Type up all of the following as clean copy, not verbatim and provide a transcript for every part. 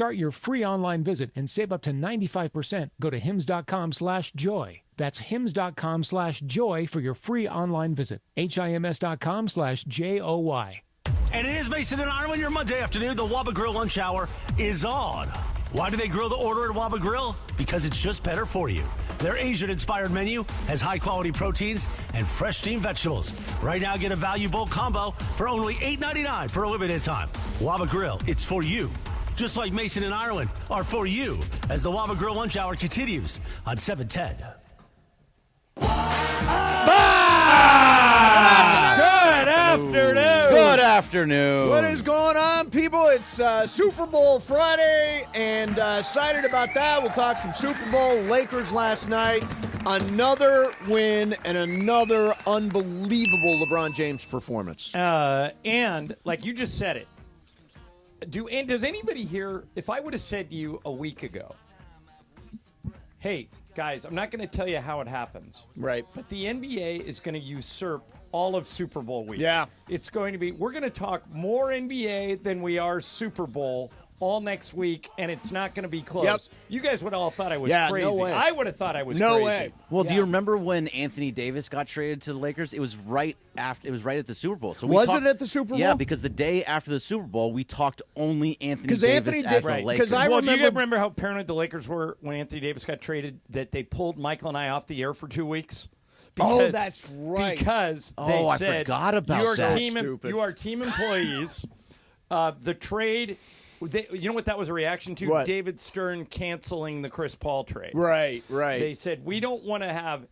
start your free online visit and save up to 95%, go to hims.com/joy. That's hims.com/joy for your free online visit. HIMS.com/JOY. And it is Mason and Ireland, your Monday afternoon. The Waba Grill lunch hour is on. Why do they grill the order at Waba Grill? Because it's just better for you. Their Asian-inspired menu has high-quality proteins and fresh steamed vegetables. Right now, get a value bowl combo for only $8.99 for a limited time. Waba Grill, it's for you. Just like Mason and Ireland are for you as the Waba Grill lunch hour continues on 710. Good afternoon. What is going on, people? It's Super Bowl Friday, and excited about that. We'll talk some Super Bowl. Lakers last night. Another win and another unbelievable LeBron James performance. And, like you just said it, does anybody here, if I would have said to you a week ago, hey, guys, I'm not going to tell you how it happens. Right. But the NBA is going to usurp all of Super Bowl week. Yeah. It's going to be, we're going to talk more NBA than we are Super Bowl all next week, and it's not going to be close. Yep. You guys would all thought I was crazy. No way. I would have thought I was No crazy. way. Well, do you remember when Anthony Davis got traded to the Lakers? It was right after. It was right at the Super Bowl. So Was it at the Super Bowl? Yeah, because the day after the Super Bowl, we talked only Anthony 'Cause Davis Anthony as did- a right, Laker. 'cause I Well, do you remember- remember how paranoid the Lakers were when Anthony Davis got traded, that they pulled Michael and I off the air for 2 weeks? That's right. Because they I said, forgot about you are that. Team, Stupid. you are team employees. The trade, you know what that was a reaction to? What? David Stern canceling the Chris Paul trade. Right. They said, we don't want to have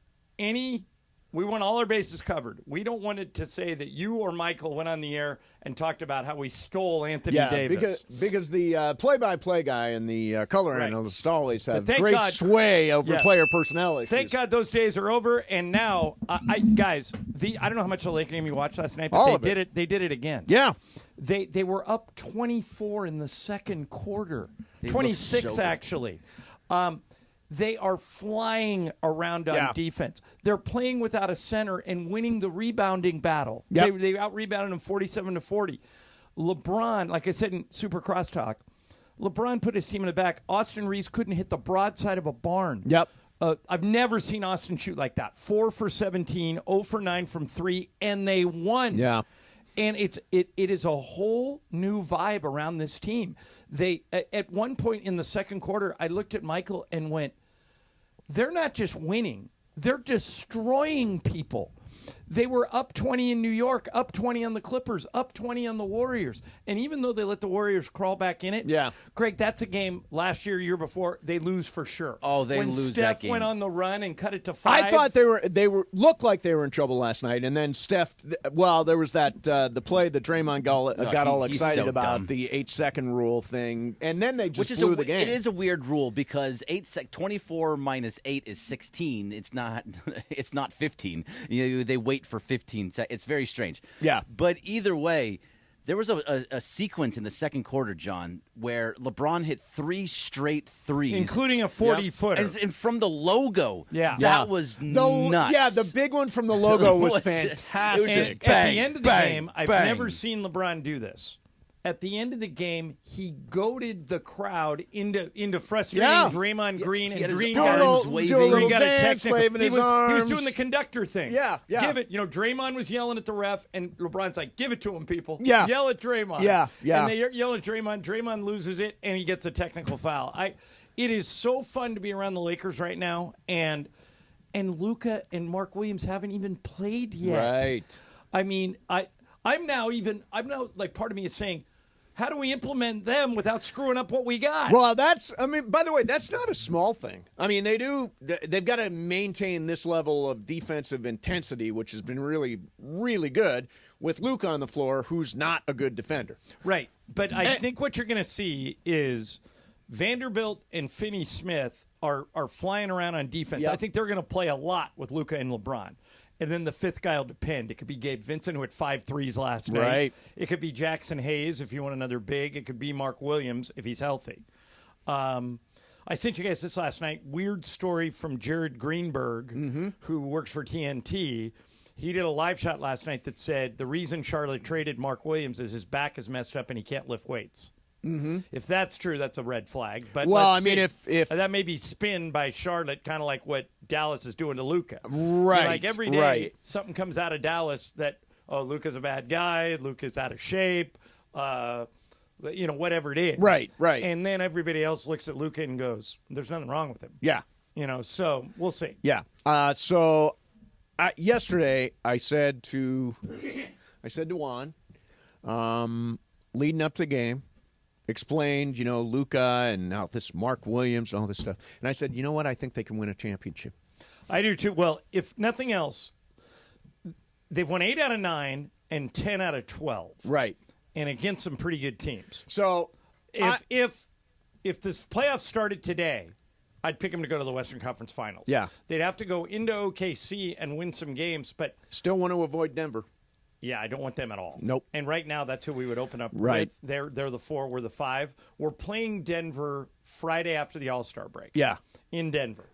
we want all our bases covered. We don't want it to say that you or Michael went on the air and talked about how we stole Anthony Davis. Because the play-by-play guy and the color Right. analyst always have thank great God- sway over Yes. player personnel issues. Thank God those days are over, and now, guys, I don't know how much of the Laker game you watched last night, but All of they did it. They did it again. Yeah. They were up 24 in the second quarter, They 26 looked so good. actually. They are flying around on Yeah. defense. They're playing without a center and winning the rebounding battle. Yep. They out-rebounded them 47-40. LeBron, like I said in Super Crosstalk, LeBron put his team in the back. Austin Reeves couldn't hit the broadside of a barn. Yep. I've never seen Austin shoot like that. 4 for 17, 0 for 9 from 3, and they won. Yeah. And it is a whole new vibe around this team. They at one point in the second quarter, I looked at Michael and went, they're not just winning, they're destroying people. They were up 20 in New York, up 20 on the Clippers, up 20 on the Warriors. And even though they let the Warriors crawl back in it, Yeah. Greg, that's a game last year before, they lose for sure. Oh, they when lose Steph that game. went on the run and cut it to 5. I thought they were looked like they were in trouble last night, and then Steph. Well, there was that the play that Draymond got all he's excited so about dumb. the 8-second rule thing, and then they just Which is blew the game. It is a weird rule because 24 minus 8 is 16. It's not. It's not 15. They wait for 15 seconds. It's very strange. Yeah. But either way, there was a sequence in the second quarter, John, where LeBron hit 3 straight threes, including a 40-footer. and from the logo. Yeah. that was nuts. Yeah, the big one from the logo was Was- fantastic. it was just At bang, the end of the bang, game, I've bang. never seen LeBron do this. At the end of the game, he goaded the crowd into frustrating Yeah. Draymond Green, he and had his Green Do a got little- arms waving. do a little Green got a dance, technical. waving He his was arms. doing the conductor thing. Yeah. Give it. Draymond was yelling at the ref, and LeBron's like, "Give it to him, people." Yeah. Yell at Draymond. Yeah. And they yell at Draymond. Draymond loses it, and he gets a technical foul. It is so fun to be around the Lakers right now, and Luka and Mark Williams haven't even played yet. Right. I mean, I'm now like, part of me is saying, how do we implement them without screwing up what we got? Well, by the way, that's not a small thing. I mean, they've got to maintain this level of defensive intensity, which has been really, really good with Luka on the floor, who's not a good defender. Right. But I think what you're going to see is Vanderbilt and Finney Smith are flying around on defense. Yep. I think they're going to play a lot with Luka and LeBron. And then the fifth guy will depend. It could be Gabe Vincent, who had 5 threes last night. Right. It could be Jackson Hayes, if you want another big. It could be Mark Williams, if he's healthy. I sent you guys this last night. Weird story from Jared Greenberg, who works for TNT. He did a live shot last night that said the reason Charlotte traded Mark Williams is his back is messed up and he can't lift weights. Mm-hmm. If that's true, that's a red flag. But well, let's I mean, see. if that may be spin by Charlotte, kind of like what Dallas is doing to Luka. Right. Like every day, right. something comes out of Dallas that Luka's a bad guy, Luka's out of shape, whatever it is. Right. And then everybody else looks at Luka and goes, "There's nothing wrong with him." Yeah. So we'll see. Yeah. Yesterday I said to Juan, leading up to the game, explained, Luka and now this Mark Williams and all this stuff. And I said, you know what? I think they can win a championship. I do too. Well, if nothing else, they've won 8 out of 9 and 10 out of 12. Right. And against some pretty good teams. So if this playoff started today, I'd pick them to go to the Western Conference Finals. Yeah. They'd have to go into OKC and win some games, but still want to avoid Denver. Yeah, I don't want them at all. Nope. And right now, that's who we would open up right. with. They're the 4, we're the 5. We're playing Denver Friday after the All-Star break. Yeah. In Denver.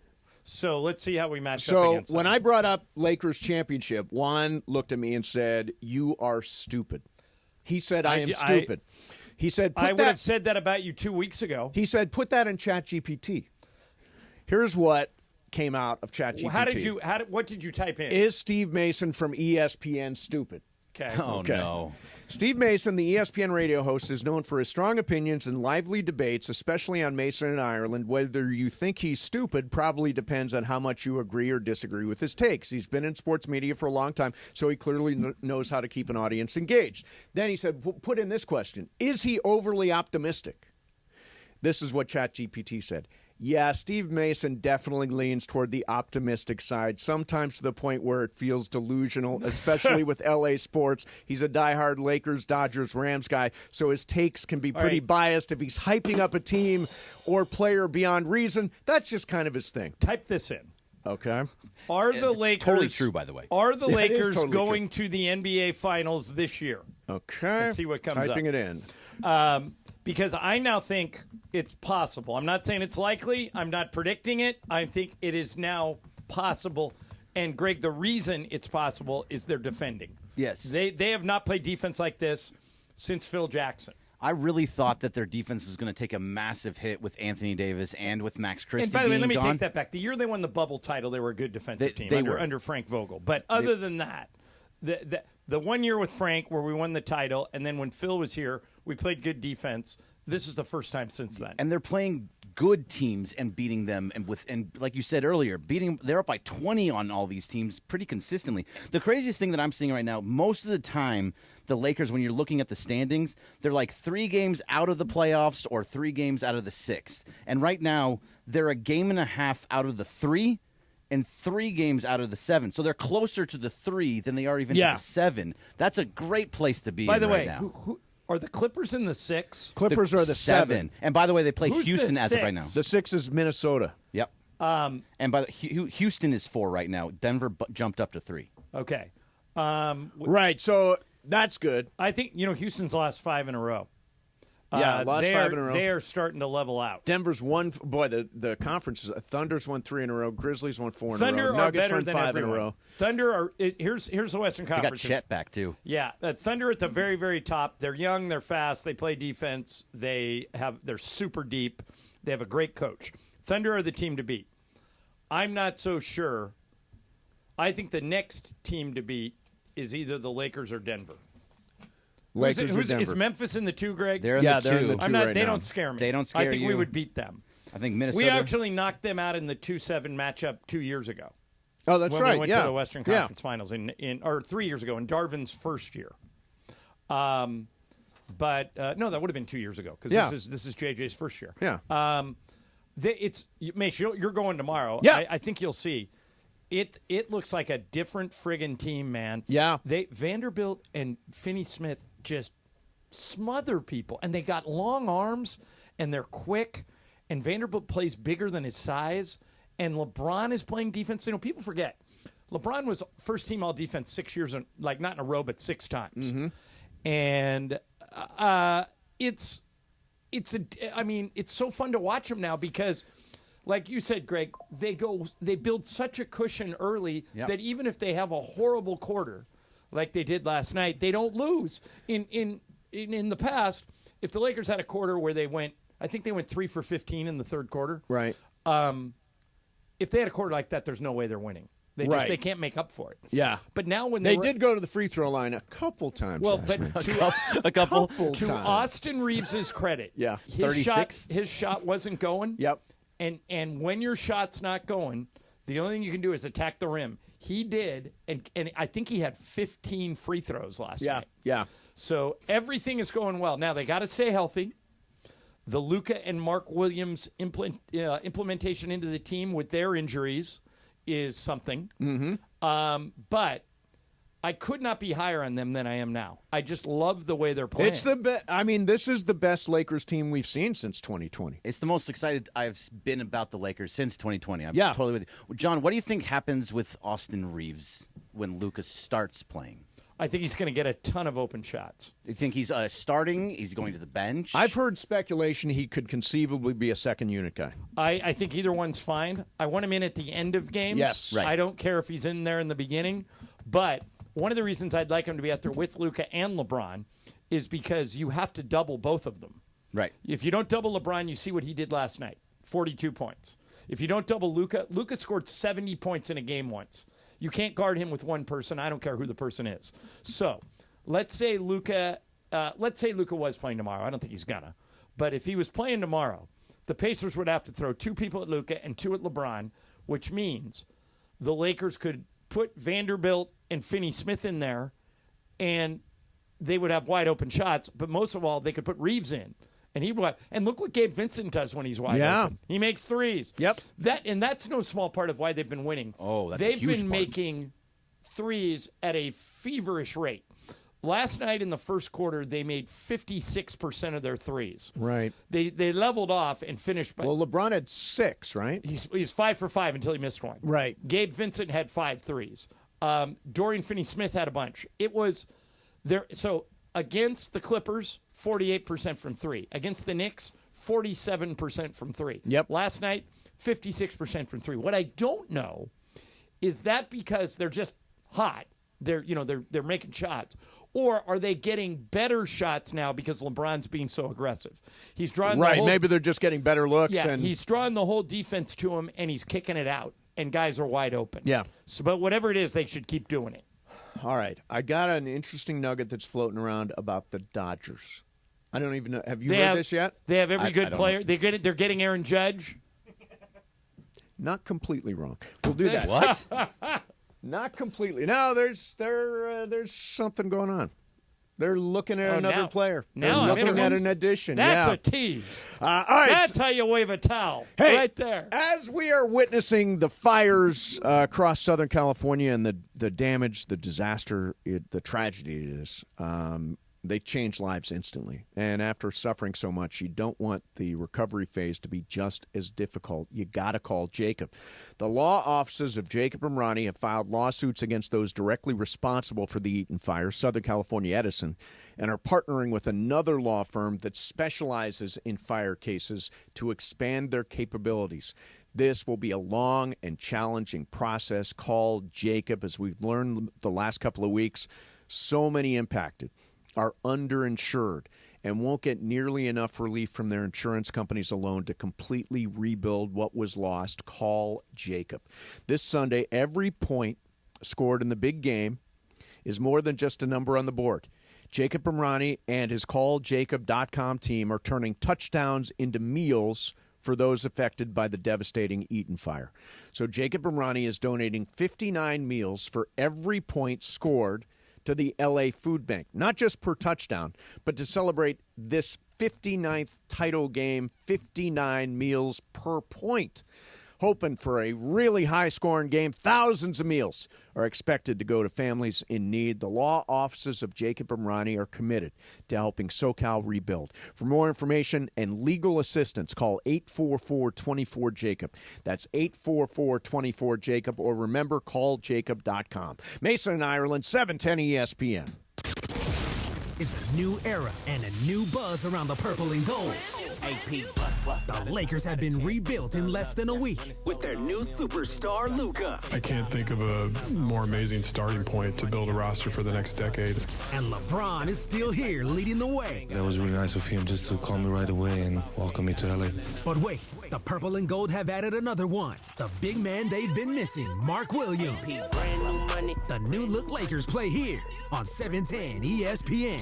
So let's see how we match up against them. So when I brought up Lakers championship, Juan looked at me and said, "You are stupid." He said, "I am stupid." He said, I would have said that about you 2 weeks ago. He said, "Put that in ChatGPT." Here's what came out of ChatGPT. What did you type in? Is Steve Mason from ESPN stupid? Okay. Oh, no. Steve Mason, the ESPN radio host, is known for his strong opinions and lively debates, especially on Mason and Ireland. Whether you think he's stupid probably depends on how much you agree or disagree with his takes. He's been in sports media for a long time, so he clearly knows how to keep an audience engaged. Then he said, put in this question. Is he overly optimistic? This is what ChatGPT said. Yeah, Steve Mason definitely leans toward the optimistic side, sometimes to the point where it feels delusional, especially with LA sports. He's a diehard Lakers, Dodgers, Rams guy, so his takes can be pretty biased. If he's hyping up a team or player beyond reason, that's just kind of his thing. Type this in. Okay. Are the Lakers totally true, by the way? Are the Lakers totally going to the NBA Finals this year? Okay. Let's see what comes up. Typing it in. Because I now think it's possible. I'm not saying it's likely. I'm not predicting it. I think it is now possible. And, Greg, the reason it's possible is they're defending. Yes. They have not played defense like this since Phil Jackson. I really thought that their defense was going to take a massive hit with Anthony Davis and with Max Christie. And by the way, let me gone. take that back. The year they won the bubble title, they were a good defensive team they were. under Frank Vogel. But other than that, the 1 year with Frank where we won the title, and then when Phil was here, we played good defense. This is the first time since then. And they're playing good teams and beating them, and like you said earlier, they're up by 20 on all these teams pretty consistently. The craziest thing that I'm seeing right now, most of the time, the Lakers, when you're looking at the standings, they're like 3 games out of the playoffs or 3 games out of the 6th. And right now, they're a game and a half out of the 3 and 3 games out of the 7. So they're closer to the 3 than they are even to the 7. That's a great place to be. By the right way, now. who are the Clippers in the 6? Clippers are the 7. And by the way, they play Who's Houston the as of right 6? now. The 6 is Minnesota. Yep. And by the Houston is 4 right now. Denver jumped up to 3. Okay. Right. So that's good. I think Houston's lost 5 in a row. Yeah, lost 5 in a row. They are starting to level out. Denver's won. Boy, the conference is. Thunder's won 3 in a row. Grizzlies won 4 in Thunder a row. are Nuggets better won than 5 everyone. in a row. Thunder are. Here's the Western They got Conference. Chet back too. Yeah, Thunder at the very, very top. They're young. They're fast. They play defense. They're super deep. They have a great coach. Thunder are the team to beat. I'm not so sure. I think the next team to beat is either the Lakers or Denver. Lakers or Denver. Is Memphis in the 2, Greg? They're in the 2. they're in the 2 right They now. don't scare me. They don't scare I think we you. would beat them. I think Minnesota. We actually knocked them out in the 2-7 matchup 2 years ago. Oh, that's when right. we went yeah. to the Western Conference Finals or 3 years ago in Darvin's first year. But no, that would have been 2 years ago because this is JJ's first year. Yeah. Mate, you're going tomorrow. Yeah. I think you'll see. It looks like a different friggin' team, man. Yeah. Vanderbilt and Finney-Smith just smother people, and they got long arms, and they're quick, and Vanderbilt plays bigger than his size, and LeBron is playing defense. People forget. LeBron was first-team all-defense 6 years, not in a row, but 6 times. Mm-hmm. And it's so fun to watch them now because, like you said, Greg, they build such a cushion early that even if they have a horrible quarter, like they did last night, they don't lose. In the past, if the Lakers had a quarter where they went, I think they went 3 for 15 in the third quarter. Right. If they had a quarter like that, there's no way they're winning. They can't make up for it. Yeah. But now when they did go to the free throw line a couple times. Well, last but night. A couple to Austin Reeves' credit, Yeah. 36? his shot wasn't going. Yep. And when your shot's not going, the only thing you can do is attack the rim. He did, and I think he had 15 free throws last night. Yeah. So everything is going well. Now they got to stay healthy. The Luka and Mark Williams implementation into the team with their injuries is something. Mm-hmm. But I could not be higher on them than I am now. I just love the way they're playing. It's the best. I mean, this is the best Lakers team we've seen since 2020. It's the most excited I've been about the Lakers since 2020. I'm Yeah. totally with you. John, what do you think happens with Austin Reeves when Lucas starts playing? I think he's going to get a ton of open shots. You think he's starting? He's going to the bench? I've heard speculation he could conceivably be a second unit guy. I think either one's fine. I want him in at the end of games. Yes. Right. I don't care if he's in there in the beginning. But one of the reasons I'd like him to be out there with Luka and LeBron is because you have to double both of them. Right. If you don't double LeBron, you see what he did last night, 42 points. If you don't double Luka scored 70 points in a game once. You can't guard him with one person. I don't care who the person is. So let's say Luka was playing tomorrow. I don't think he's gonna. But if he was playing tomorrow, the Pacers would have to throw 2 people at Luka and 2 at LeBron, which means the Lakers could put Vanderbilt and Finney-Smith in there, and they would have wide open shots. But most of all, they could put Reeves in. And look what Gabe Vincent does when he's wide open. He makes threes. Yep. That's no small part of why they've been winning. Oh, that's a They've huge been part. making threes at a feverish rate. Last night in the first quarter, they made 56% of their threes. Right. They leveled off and finished. Well, LeBron had 6, right? He's 5 for 5 until he missed one. Right. Gabe Vincent had 5 threes. Dorian Finney-Smith had a bunch. It was there. So against the Clippers, 48% from 3. Against the Knicks, 47% from 3. Yep. Last night, 56% from 3. What I don't know is that because they're just hot. They're making shots, or are they getting better shots now because LeBron's being so aggressive? He's drawing Right. Maybe they're just getting better looks. Yeah, and he's drawing the whole defense to him, and he's kicking it out, and guys are wide open. Yeah. So, but whatever it is, they should keep doing it. All right. I got an interesting nugget that's floating around about the Dodgers. I don't even know. Have you read this yet? They have every I good don't player. They're getting Aaron Judge. Not completely wrong. We'll do that. What? Not completely. No, there's something going on. They're looking at another now- player. now They're I'm looking at interested. an addition. That's yeah. a tease. All right. That's how you wave a towel. Hey, right there. As we are witnessing the fires across Southern California and the damage, the disaster, the tragedy it is, they change lives instantly. And after suffering so much, you don't want the recovery phase to be just as difficult. You got to call Jacob. The law offices of Jacob and Ronnie have filed lawsuits against those directly responsible for the Eaton fire, Southern California Edison, and are partnering with another law firm that specializes in fire cases to expand their capabilities. This will be a long and challenging process. Call Jacob. As we've learned the last couple of weeks, so many impacted are underinsured and won't get nearly enough relief from their insurance companies alone to completely rebuild what was lost. Call Jacob. This Sunday, every point scored in the big game is more than just a number on the board. Jacob Imrani and his calljacob.com team are turning touchdowns into meals for those affected by the devastating Eaton fire. So Jacob Imrani is donating 59 meals for every point scored to the LA Food Bank, not just per touchdown, but to celebrate this 59th title game, 59 meals per point. Hoping for a really high-scoring game. Thousands of meals are expected to go to families in need. The law offices of Jacob Imrani are committed to helping SoCal rebuild. For more information and legal assistance, call 844-24-JACOB. That's 844-24-JACOB, or remember, calljacob.com. Mason, Ireland, 710 ESPN. It's a new era and a new buzz around the purple and gold. The Lakers have been rebuilt in less than a week with their new superstar, Luka. I can't think of a more amazing starting point to build a roster for the next decade. And LeBron is still here leading the way. That was really nice of him just to call me right away and welcome me to LA. But wait, the purple and gold have added another one. The big man they've been missing, Mark Williams. The new look Lakers play here on 710 ESPN.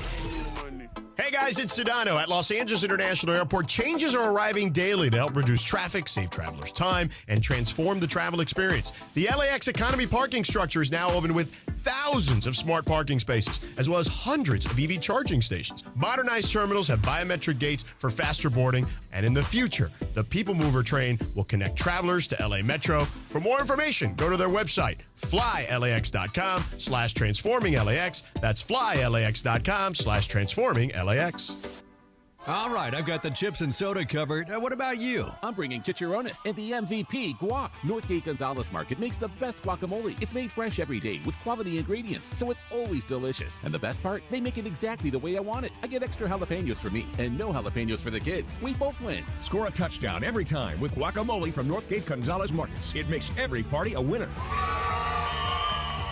Hey guys, it's Sedano. At Los Angeles International Airport, changes are arriving daily to help reduce traffic, save travelers time, and transform the travel experience. The LAX economy parking structure is now open with thousands of smart parking spaces, as well as hundreds of EV charging stations. Modernized terminals have biometric gates for faster boarding, and in the future, the People Mover train will connect travelers to LA Metro. For more information, go to their website, flylax.com/transforming LAX. That's flylax.com/transforming LAX. All right, I've got the chips and soda covered. What about you? I'm bringing chicharrones and the MVP, guac. Northgate Gonzalez Market makes the best guacamole. It's made fresh every day with quality ingredients, so it's always delicious. And the best part, they make it exactly the way I want it. I get extra jalapenos for me and no jalapenos for the kids. We both win. Score a touchdown every time with guacamole from Northgate Gonzalez Markets. It makes every party a winner.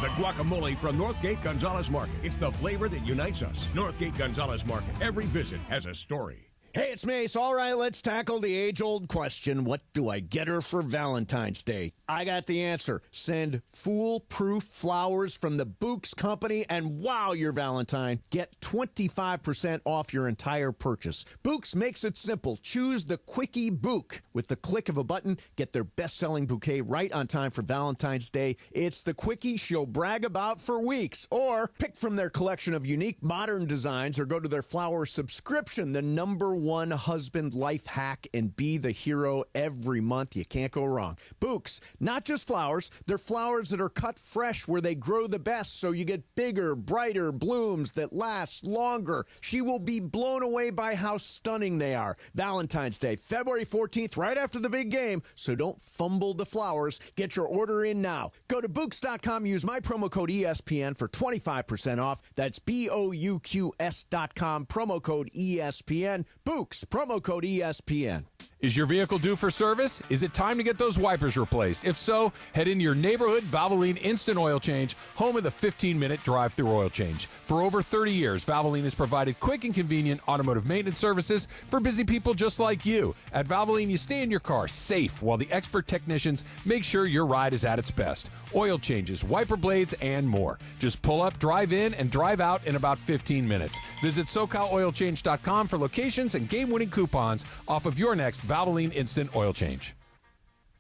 The guacamole from Northgate Gonzalez Market. It's the flavor that unites us. Northgate Gonzalez Market. Every visit has a story. Hey, it's Mace. All right, let's tackle the age-old question. What do I get her for Valentine's Day? I got the answer. Send foolproof flowers from the Books Company, and wow, your Valentine. Get 25% off your entire purchase. Books makes it simple. Choose the Quickie Book. With the click of a button, get their best-selling bouquet right on time for Valentine's Day. It's the Quickie she'll brag about for weeks. Or pick from their collection of unique modern designs or go to their flower subscription, the #1 husband life hack, and be the hero every month. You can't go wrong. Books, not just flowers. They're flowers that are cut fresh where they grow the best, so you get bigger, brighter blooms that last longer. She will be blown away by how stunning they are. Valentine's Day, February 14th, right after the big game, so don't fumble the flowers. Get your order in now. Go to Books.com, use my promo code ESPN for 25% off. That's BOUQS.com, promo code ESPN. Books, promo code ESPN. Is your vehicle due for service? Is it time to get those wipers replaced? If so, head into your neighborhood Valvoline Instant Oil Change, home of the 15-minute drive-through oil change. For over 30 years, Valvoline has provided quick and convenient automotive maintenance services for busy people just like you. At Valvoline, you stay in your car safe while the expert technicians make sure your ride is at its best. Oil changes, wiper blades, and more. Just pull up, drive in, and drive out in about 15 minutes. Visit SoCalOilChange.com for locations and game-winning coupons off of your next Valvoline Instant Oil Change.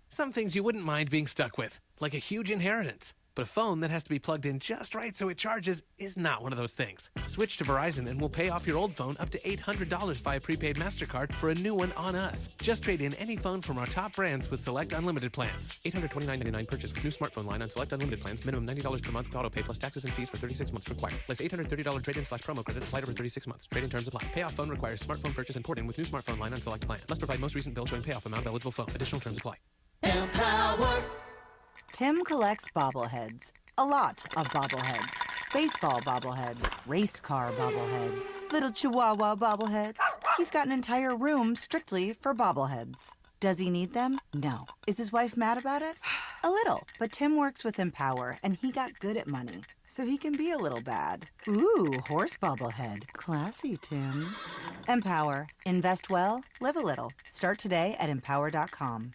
Some things you wouldn't mind being stuck with, like a huge inheritance. But a phone that has to be plugged in just right so it charges is not one of those things. Switch to Verizon and we'll pay off your old phone up to $800 via prepaid MasterCard for a new one on us. Just trade in any phone from our top brands with select unlimited plans. $829.99 purchase with new smartphone line on select unlimited plans. Minimum $90 per month with auto pay plus taxes and fees for 36 months required. Less $830 trade-in/promo credit applied over 36 months. Trade-in terms apply. Payoff phone requires smartphone purchase and port-in with new smartphone line on select plan. Must provide most recent bill showing payoff amount of eligible phone. Additional terms apply. Empower. Tim collects bobbleheads. A lot of bobbleheads. Baseball bobbleheads. Race car bobbleheads. Little chihuahua bobbleheads. He's got an entire room strictly for bobbleheads. Does he need them? No. Is his wife mad about it? A little. But Tim works with Empower, and he got good at money, so he can be a little bad. Ooh, horse bobblehead. Classy, Tim. Empower. Invest well, live a little. Start today at empower.com.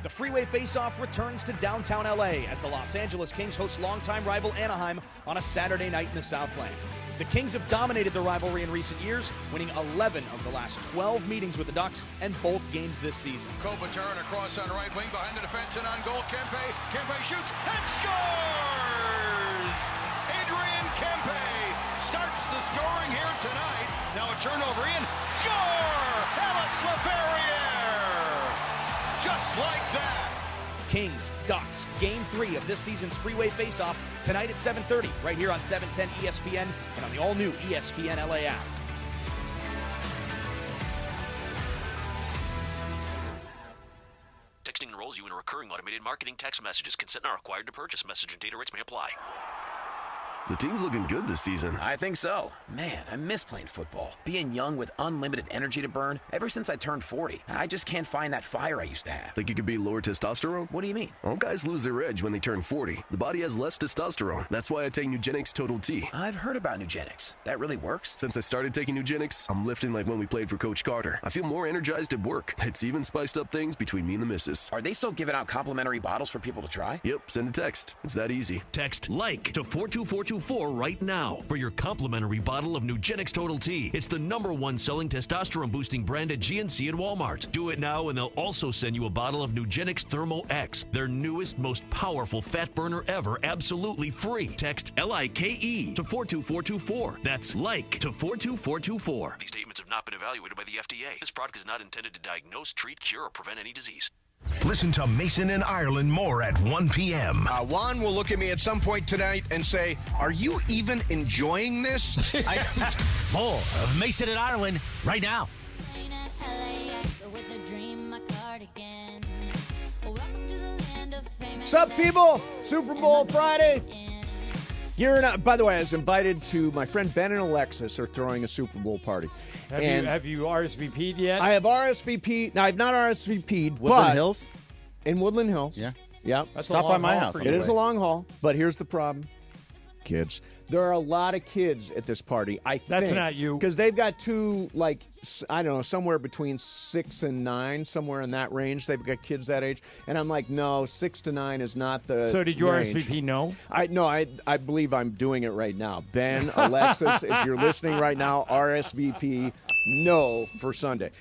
The Freeway Face-Off returns to downtown LA as the Los Angeles Kings host longtime rival Anaheim on a Saturday night in the Southland. The Kings have dominated the rivalry in recent years, winning 11 of the last 12 meetings with the Ducks and both games this season. Kopitar across on right wing behind the defense and on goal. Kempe shoots and scores! Adrian Kempe starts the scoring here tonight. Now a turnover in. Score! Alex Laferriere! Just like that. Kings, Ducks, Game 3 of this season's Freeway Face-Off tonight at 7:30 right here on 710 ESPN and on the all-new ESPN LA app. Texting enrolls you in a recurring automated marketing text messages. Consent not required to purchase. Message and data rates may apply. The team's looking good this season. I think so. Man, I miss playing football. Being young with unlimited energy to burn. Ever since I turned 40, I just can't find that fire I used to have. Think it could be lower testosterone? What do you mean? All guys lose their edge when they turn 40. The body has less testosterone. That's why I take Nugenix Total T. I've heard about Nugenix. That really works? Since I started taking Nugenix, I'm lifting like when we played for Coach Carter. I feel more energized at work. It's even spiced up things between me and the missus. Are they still giving out complimentary bottles for people to try? Yep, send a text. It's that easy. Text LIKE to 42424 right now for your complimentary bottle of Nugenix Total T. It's the #1 selling testosterone-boosting brand at GNC and Walmart. Do it now, and they'll also send you a bottle of Nugenix Thermo X, their newest, most powerful fat burner ever, absolutely free. Text LIKE to 42424. That's LIKE to 42424. These statements have not been evaluated by the FDA. This product is not intended to diagnose, treat, cure, or prevent any disease. Listen to Mason and Ireland more at 1 p.m. Juan will look at me at some point tonight and say, "Are you even enjoying this?" More of Mason and Ireland right now. What's up, people? Super Bowl Friday. Gearing up. By the way, I was invited to my friend Ben and Alexis are throwing a Super Bowl party. Have you RSVP'd yet? I have RSVP'd. No, I've not RSVP'd. Woodland Hills? In Woodland Hills. Yeah. Yeah. Stop by my house. It is a long haul, but here's the problem. Kids. There are a lot of kids at this party, I think. That's not you. Because they've got two, like, I don't know, somewhere between 6 and 9, somewhere in that range. They've got kids that age. And I'm like, no, 6 to 9 is not the So did your range. RSVP no? I believe I'm doing it right now. Ben, Alexis, if you're listening right now, RSVP no for Sunday.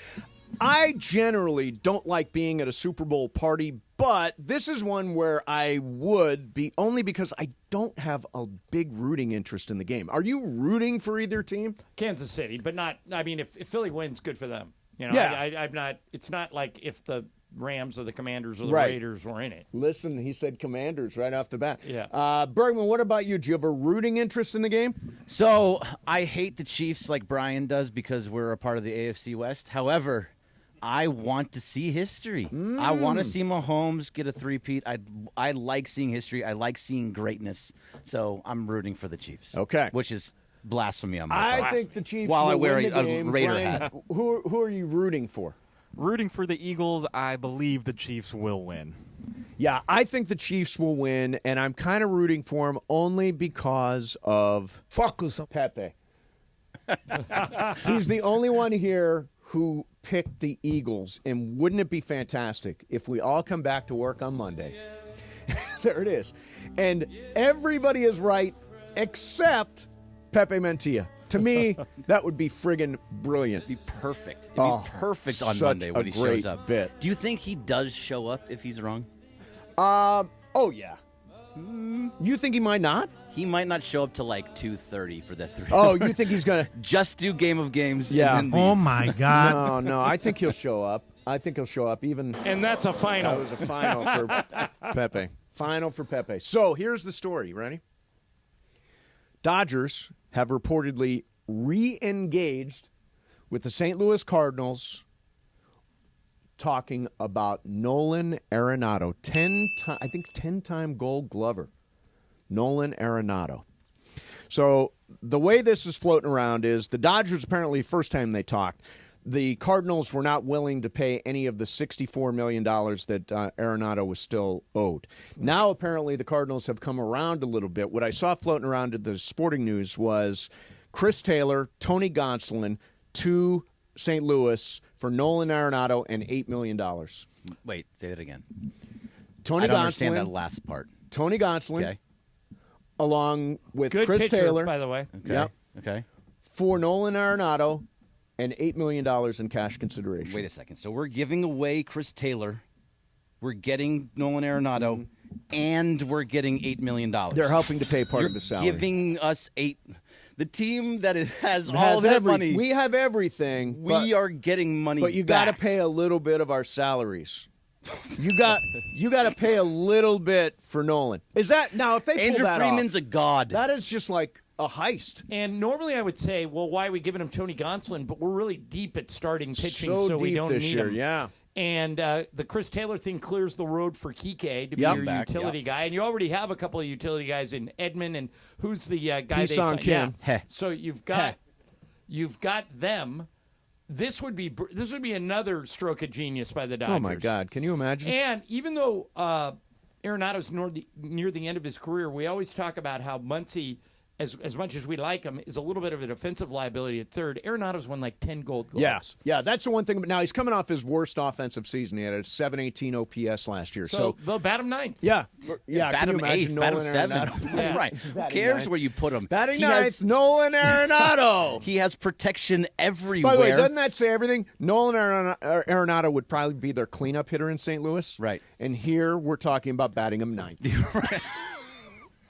I generally don't like being at a Super Bowl party, but this is one where I would be, only because I don't have a big rooting interest in the game. Are you rooting for either team? Kansas City, but not. I mean, if Philly wins, good for them. You know, Yeah. I'm not. It's not like if the Rams or the Commanders or the Right. Raiders were in it. Listen, he said Commanders right off the bat. Yeah. Bergman, what about you? Do you have a rooting interest in the game? So I hate the Chiefs like Brian does because we're a part of the AFC West. However, I want to see history. I want to see Mahomes get a three-peat. I like seeing history. I like seeing greatness. So I'm rooting for the Chiefs. Okay. Which is blasphemy on my part. I think the Chiefs While will I wear win the a game. Raider Brian, hat. Who are you rooting for? Rooting for the Eagles, I believe the Chiefs will win. Yeah, I think the Chiefs will win, and I'm kind of rooting for them only because of Pepe. He's the only one here who picked the Eagles, and wouldn't it be fantastic if we all come back to work on Monday? There it is. And everybody is right except Pepe Mantilla. To me, that would be friggin' brilliant. It'd be perfect. It'd be perfect on Monday when he shows up. Bit. Do you think he does show up if he's wrong? Oh, yeah. You think he might not? He might not show up till like 2:30 for the 3. Oh, you think he's going to just do Game of Games? Yeah. And then leave. Oh, my God. No, I think he'll show up. Even. And that's a final. That was a final for Pepe. Final for Pepe. So here's the story. Ready? Dodgers have reportedly re-engaged with the St. Louis Cardinals, talking about Nolan Arenado, 10-time Gold Glover, Nolan Arenado. So the way this is floating around is the Dodgers, apparently first time they talked, the Cardinals were not willing to pay any of the $64 million that Arenado was still owed. Now, apparently, the Cardinals have come around a little bit. What I saw floating around at the Sporting News was Chris Taylor, Tony Gonsolin to St. Louis for Nolan Arenado and $8 million. Wait, say that again. Tony I don't Gonsolin, understand that last part. Tony Gonsolin, Okay. along with Good Chris pitcher, Taylor. by the way. Okay. Yep. Okay. For Nolan Arenado and $8 million in cash consideration. Wait a second. So we're giving away Chris Taylor. We're getting Nolan Arenado, and we're getting $8 million. They're helping to pay part of his salary. Giving us the team that has all that money. We have everything. We are getting money, but you got to back. pay a little bit of our salaries. You got to pay a little bit for Nolan. Is that now? If they pull Andrew that Freeman's off, a god. That is just like a heist. And normally I would say, well, why are we giving him Tony Gonsolin? But we're really deep at starting pitching, so we deep don't this need year, him. yeah. And the Chris Taylor thing clears the road for Kike to be Yep. your Back, utility guy. And you already have a couple of utility guys in Edmond, and who's the guy they Hee-Sung signed? Kim. Yeah. So you've got them. This would be another stroke of genius by the Dodgers. Oh, my God. Can you imagine? And even though Arenado's near the end of his career, we always talk about how Muncy, as much as we like him, is a little bit of a defensive liability at third. Arenado's won like 10 Gold Gloves. Yeah, that's the one thing. But now he's coming off his worst offensive season. He had a 718 OPS last year. So they'll bat him ninth. Yeah. Bat him eighth, bat him seventh. Yeah. Right. Who cares where you put him? Batting He ninth, Nolan Arenado. He has protection everywhere. By the way, doesn't that say everything? Nolan Arenado would probably be their cleanup hitter in St. Louis. Right. And here we're talking about batting him ninth.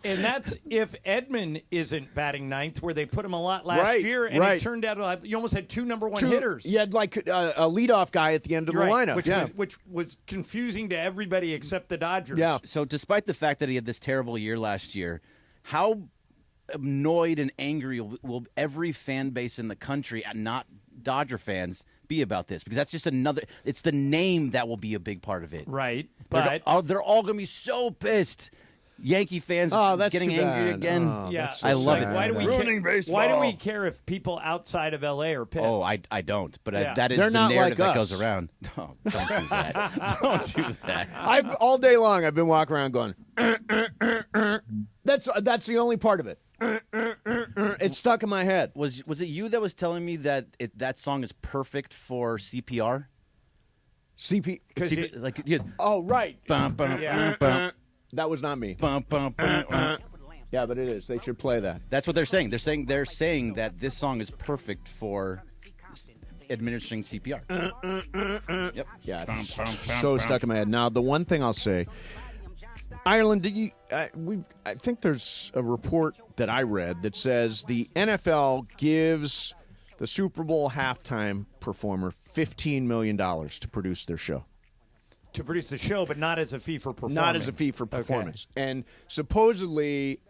And that's if Edmond isn't batting ninth, where they put him a lot last year, and it turned out you almost had two number one hitters. You had like a leadoff guy at the end of the lineup. Which was confusing to everybody except the Dodgers. Yeah. So despite the fact that he had this terrible year last year, how annoyed and angry will every fan base in the country, and not Dodger fans, be about this? Because that's just it's the name that will be a big part of it. Right. But they're all going to be so pissed. Yankee fans getting angry again. I love it. Why do we ruining baseball? Why do we care if people outside of LA are pissed? Oh, I don't. But Yeah. that is They're the not narrative like that us. goes around. Oh, don't do that. Don't do that. All day long I've been walking around going, That's the only part of it. It's stuck in my head. Was it you that was telling me that that song is perfect for CPR? Oh, right. Bum, bum, Yeah. bum. That was not me. Bum, bum, bum, bum. Yeah, but it is. They should play that. That's what they're saying. They're saying that this song is perfect for administering CPR. Yep. Yeah, it's so stuck in my head. Now, the one thing I'll say, Ireland, did you? I think there's a report that I read that says the NFL gives the Super Bowl halftime performer $15 million to produce their show. To produce the show, but not as a fee for performance. Not as a fee for performance. Okay. And supposedly,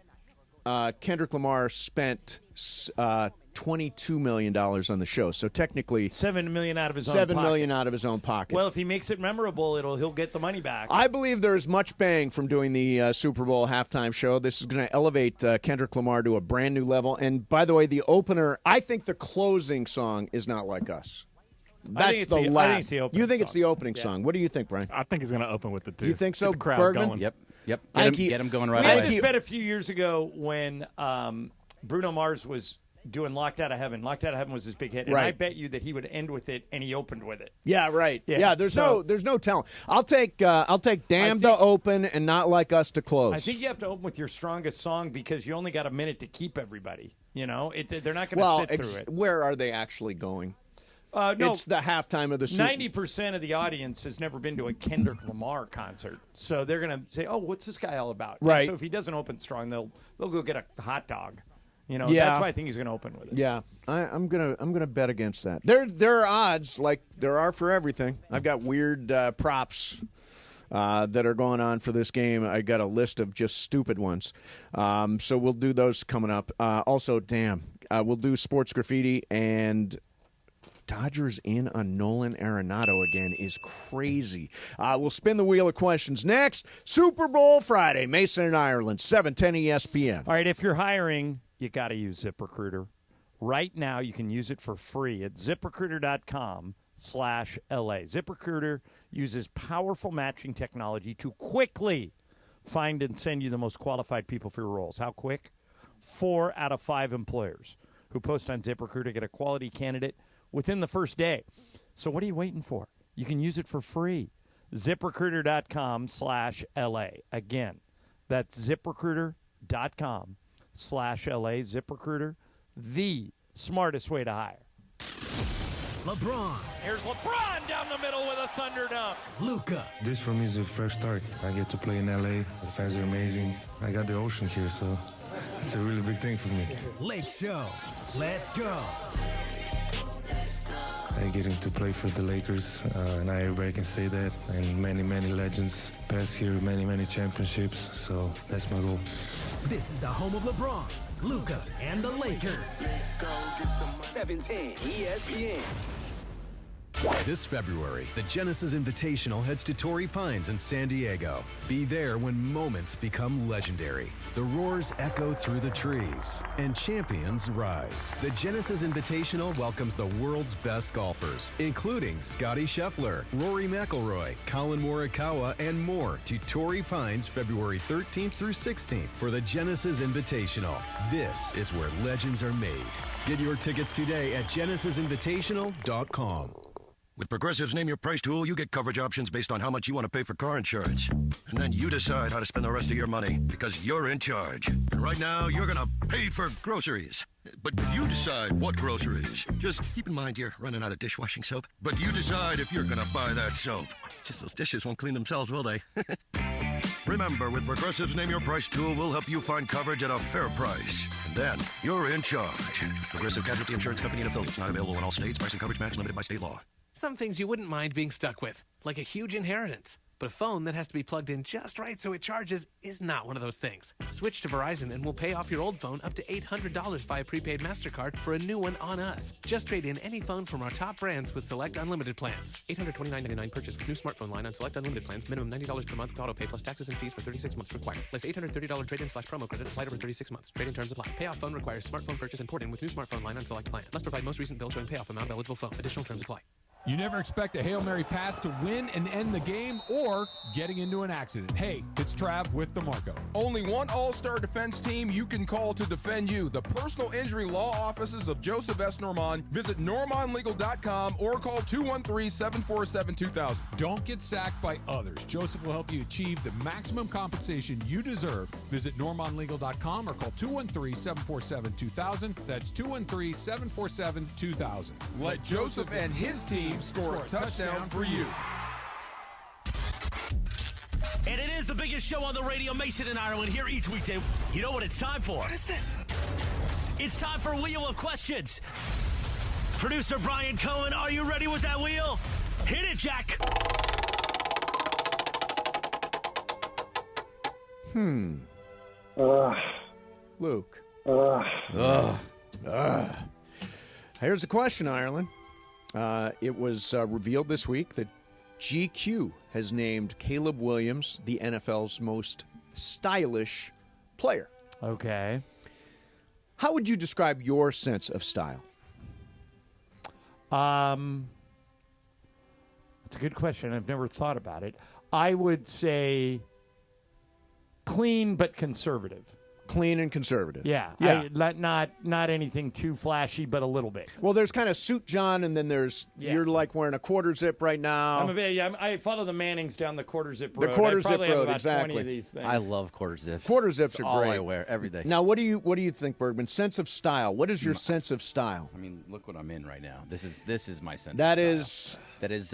Kendrick Lamar spent $22 million on the show. So technically, $7 million out of his own pocket. $7 million out of his own pocket. Well, if he makes it memorable, he'll get the money back. I believe there's much bang from doing the Super Bowl halftime show. This is going to elevate Kendrick Lamar to a brand new level. And by the way, the opener, I think the closing song is Not Like Us. That's the last. I think it's the opening you think song. It's the opening song. What do you think, Brian? I think he's going to open with it, too. You think so, Get the crowd Bergman? going. Yep. Get him going right We away. had this bet a few years ago when Bruno Mars was doing Locked Out of Heaven. Locked Out of Heaven was his big hit. And Right. I bet you that he would end with it, and he opened with it. Yeah, right. Yeah, there's no telling. I'll take Damned to open and Not Like Us to close. I think you have to open with your strongest song because you only got a minute to keep everybody. You know, they're not going to sit through it. Where are they actually going? No, it's the halftime of the Super 90% of the audience has never been to a Kendrick Lamar concert, so they're going to say, "Oh, what's this guy all about?" Right. And so if he doesn't open strong, they'll go get a hot dog. You know, Yeah. that's why I think he's going to open with it. Yeah, I'm gonna bet against that. There are odds like there are for everything. I've got weird props that are going on for this game. I got a list of just stupid ones. So we'll do those coming up. Also, we'll do sports graffiti and. Dodgers in on Nolan Arenado again is crazy. We'll spin the wheel of questions next. Super Bowl Friday, Mason and Ireland, 710 ESPN. All right, if you're hiring, you got to use ZipRecruiter. Right now, you can use it for free at ZipRecruiter.com/LA. ZipRecruiter uses powerful matching technology to quickly find and send you the most qualified people for your roles. How quick? 4 out of 5 employers who post on ZipRecruiter get a quality candidate within the first day. So what are you waiting for? You can use it for free. ZipRecruiter.com/LA. Again, that's ZipRecruiter.com/LA. ZipRecruiter, the smartest way to hire. LeBron. Here's LeBron down the middle with a thunder dunk. Luka. This for me is a fresh start. I get to play in LA. The fans are amazing. I got the ocean here, so it's a really big thing for me. Lake Show. Let's go. I getting to play for the Lakers, and everybody can say that. And many, many legends pass here, many championships. So that's my goal. This is the home of LeBron, Luka, and the Lakers. 710 ESPN. This February, the Genesis Invitational heads to Torrey Pines in San Diego. Be there when moments become legendary. The roars echo through the trees, and champions rise. The Genesis Invitational welcomes the world's best golfers, including Scotty Scheffler, Rory McIlroy, Colin Morikawa, and more to Torrey Pines February 13th through 16th for the Genesis Invitational. This is where legends are made. Get your tickets today at genesisinvitational.com. With Progressive's Name Your Price tool, you get coverage options based on how much you want to pay for car insurance. And then you decide how to spend the rest of your money because you're in charge. And right now, you're going to pay for groceries. But you decide what groceries. Just keep in mind you're running out of dishwashing soap. But you decide if you're going to buy that soap. Just those dishes won't clean themselves, will they? Remember, with Progressive's Name Your Price tool, we'll help you find coverage at a fair price. And then you're in charge. Progressive Casualty Insurance Company and affiliates. Not available in all states. Price and coverage match limited by state law. Some things you wouldn't mind being stuck with, like a huge inheritance. But a phone that has to be plugged in just right so it charges is not one of those things. Switch to Verizon and we'll pay off your old phone up to $800 via prepaid MasterCard for a new one on us. Just trade in any phone from our top brands with select unlimited plans. $829.99 purchase with new smartphone line on select unlimited plans. Minimum $90 per month with auto pay plus taxes and fees for 36 months required. Less $830 trade-in/promo credit applied over 36 months. Trade-in terms apply. Payoff phone requires smartphone purchase and port-in with new smartphone line on select plan. Must provide most recent bill showing payoff amount of eligible phone. Additional terms apply. You never expect a Hail Mary pass to win and end the game or getting into an accident. Hey, it's Trav with DeMarco. Only one all-star defense team you can call to defend you. The personal injury law offices of Joseph S. Normand. Visit normandlegal.com or call 213-747-2000. Don't get sacked by others. Joseph will help you achieve the maximum compensation you deserve. Visit normandlegal.com or call 213-747-2000. That's 213-747-2000. Let Joseph and his team score a touchdown for you. And it is the biggest show on the radio, Mason and Ireland, here each weekday. You know what it's time for? What is this? It's time for Wheel of Questions. Producer Brian Cohen, are you ready with that wheel? Hit it, Jack. Luke. Here's a question, Ireland. It was revealed this week that GQ has named Caleb Williams the NFL's most stylish player. Okay. How would you describe your sense of style? That's a good question. I've never thought about it. I would say clean but conservative. Clean and conservative. Yeah. Not anything too flashy, but a little bit. Well, there's kind of suit John, and then there's you're like wearing a quarter zip right now. I follow the Mannings down the quarter zip road. The quarter zip road, have about exactly. 20 of these things. I love quarter zips. Quarter zips It's are all great. I wear every day. Now, what do you think, Bergman? Sense of style. What is your sense of style? I mean, look what I'm in right now. This is my sense. That of is style. That is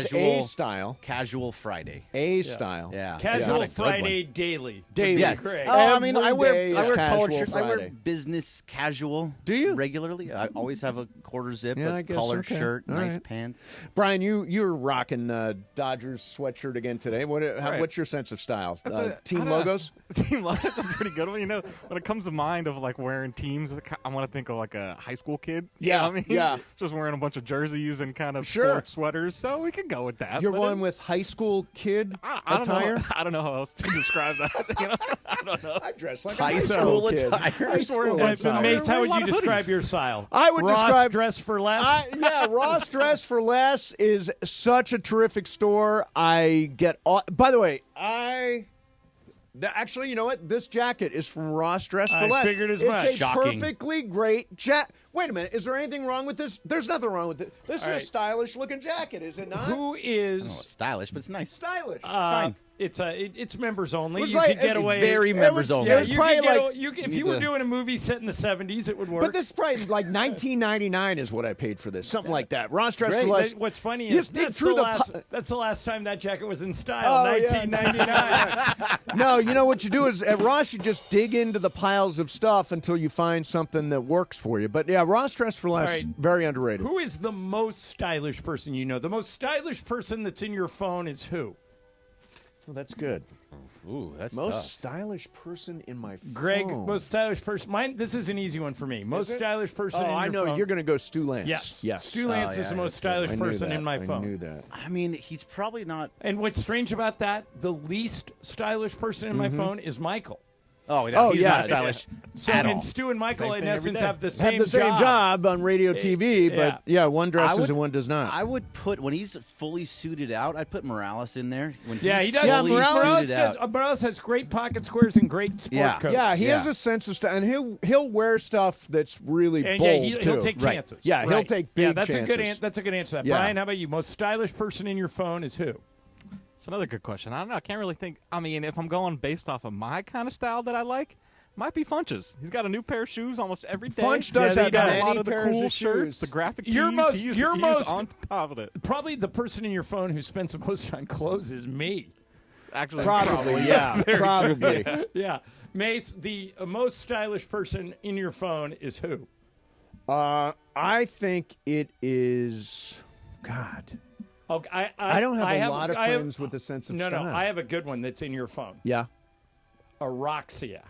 casual, a style. Casual Friday. Style. Yeah. Casual Not a good Friday one. daily. Daily. Yeah. Great. I mean, I Every wear day is collared casual shirts. I wear Friday. business casual. Do you? Regularly. I always have a quarter zip, Yeah, I a guess, collared okay. shirt, All nice right. pants. Brian, you're rocking Dodgers sweatshirt again today. Right. What's your sense of style? I Team don't know. logos? Team logos are pretty good. When it comes to mind of like wearing teams, I want to think of like a high school kid. You Yeah, know what I mean? yeah. Just wearing a bunch of jerseys and kind of Sure. sports sweaters. So we can go with that. You're But going with high school kid I don't attire? know. I don't know how else to describe that. I don't know. I dress like High a school kid. attire. High school attire. Mace, how would a lot you of describe hoodies. your style? I would Ross describe dress for less. Ross Dress for Less is such a terrific store. By the way, actually, you know what? This jacket is from Ross Dress for I Less. figured as it's much. a Shocking. perfectly great jacket. Wait a minute. Is there anything wrong with this? There's nothing wrong with it. This is a stylish looking jacket, is it not? Who I don't know, it's is stylish, but it's nice. Stylish. It's fine. It's members only. It was You like- could get it's away. very members only. Yeah, It was you probably could get like- if you were doing a movie set in the 70s, it would work. But this is probably like $19.99 is what I paid for this. Something like that. Ross Dress for Great. Less. What's funny You is dig that's through the, the that's the last time that jacket was in style, Oh, yeah. 1999. No, you know what you do is at Ross, you just dig into the piles of stuff until you find something that works for you. But yeah, Ross Dress for Less, All right. very underrated. Who is the most stylish person you know? The most stylish person that's in your phone is who? Well, that's good. Ooh, that's most tough. stylish person in my phone. Greg, most stylish person. Mine. This is an easy one for me. Most stylish person. Oh, in your I know phone. you're going to go Stu Lance. Yes. Stu Lance is the most stylish person in my phone. I knew that. I mean, he's probably not. And what's strange about that, the least stylish person in my phone is Michael. Oh, yeah. He's not stylish So, at all. and Stu and Michael, Same in thing every essence, day. have the same job on radio TV, but one dresses and one does not. I would put, when he's fully suited out, I'd put Morales in there. When Yeah, he's he does. fully Morales has great pocket squares and great sport coats. Yeah, he has a sense of style, and he'll wear stuff that's really And bold, he'll take too. chances. Yeah, he'll Right. take big that's chances. that's a good answer to that. Yeah. Brian, how about you? Most stylish person in your phone is who? It's another good question. I don't know. I can't really think. I mean, if I'm going based off of my kind of style that I like, might be Funches. He's got a new pair of shoes almost every day. Funch does have got many a lot of the pairs cool of shirts, shoes. the graphic You're tees. most He's on top of it. Probably the person in your phone who spends the most on clothes is me. Actually, Probably, yeah. Very true. Probably. Yeah. Mace, the most stylish person in your phone is who? I think it is. God. Okay, I don't have a lot of friends with a sense of no, style. No, I have a good one that's in your phone. Yeah. Aroxia.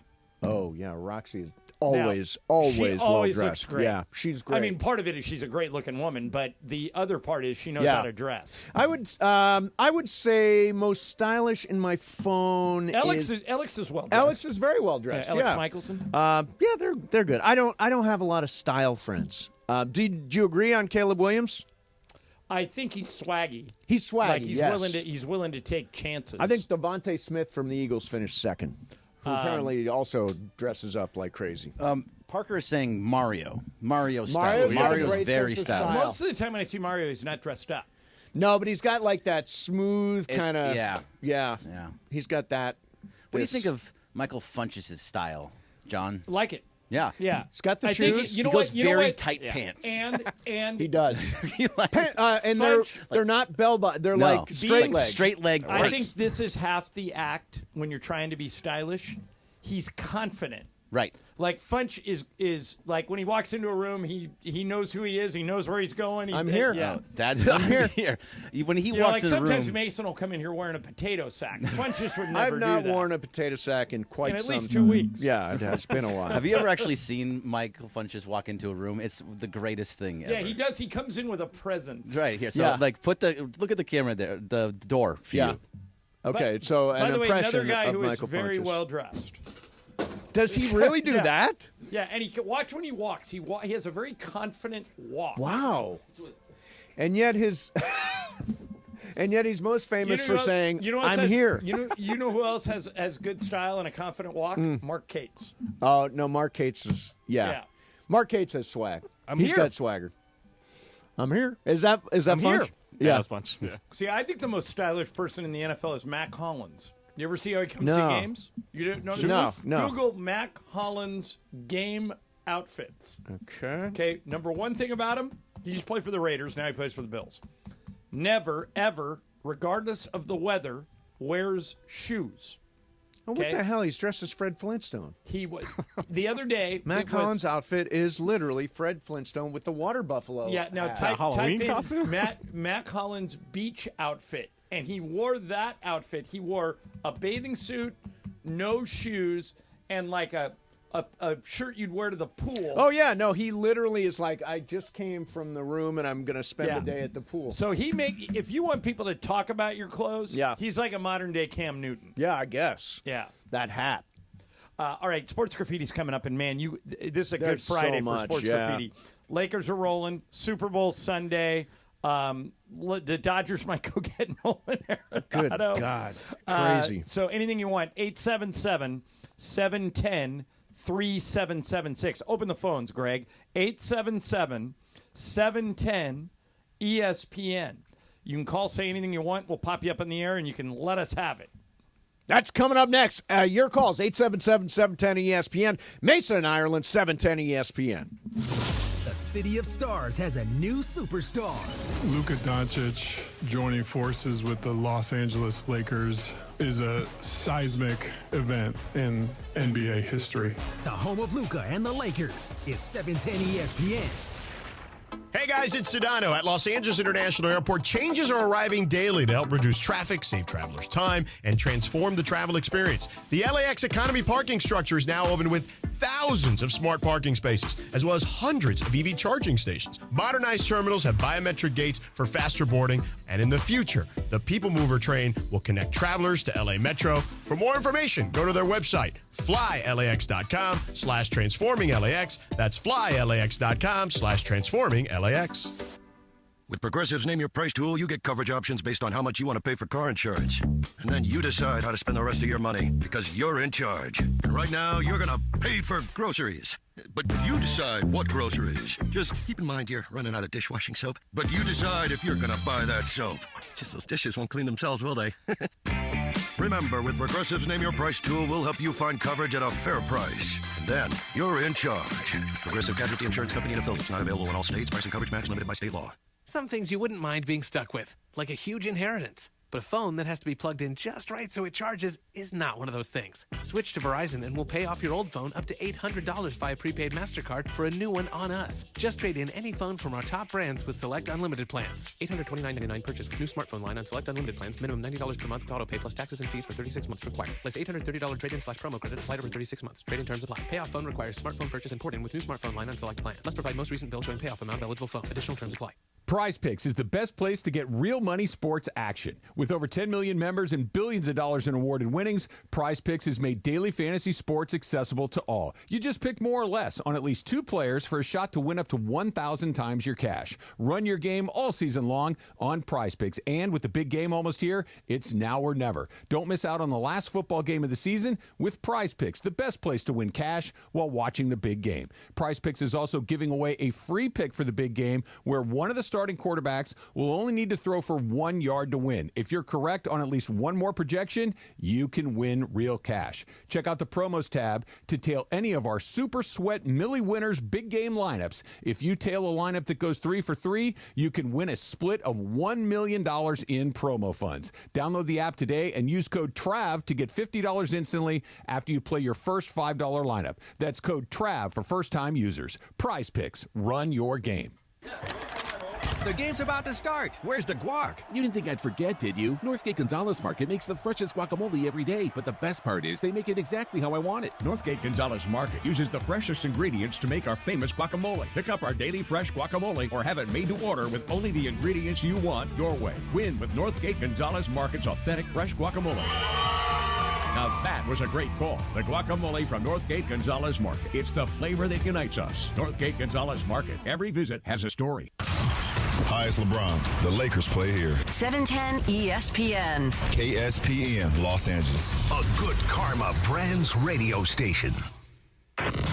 Oh, yeah. Roxy is Now, always she well always dressed. looks great. Yeah, she's great. I mean, part of it is she's a great looking woman, but the other part is she knows how to dress. I would say most stylish in my phone. Alex is well dressed. Alex is very well dressed. Alex Michelson. Yeah, they're good. I don't have a lot of style friends. Do you agree on Caleb Williams? I think he's swaggy. He's swaggy. Like he's yes. willing to take chances. I think Devontae Smith from the Eagles finished second. Who apparently also dresses up like crazy. Parker is saying Mario style. Mario's got a Mario's great very sense of stylish. style. most of the time when I see Mario, he's not dressed up. No, but he's got like that smooth kind of. Yeah. He's got that. What do you think of Michael Funches' style, John? Like it. Yeah. Yeah. He's got the I shoes. Think, you know he goes what? You know very what? tight pants. And He does. And Funch- they're not bell bottom. They're like straight legs. Straight leg. I think this is half the act when you're trying to be stylish. He's confident. Right. Like Funch is like when he walks into a room, he knows who he is. He knows where he's going. I'm here. Yeah. I'm here. When he You know, walks like in the sometimes room, Mason will come in here wearing a potato sack. Funches would never I've do not that. worn a potato sack in quite In at some least time. 2 weeks. Yeah, it has been a while. have you ever actually seen Michael Funches walk into a room? It's the greatest thing ever. Yeah, he does. He comes in with a presence. Right here. So Yeah. like look at the camera there, the door for Yeah. you. Okay, so By an the way, impression another guy of who is Michael very Funches. well dressed. Does he really do Yeah. that? Yeah, and he can watch when he walks. He has a very confident walk. Wow. And yet he's most famous for saying, who else "I'm has- here." You know who else has good style and a confident walk? Mark Cates. Oh no, Mark Cates is Yeah. Mark Cates has swag. He's here. got swagger. I'm here. Is that I'm Funch? here. Yeah. That's Funch. Yeah. See, I think the most stylish person in the NFL is Mac Hollins. You ever see how he comes No. to games? You didn't notice No, this? no. Google Mac Hollins game outfits. Okay. Okay, number one thing about him, he used to play for the Raiders. Now he plays for the Bills. Never, ever, regardless of the weather, wears shoes. Oh, what Okay. the hell? He's dressed as Fred Flintstone. He was the other day. Mac it was- Hollins' outfit is literally Fred Flintstone with the water buffalo. Yeah, now hat. type Halloween in costume? Mac Hollins beach outfit, and he wore that outfit. He wore a bathing suit, no shoes, and like a shirt you'd wear to the pool. Oh yeah, no, he literally is like, I just came from the room and I'm gonna spend Yeah. the day at the pool. So if you want people to talk about your clothes, Yeah. he's like a modern day Cam Newton. Yeah, I guess. Yeah. That hat. All right, Sports Graffiti's coming up, and man, this is a There's good Friday so for much, Sports yeah. Graffiti. Lakers are rolling. Super Bowl Sunday. The Dodgers might go get Nolan Arenado. Good God. Crazy. So anything you want, 877-710-3776. Open the phones, Greg. 877-710-ESPN. You can call, say anything you want. We'll pop you up in the air, and you can let us have it. That's coming up next. Your calls, 877-710-ESPN. Mason and Ireland, 710 ESPN. The City of Stars has a new superstar. Luka Doncic joining forces with the Los Angeles Lakers is a seismic event in NBA history. The home of Luka and the Lakers is 710 ESPN. Hey guys, it's Sedano. At Los Angeles International Airport, changes are arriving daily to help reduce traffic, save travelers time, and transform the travel experience. The LAX economy parking structure is now open with thousands of smart parking spaces, as well as hundreds of EV charging stations. Modernized terminals have biometric gates for faster boarding, and in the future, the People Mover train will connect travelers to LA Metro. For more information, go to their website, flylax.com/transforminglax. That's flylax.com/transforminglax. With Progressive's Name Your Price tool, you get coverage options based on how much you want to pay for car insurance. And then you decide how to spend the rest of your money because you're in charge. And right now, you're going to pay for groceries. But you decide what groceries. Just keep in mind you're running out of dishwashing soap. But you decide if you're going to buy that soap. Just those dishes won't clean themselves, will they? Remember, with Progressive's Name Your Price tool, we'll help you find coverage at a fair price. And then you're in charge. Progressive Casualty Insurance Company and affiliates, not available in all states. Price and coverage match limited by state law. Some things you wouldn't mind being stuck with, like a huge inheritance. But a phone that has to be plugged in just right so it charges is not one of those things. Switch to Verizon and we'll pay off your old phone up to $800 via prepaid MasterCard for a new one on us. Just trade in any phone from our top brands with select unlimited plans. $829.99 purchase with new smartphone line on select unlimited plans. Minimum $90 per month with auto pay plus taxes and fees for 36 months required. Place $830 trade-in/promo credit applied over 36 months. Trade-in terms apply. Payoff phone requires smartphone purchase and port in with new smartphone line on select plan. Must provide most recent bill showing payoff amount of eligible phone. Additional terms apply. Prize Picks is the best place to get real money sports action. With over 10 million members and billions of dollars in awarded winnings, Prize Picks has made daily fantasy sports accessible to all. You just pick more or less on at least 2 players for a shot to win up to 1,000 times your cash. Run your game all season long on Prize Picks. And with the big game almost here, it's now or never. Don't miss out on the last football game of the season with Prize Picks, the best place to win cash while watching the big game. Prize Picks is also giving away a free pick for the big game where one of the starting quarterbacks will only need to throw for 1 yard to win. If you're correct on at least one more projection, you can win real cash. Check out the promos tab to tail any of our Super Sweat Millie Winners big game lineups. If you tail a lineup that goes 3 for 3, you can win a split of $1 million in promo funds. Download the app today and use code TRAV to get $50 instantly after you play your first $5 lineup. That's code TRAV for first-time users. Prize Picks. Run your game. The game's about to start. Where's the guac? You didn't think I'd forget, did you? Northgate Gonzalez Market makes the freshest guacamole every day, but the best part is they make it exactly how I want it. Northgate Gonzalez Market uses the freshest ingredients to make our famous guacamole. Pick up our daily fresh guacamole or have it made to order with only the ingredients you want your way. Win with Northgate Gonzalez Market's authentic fresh guacamole. Now that was a great call. The guacamole from Northgate Gonzalez Market. It's the flavor that unites us. Northgate Gonzalez Market. Every visit has a story. Hi, it's LeBron. The Lakers play here. 710 ESPN. KSPN, Los Angeles. A good karma brands radio station.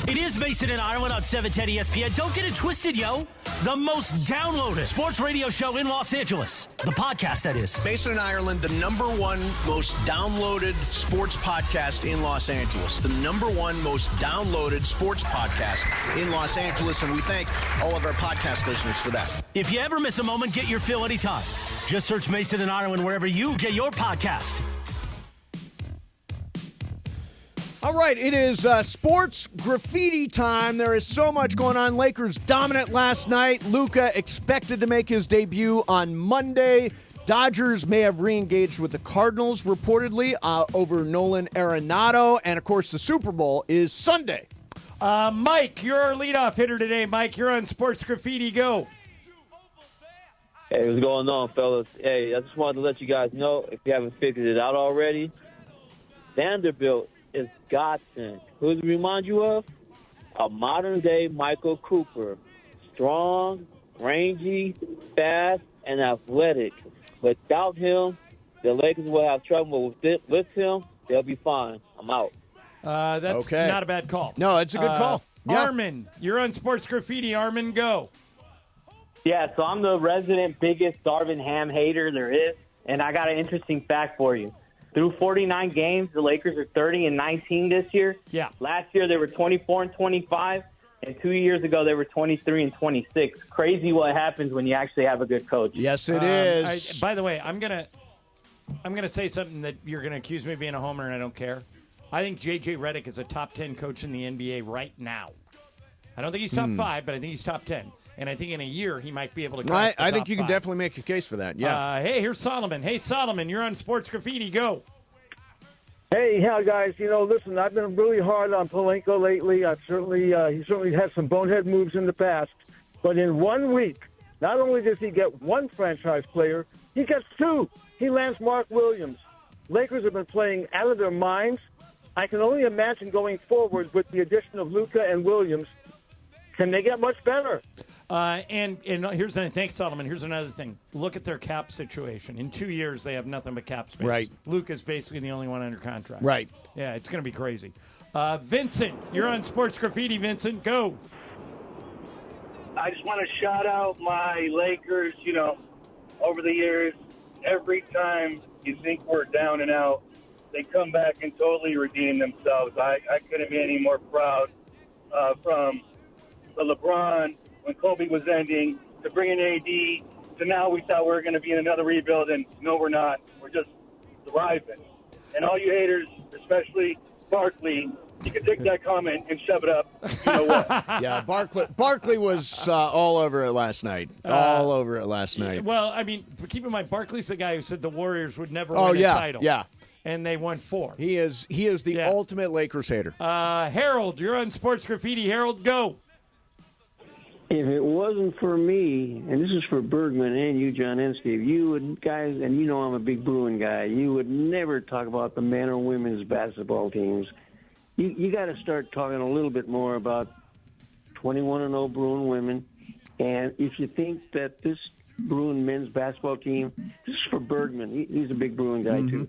It is Mason and Ireland on 710 ESPN. Don't get it twisted, yo. The most downloaded sports radio show in Los Angeles. The podcast, that is. Mason and Ireland, the #1 most downloaded sports podcast in Los Angeles. The #1 most downloaded sports podcast in Los Angeles, and we thank all of our podcast listeners for that. If you ever miss a moment, get your fill anytime. Just search Mason and Ireland wherever you get your podcast. All right, it is sports graffiti time. There is so much going on. Lakers dominant last night. Luka expected to make his debut on Monday. Dodgers may have re-engaged with the Cardinals, reportedly, over Nolan Arenado. And, of course, the Super Bowl is Sunday. Mike, you're our leadoff hitter today. Mike, you're on Sports Graffiti. Go. Hey, what's going on, fellas? Hey, I just wanted to let you guys know, if you haven't figured it out already, Vanderbilt is godsend. Who does it remind you of? A modern-day Michael Cooper. Strong, rangy, fast, and athletic. Without him, the Lakers will have trouble. With him, they'll be fine. I'm out. That's Okay. not a bad call. No, it's a good call. Yeah. Armin, you're on Sports Graffiti. Armin, go. Yeah, so I'm the resident biggest Darvin Ham hater there is, and I got an interesting fact for you. Through 49 games, the Lakers are 30-19 this year. Yeah. Last year, they were 24-25, and 2 years ago, they were 23-26. Crazy what happens when you actually have a good coach. Yes, it is. By the way, I'm gonna say something that you're gonna accuse me of being a homer, and I don't care. I think J.J. Redick is a top 10 coach in the NBA right now. I don't think he's top 5, but I think he's top 10. And I think in a year he might be able to. I think you can definitely make a case for that. Yeah. Hey, here's Solomon. Hey, Solomon, you're on Sports Graffiti. Go. Hey, how guys? Listen, I've been really hard on Polanco lately. He certainly had some bonehead moves in the past. But in 1 week, not only does he get one franchise player, he gets two. He lands Mark Williams. Lakers have been playing out of their minds. I can only imagine going forward with the addition of Luka and Williams. Can they get much better? And here's another. Thanks, Solomon. Here's another thing. Look at their cap situation. In 2 years, they have nothing but cap space. Right. Luke is basically the only one under contract. Right. Yeah, it's going to be crazy. Vincent, you're on Sports Graffiti. Vincent, go. I just want to shout out my Lakers. Over the years, every time you think we're down and out, they come back and totally redeem themselves. I couldn't be any more proud from the LeBron when Kobe was ending to bringing AD to now we thought we were going to be in another rebuild, and no, we're not. We're just thriving. And all you haters, especially Barkley, you can take that comment and shove it up. You know what? Yeah, Barkley was all over it last night. All over it last night. Well, I mean, keep in mind, Barkley's the guy who said the Warriors would never win a title. Yeah. And they won 4. He is the ultimate Lakers hater. Harold, you're on Sports Graffiti. Harold, go. If it wasn't for me, and this is for Bergman and you, John and Steve, you would, guys, and you know I'm a big Bruin guy, you would never talk about the men or women's basketball teams. You got to start talking a little bit more about 21-0 Bruin women. And if you think that this Bruin men's basketball team, this is for Bergman. He's a big Bruin guy, too.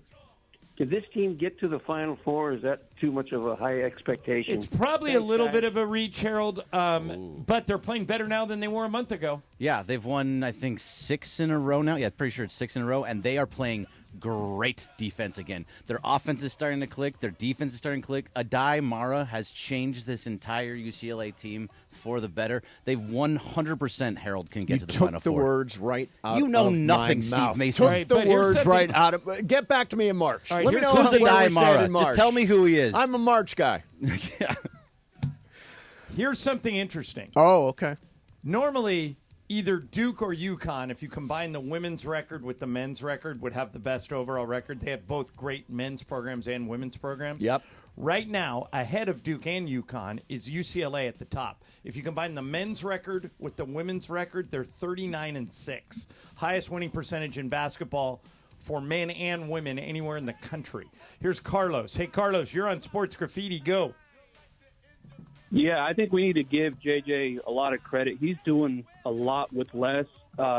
Did this team get to the Final Four? Or is that too much of a high expectation? It's probably a little bit of a reach, Harold, but they're playing better now than they were a month ago. Yeah, they've won, I think, 6 in a row now. Yeah, pretty sure it's 6 in a row, and they are playing great defense again. Their offense is starting to click. Their defense is starting to click. Adai Mara has changed this entire UCLA team for the better. They 100%, Harold, can get to the Final Four. You took the words right out You know of nothing, my Steve mouth. Mason. Took the words right out of. Get back to me in March. All right, Let me know who's where we Adai stand Mara? in March. Just tell me who he is. I'm a March guy. Here's something interesting. Oh, okay. Normally, either Duke or UConn, if you combine the women's record with the men's record, would have the best overall record. They have both great men's programs and women's programs. Yep. Right now, ahead of Duke and UConn is UCLA at the top. If you combine the men's record with the women's record, they're 39-6. Highest winning percentage in basketball for men and women anywhere in the country. Here's Carlos. Hey, Carlos, you're on Sports Graffiti. Go. Yeah, I think we need to give JJ a lot of credit. He's doing a lot with less,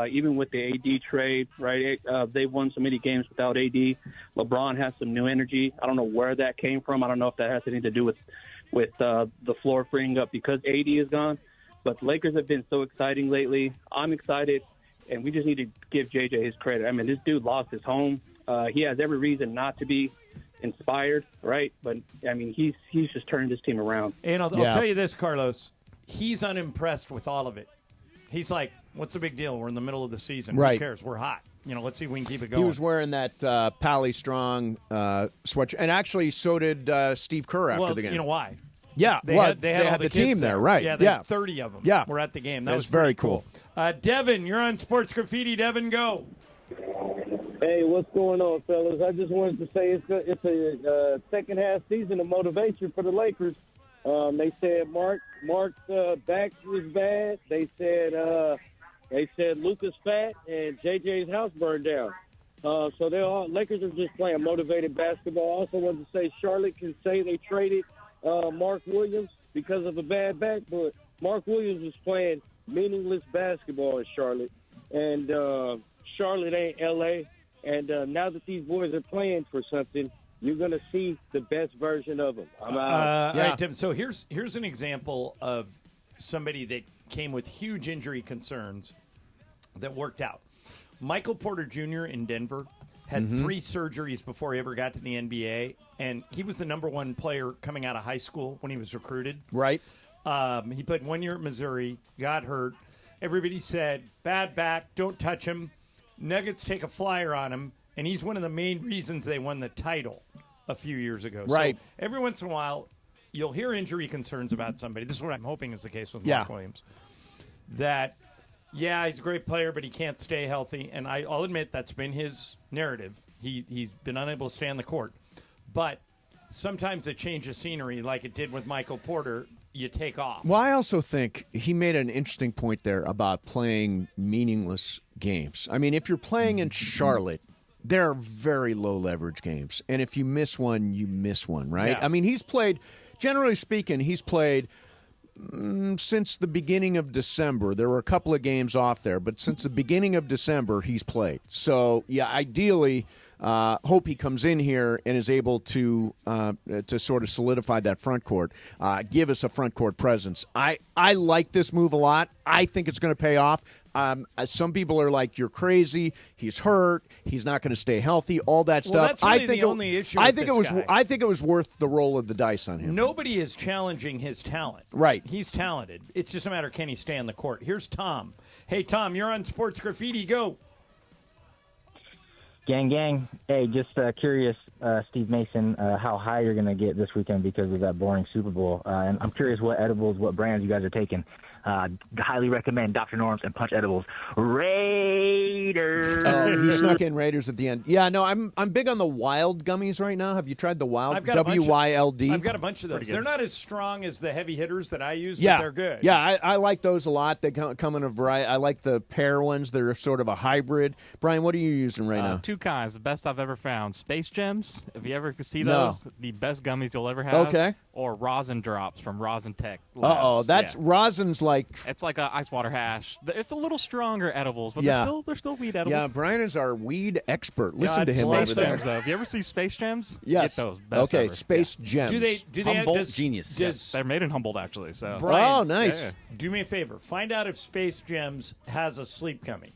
even with the AD trade, right? They've won so many games without AD. LeBron has some new energy. I don't know where that came from. I don't know if that has anything to do with the floor freeing up because AD is gone. But the Lakers have been so exciting lately. I'm excited, and we just need to give JJ his credit. I mean, this dude lost his home. He has every reason not to be inspired, right? But I mean, he's just turned this team around. And I'll tell you this, Carlos, he's unimpressed with all of it. He's like, "What's the big deal? We're in the middle of the season. Right. Who cares? We're hot. Let's see if we can keep it going." He was wearing that Pally Strong sweatshirt, and actually, so did Steve Kerr after the game. You know why? Yeah, they well, had they all had the kids team there, right? Yeah, they had 30 of them. Yeah, were at the game. That That's was very pretty cool. Devin, you're on Sports Graffiti. Devin, go. Hey, what's going on, fellas? I just wanted to say it's a second half season of motivation for the Lakers. They said Mark's back was bad. They said Luka's fat and JJ's house burned down. So Lakers are just playing motivated basketball. I also wanted to say Charlotte can say they traded Mark Williams because of a bad back, but Mark Williams was playing meaningless basketball in Charlotte, and Charlotte ain't L.A., and now that these boys are playing for something, you're going to see the best version of them. I'm out. All right, Tim. So here's an example of somebody that came with huge injury concerns that worked out. Michael Porter Jr. in Denver had 3 surgeries before he ever got to the NBA, and he was the number 1 player coming out of high school when he was recruited. Right. He played 1 year at Missouri, got hurt. Everybody said, bad back, don't touch him. Nuggets take a flyer on him, and he's one of the main reasons they won the title a few years ago. Right. So every once in a while, you'll hear injury concerns about somebody. This is what I'm hoping is the case with Mark Williams. That Yeah, he's a great player, but he can't stay healthy. And I'll admit that's been his narrative. He's been unable to stay on the court. But sometimes a change of scenery, like it did with Michael Porter, you take off. Well, I also think he made an interesting point there about playing meaningless games. I mean, if you're playing in Charlotte, there are very low leverage games. And if you miss one, you miss one, right? Yeah. I mean, he's played, generally speaking, since the beginning of December. There were a couple of games off there, but since the beginning of December, he's played. So, yeah, ideally, hope he comes in here and is able to sort of solidify that front court, give us a front court presence. I like this move a lot. I think it's going to pay off. Some people are like, "You're crazy. He's hurt. He's not going to stay healthy." All that stuff. That's really the only issue. I think it was worth the roll of the dice on him. Nobody is challenging his talent. Right. He's talented. It's just a matter of can he stay on the court. Here's Tom. Hey, Tom, you're on Sports Graffiti. Go. Gang, gang. Hey, just curious, Steve Mason, how high you're going to get this weekend because of that boring Super Bowl. And I'm curious what edibles, what brands you guys are taking. Highly recommend Dr. Norm's and Punch Edibles. Raiders. Oh, he snuck in Raiders at the end. Yeah, no, I'm big on the Wild gummies right now. Have you tried the Wild? WYLD? I've got a bunch of those. They're not as strong as the heavy hitters that I use, yeah, but they're good. Yeah, I like those a lot. They come in a variety. I like the pear ones. They're sort of a hybrid. Brian, what are you using right now? Two kinds. The best I've ever found. Space Gems. If you ever see those, the best gummies you'll ever have. Okay. Or rosin drops from Rosin Tech. Uh-oh, that's rosin's like... It's like a ice water hash. It's a little stronger edibles, but Yeah. they're still weed edibles. Yeah, Brian is our weed expert. Listen to him Space over there. Gems, though. If you ever see Space Gems, Yes. get those. Best Okay, ever. Space Gems. Do they Humboldt does, genius. Does, They're made in Humboldt, actually. So. Brian, Oh, nice. Yeah. Do me a favor. Find out if Space Gems has a sleep gummy.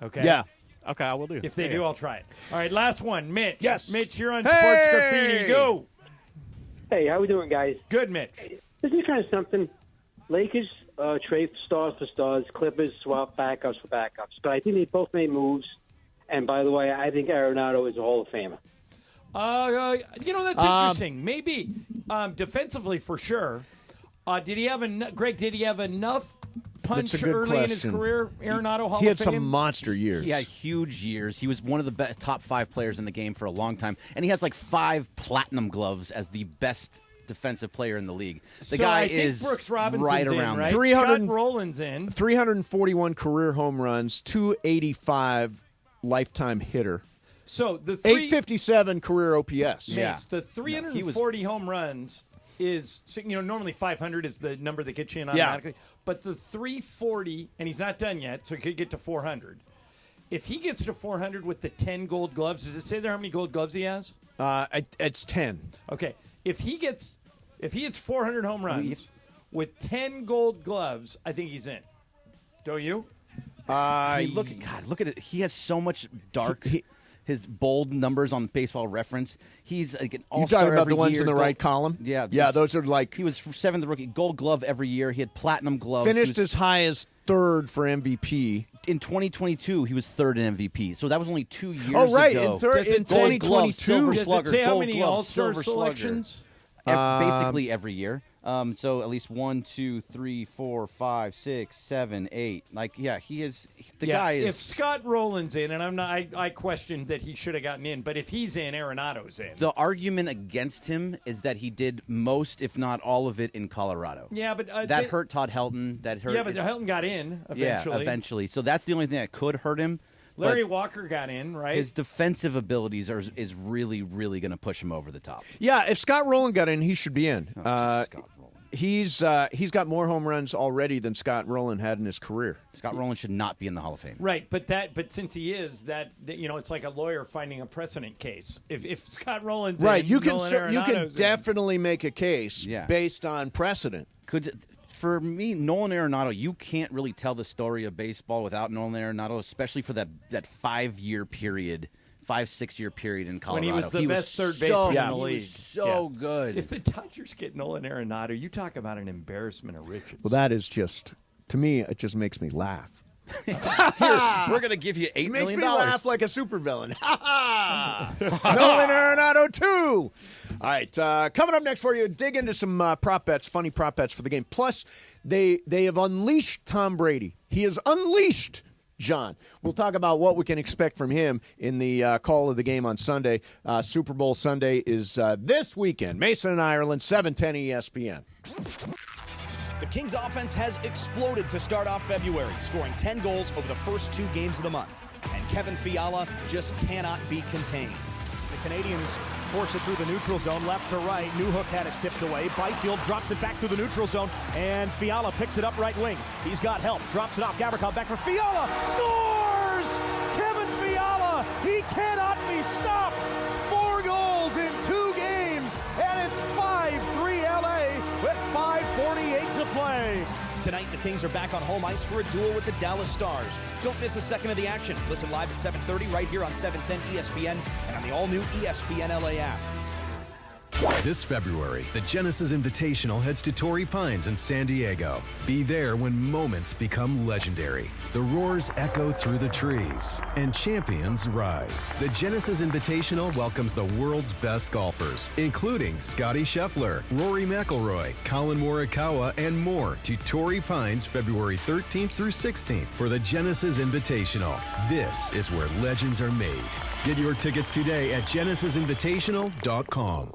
Okay? Yeah. Okay, I will do. If they Yeah. do, I'll try it. All right, last one. Mitch. Yes. Mitch, you're on Hey! Sports Graffiti. Go. Hey, how we doing, guys? Good, Mitch. Isn't it kind of something? Lakers trade stars for stars. Clippers swap backups for backups. But I think they both made moves. And by the way, I think Arenado is a Hall of Famer. That's interesting. Maybe defensively for sure. Did he have Greg? Did he have enough punch That's a good early in his question. career? Arenado Hall He had of Fame. some monster years. He had huge years. He was one of the top 5 players in the game for a long time, and he has like 5 platinum gloves as the best defensive player in the league. The guy I think is Brooks Robinson's right in, around right? there. Scott Rowland's in. 341 career home runs, 285 lifetime hitter. So the 857 career OPS. Mace, the 340 home runs is, normally 500 is the number that gets you in automatically. But the 340, and he's not done yet, so he could get to 400. If he gets to 400 with the 10 gold gloves, does it say there how many gold gloves he has? It's 10. Okay. If he hits 400 home runs with 10 gold gloves, I think he's in. Don't you? I mean, look at it. He has so much dark. His bold numbers on Baseball Reference. He's like an all-star. You talking about every the ones year. in the right column? Yeah, yeah. Those are like he was 7th rookie, Gold Glove every year. He had platinum gloves. Finished as high as 3rd for MVP. In 2022, he was 3rd in MVP. So that was only 2 years Oh, right. ago. In 2022, Silver Does Slugger, it say how Gold many Glove, All-Star Silver Slugger. selections? Basically every year. So at least 1, 2, 3, 4, 5, 6, 7, 8. Like, yeah, he is. The guy is. If Scott Rowland's in, and I'm not, I questioned that he should have gotten in, but if he's in, Arenado's in. The argument against him is that he did most, if not all of it, in Colorado. Yeah, but that hurt Todd Helton. That hurt. Yeah, but Helton got in eventually. Yeah, eventually. So that's the only thing that could hurt him. Larry Walker got in, right? His defensive abilities is really, really going to push him over the top. Yeah, if Scott Rowland got in, he should be in. Scott Rowland. He's got more home runs already than Scott Rowland had in his career. Scott Rowland should not be in the Hall of Fame. Right, but since he is, it's like a lawyer finding a precedent case. If Scott Rowland's right, in, you can Arenado's definitely make a case based on precedent. For me, Nolan Arenado, you can't really tell the story of baseball without Nolan Arenado, especially for that 5-year period. 5-6 year period in Colorado. When he was the best third baseman in the league. He was so good. If the Dodgers get Nolan Arenado, you talk about an embarrassment of riches. Well, that is just, to me, it just makes me laugh. Here, we're going to give you $8 million. Makes me laugh like a supervillain. Nolan Arenado 2. All right, coming up next for you, dig into some prop bets, funny prop bets for the game. Plus, they have unleashed Tom Brady. He has unleashed John. We'll talk about what we can expect from him in the call of the game on Sunday. Super Bowl Sunday is this weekend. Mason and Ireland, 710 ESPN. The Kings offense has exploded to start off February, scoring 10 goals over the first 2 games of the month. And Kevin Fiala just cannot be contained. The Canadians force it through the neutral zone, left to right. Newhook had it tipped away. Byfield drops it back through the neutral zone, and Fiala picks it up right wing. He's got help, drops it off. Gavrikov back for Fiala, scores! Kevin Fiala, he cannot be stopped. 4 goals in 2 games, and it's 5-3 LA with 5:48 to play. Tonight, the Kings are back on home ice for a duel with the Dallas Stars. Don't miss a second of the action. Listen live at 7:30 right here on 710 ESPN and on the all-new ESPN LA app. This February, the Genesis Invitational heads to Torrey Pines in San Diego. Be there when moments become legendary. The roars echo through the trees, and champions rise. The Genesis Invitational welcomes the world's best golfers, including Scotty Scheffler, Rory McIlroy, Colin Morikawa, and more to Torrey Pines February 13th through 16th for the Genesis Invitational. This is where legends are made. Get your tickets today at genesisinvitational.com.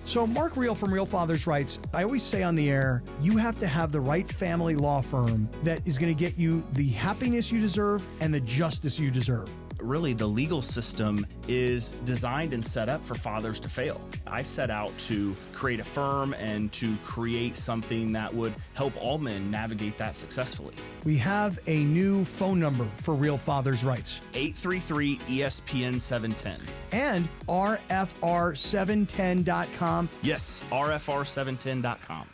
So Mark Real from Real Fathers writes, I always say on the air, you have to have the right family law firm that is going to get you the happiness you deserve and the justice you deserve. Really, the legal system is designed and set up for fathers to fail. I set out to create a firm and to create something that would help all men navigate that successfully. We have a new phone number for Real Fathers Rights. 833-ESPN-710. And RFR710.com. Yes, RFR710.com.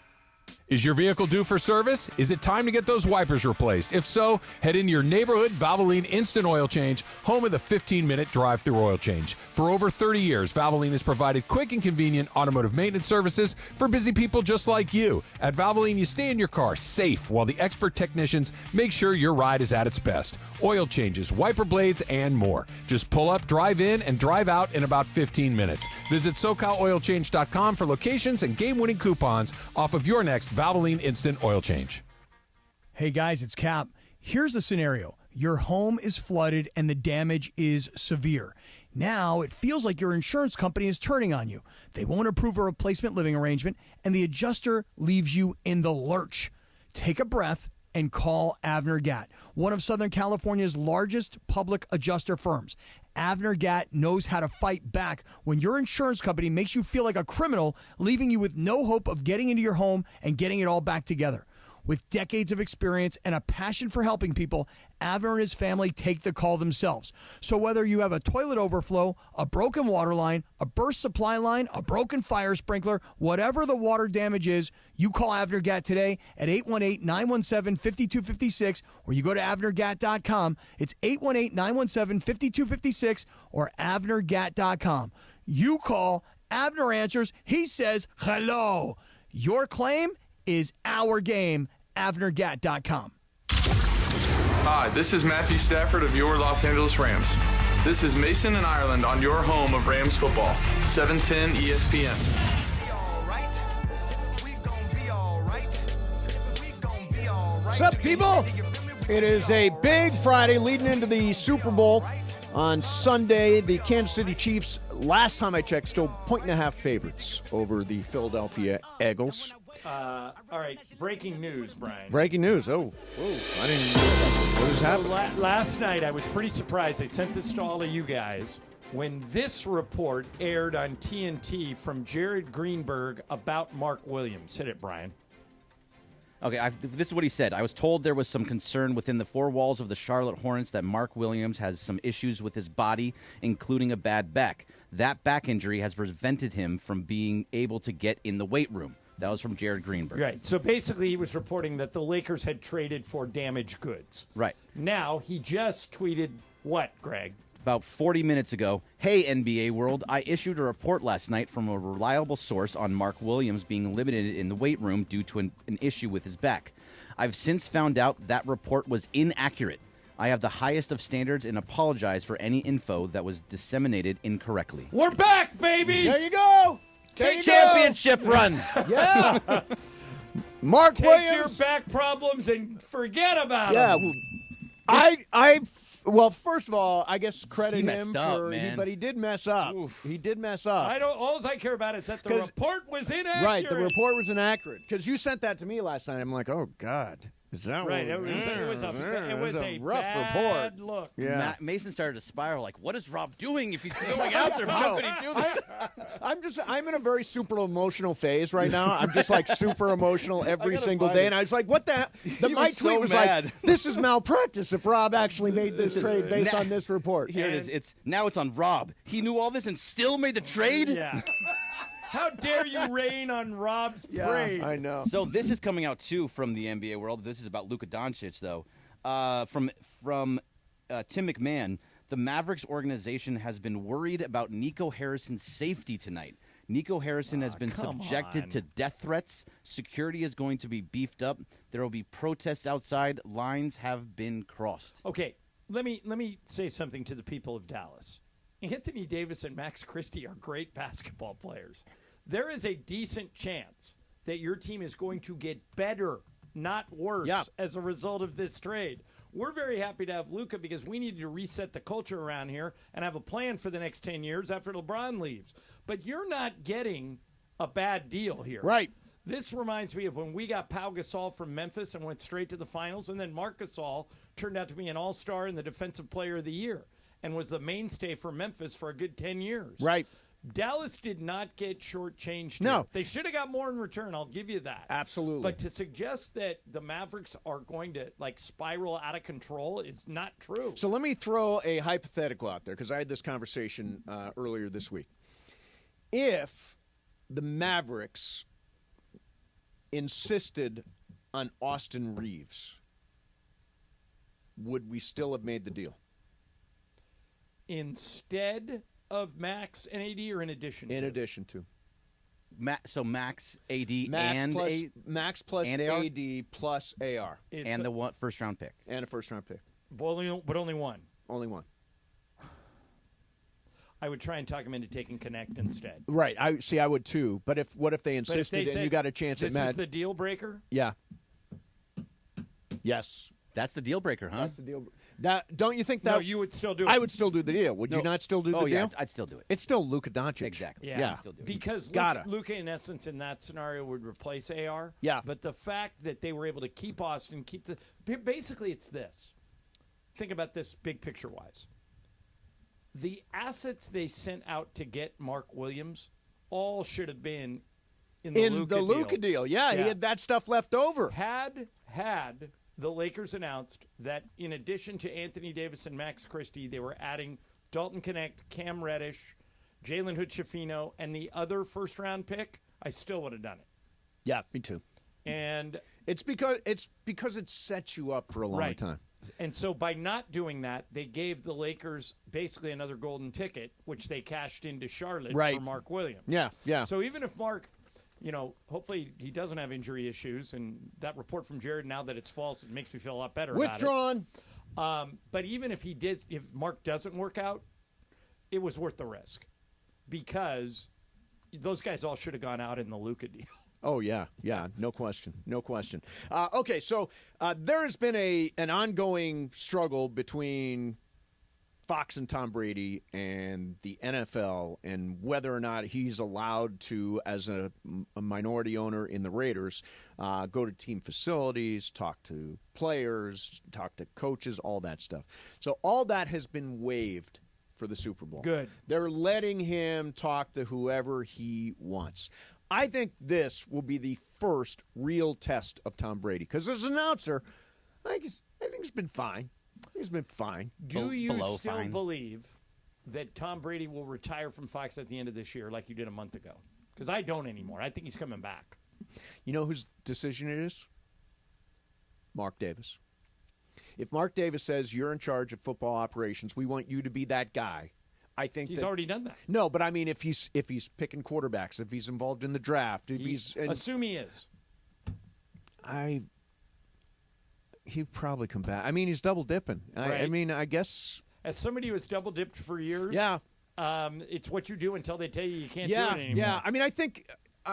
Is your vehicle due for service? Is it time to get those wipers replaced? If so, head in your neighborhood Valvoline Instant Oil Change, home of the 15-minute drive-through oil change. For over 30 years, Valvoline has provided quick and convenient automotive maintenance services for busy people just like you. At Valvoline, you stay in your car safe while the expert technicians make sure your ride is at its best. Oil changes, wiper blades, and more. Just pull up, drive in, and drive out in about 15 minutes. Visit SoCalOilChange.com for locations and game-winning coupons off of your next Valvoline Instant Oil Change. Hey guys, it's Cap. Here's the scenario. Your home is flooded and the damage is severe. Now it feels like your insurance company is turning on you. They won't approve a replacement living arrangement and the adjuster leaves you in the lurch. Take a breath and call Avner Gatt, one of Southern California's largest public adjuster firms. Avner Gatt knows how to fight back when your insurance company makes you feel like a criminal, leaving you with no hope of getting into your home and getting it all back together. With decades of experience and a passion for helping people, Avner and his family take the call themselves. So whether you have a toilet overflow, a broken water line, a burst supply line, a broken fire sprinkler, whatever the water damage is, you call Avner Gatt today at 818-917-5256 or you go to avnergatt.com. It's 818-917-5256 or avnergatt.com. You call, Avner answers, he says hello. Your claim is our game. avnergatt.com. Hi, this is Matthew Stafford of your Los Angeles Rams. This is Mason and Ireland on your home of Rams football, 710 ESPN. What's up, people? It is a big Friday leading into the Super Bowl. On Sunday, the Kansas City Chiefs, last time I checked, still 1.5 favorites over the Philadelphia Eagles. All right, breaking news, Brian. Breaking news. I didn't know what is happening. Last night, I was pretty surprised. I sent this to all of you guys when this report aired on TNT from Jared Greenberg about Mark Williams. Hit it, Brian. Okay, this is what he said. I was told there was some concern within the four walls of the Charlotte Hornets that Mark Williams has some issues with his body, including a bad back. That back injury has prevented him from being able to get in the weight room. That was from Jared Greenberg. Right. So basically he was reporting that the Lakers had traded for damaged goods. Right. Now he just tweeted what, Greg? About 40 minutes ago, hey, NBA world, I issued a report last night from a reliable source on Mark Williams being limited in the weight room due to an issue with his back. I've since found out that report was inaccurate. I have the highest of standards and apologize for any info that was disseminated incorrectly. We're back, baby! There you go! Championship run. Yeah. Mark Take Williams. your back problems and forget about Yeah. them. Well, first of all, I guess credit He him messed up, for, man. but he did mess up. He did mess up. All I care about is that the report was inaccurate. Right, the report was inaccurate because you sent that to me last night. I'm like, oh God, is that Right, what it was a rough bad report? look. Yeah, Mason started to spiral. Like, what is Rob doing if he's going out there? How could he do this? I'm in a very super emotional phase right now. I'm just like super emotional every single day, and I was like, what the hell? My was so tweet was mad. like, this is malpractice if Rob actually made this trade based on this report. Here it is. Now it's on Rob. He knew all this and still made the trade? Yeah. How dare you rain on Rob's parade? I know. So this is coming out, too, from the NBA world. This is about Luka Doncic, though. From Tim McMahon, the Mavericks organization has been worried about Nico Harrison's safety tonight. Nico Harrison has been subjected to death threats. Security is going to be beefed up. There will be protests outside. Lines have been crossed. Okay, let me say something to the people of Dallas. Anthony Davis and Max Christie are great basketball players. There is a decent chance that your team is going to get better, not worse, as a result of this trade. We're very happy to have Luka because we needed to reset the culture around here and have a plan for the next 10 years after LeBron leaves. But you're not getting a bad deal here. Right. This reminds me of when we got Pau Gasol from Memphis and went straight to the finals, and then Marc Gasol turned out to be an all-star and the Defensive Player of the Year and was the mainstay for Memphis for a good 10 years. Right. Dallas did not get shortchanged. No. Here. They should have got more in return. I'll give you that. Absolutely. But to suggest that the Mavericks are going to spiral out of control is not true. So let me throw a hypothetical out there because I had this conversation earlier this week. If the Mavericks insisted on Austin Reeves, would we still have made the deal? Instead of Max and AD or in addition to? In addition to. So Max, AD, Max plus and AR? AD plus AR. And the first-round pick. And a first-round pick. But only one. Only one. I would try and talk him into taking Connect instead. Right. I would too. But what if they insisted and you got a chance at Matt? This is the deal breaker? Yeah. Yes. That's the deal breaker, huh? That's the deal. Don't you think that? No, you would still do it. I would still do the deal. Would you not still do the deal? Yeah, I'd still do it. It's still Luka Doncic. Exactly. Yeah. I'd still do it. Because Luka, in essence, in that scenario, would replace AR. Yeah. But the fact that they were able to keep Austin, basically it's this. Think about this big picture-wise. The assets they sent out to get Mark Williams all should have been in the Luka deal. Yeah, he had that stuff left over. Had the Lakers announced that in addition to Anthony Davis and Max Christie, they were adding Dalton Connect, Cam Reddish, Jalen Hood-Schifino, and the other first-round pick, I still would have done it. Yeah, me too. And it's because it sets you up for a long time. And so by not doing that, they gave the Lakers basically another golden ticket, which they cashed into Charlotte for Mark Williams. Yeah, yeah. So even if Mark, hopefully he doesn't have injury issues, and that report from Jared, now that it's false, it makes me feel a lot better Withdrawn. about it. But even if if Mark doesn't work out, it was worth the risk because those guys all should have gone out in the Luka deal. Oh, yeah, no question. Okay, so there has been an ongoing struggle between Fox and Tom Brady and the NFL and whether or not he's allowed to, as a minority owner in the Raiders, go to team facilities, talk to players, talk to coaches, all that stuff. So all that has been waived for the Super Bowl. Good. They're letting him talk to whoever he wants. I think this will be the first real test of Tom Brady because as an announcer, I think he's been fine. He's been fine. Do you still believe that Tom Brady will retire from Fox at the end of this year like you did a month ago? Because I don't anymore. I think he's coming back. You know whose decision it is? Mark Davis. If Mark Davis says you're in charge of football operations, we want you to be that guy. I think he's already done that. No, but I mean, if he's picking quarterbacks, if he's involved in the draft, assume he is. He'd probably come back. I mean, he's double dipping. Right. I mean, I guess as somebody who has double dipped for years. Yeah. It's what you do until they tell you can't do it anymore. Yeah. I mean, I think,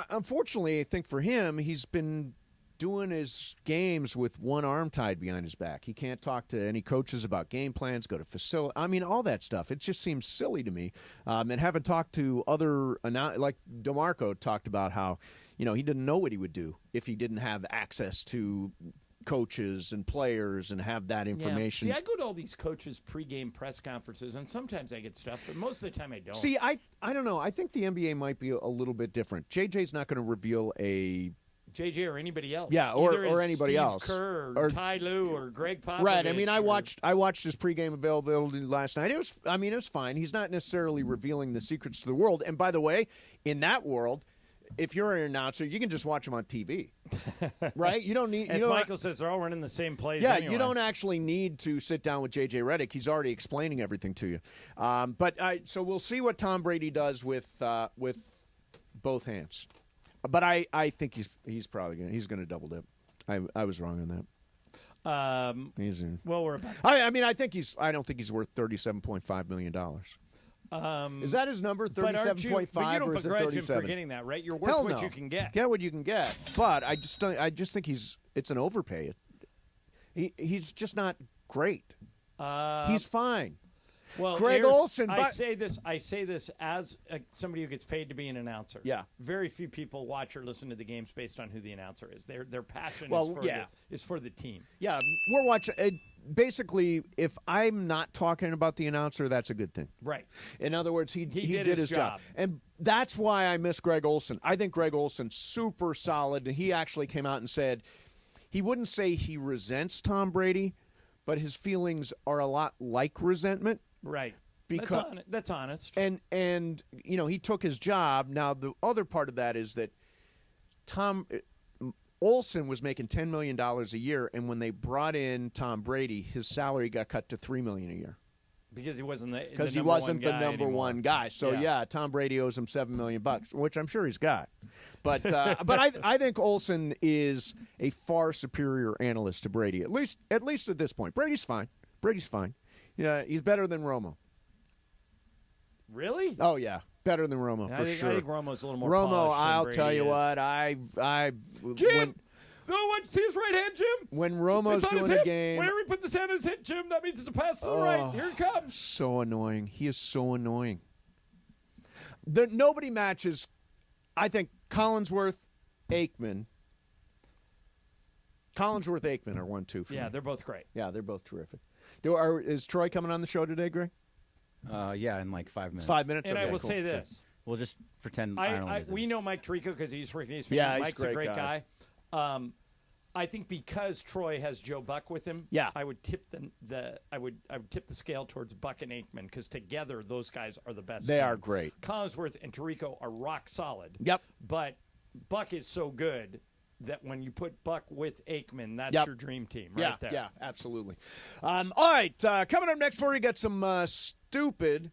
unfortunately, I think for him, he's been doing his games with one arm tied behind his back. He can't talk to any coaches about game plans, go to facility. I mean, all that stuff. It just seems silly to me. And having talked to other, like DeMarco talked about how, he didn't know what he would do if he didn't have access to coaches and players and have that information. Yeah. See, I go to all these coaches' pregame press conferences, and sometimes I get stuff, but most of the time I don't. See, I don't know. I think the NBA might be a little bit different. JJ's not going to reveal a JJ or anybody else. Yeah, or anybody Steve else. Kerr or Ty Lue or Greg Popovich. Right. I mean, I watched his pregame availability last night. It was fine. He's not necessarily revealing the secrets to the world. And by the way, in that world, if you're an announcer, you can just watch him on TV. Right? You don't need As Michael says, they're all running the same plays. Yeah, anyway. You don't actually need to sit down with J.J. Redick. He's already explaining everything to you. So we'll see what Tom Brady does with both hands. But I think he's probably going to double dip. I was wrong on that. Well, we're about. I don't think he's worth $37.5 million. Is that his number? 37.5 or is it 37? But you don't begrudge him for getting that, right? You're worth what you can get. Get what you can get. But I just think it's an overpay. He's just not great. He's fine. Well, Greg Olson. I say this as somebody who gets paid to be an announcer. Yeah. Very few people watch or listen to the games based on who the announcer is. Their passion is for the team. Yeah, we're watching. Basically, if I'm not talking about the announcer, that's a good thing. Right. In other words, he did his job. And that's why I miss Greg Olson. I think Greg Olson's super solid. And he actually came out and said he wouldn't say he resents Tom Brady, but his feelings are a lot like resentment. Right. Because that's honest. And he took his job. Now, the other part of that is that Olson was making $10 million a year, and when they brought in Tom Brady, his salary got cut to $3 million a year. Because he wasn't the number one guy. So Tom Brady owes him $7 million, which I'm sure he's got. But I think Olson is a far superior analyst to Brady, at least at this point. Brady's fine. Yeah, he's better than Romo. Really? Oh yeah, better than Romo for sure. I think Romo's a little more Romo, polished than I'll Brady tell you is. what, Jim. No one see his right hand, Jim. When Romo's doing a game, where he puts his hand on his hip, Jim, that means it's a pass to the right. Here it comes. So annoying. He is so annoying. Nobody matches. I think Collinsworth, Aikman. Aikman are 1-2 for me. Yeah, they're both great. Yeah, they're both terrific. Is Troy coming on the show today, Greg? Yeah, in like 5 minutes. 5 minutes. And okay, I will cool. say this. We'll just pretend. We know Mike Tirico because he's working ESPN. Yeah, Mike's a great guy. I think because Troy has Joe Buck with him, I would tip I would tip the scale towards Buck and Aikman because together those guys are the best. They are great. Collinsworth and Tirico are rock solid. Yep. But Buck is so good that when you put Buck with Aikman, that's your dream team right there. Yeah, absolutely. All right, coming up next for you, got some stupid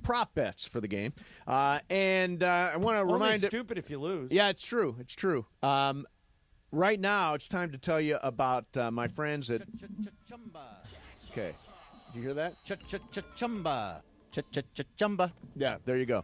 prop bets for the game. And I want to remind you. Stupid if you lose. Yeah, it's true. It's true. Right now, it's time to tell you about my friends at Chumba. Okay. Did you hear that? Chumba. Chumba. Yeah, there you go.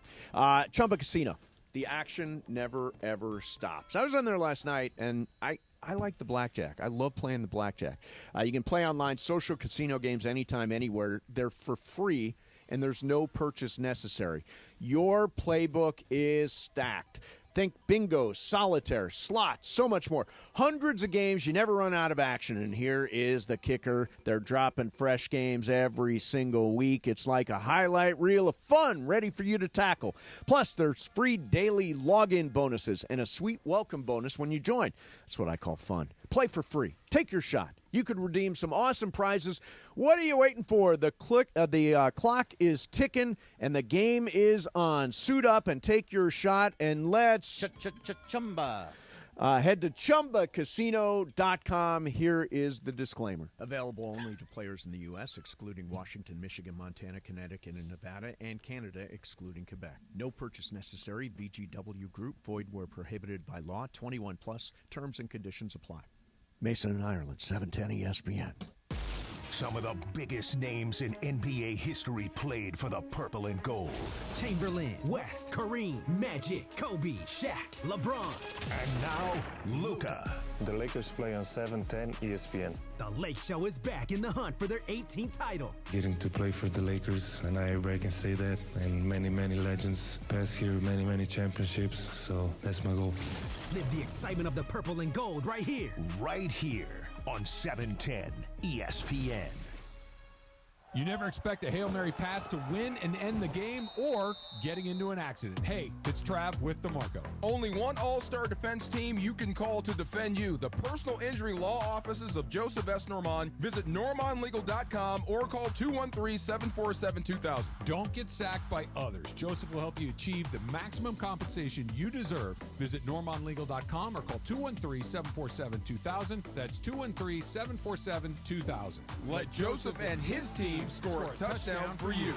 Chumba Casino. The action never, ever stops. I was on there last night, and I like the blackjack. I love playing the blackjack. You can play online social casino games anytime, anywhere. They're for free, and there's no purchase necessary. Your playbook is stacked. Think bingo, solitaire, slots, so much more. Hundreds of games, you never run out of action. And here is the kicker. They're dropping fresh games every single week. It's like a highlight reel of fun ready for you to tackle. Plus, there's free daily login bonuses and a sweet welcome bonus when you join. That's what I call fun. Play for free. Take your shot. You could redeem some awesome prizes. What are you waiting for? The clock is ticking, and the game is on. Suit up and take your shot, and let's Chumba. Head to ChumbaCasino.com. Here is the disclaimer. Available only to players in the U.S., excluding Washington, Michigan, Montana, Connecticut, and Nevada, and Canada, excluding Quebec. No purchase necessary. VGW Group. Void where prohibited by law. 21 plus. Terms and conditions apply. Mason and Ireland, 710 ESPN. Some of the biggest names in NBA history played for the purple and gold. Chamberlain, West, Kareem, Magic, Kobe, Shaq, LeBron. And now, Luka. The Lakers play on 710 ESPN. The Lake Show is back in the hunt for their 18th title. Getting to play for the Lakers, and everybody can say that. And many, many legends pass here, many, many championships. So that's my goal. Live the excitement of the purple and gold right here. Right here on 710 ESPN. You never expect a Hail Mary pass to win and end the game or getting into an accident. Hey, it's Trav with DeMarco. Only one all-star defense team you can call to defend you. The personal injury law offices of Joseph S. Normand. Visit normandlegal.com or call 213-747-2000. Don't get sacked by others. Joseph will help you achieve the maximum compensation you deserve. Visit normandlegal.com or call 213-747-2000. That's 213-747-2000. Let Joseph and his team score a touchdown for you.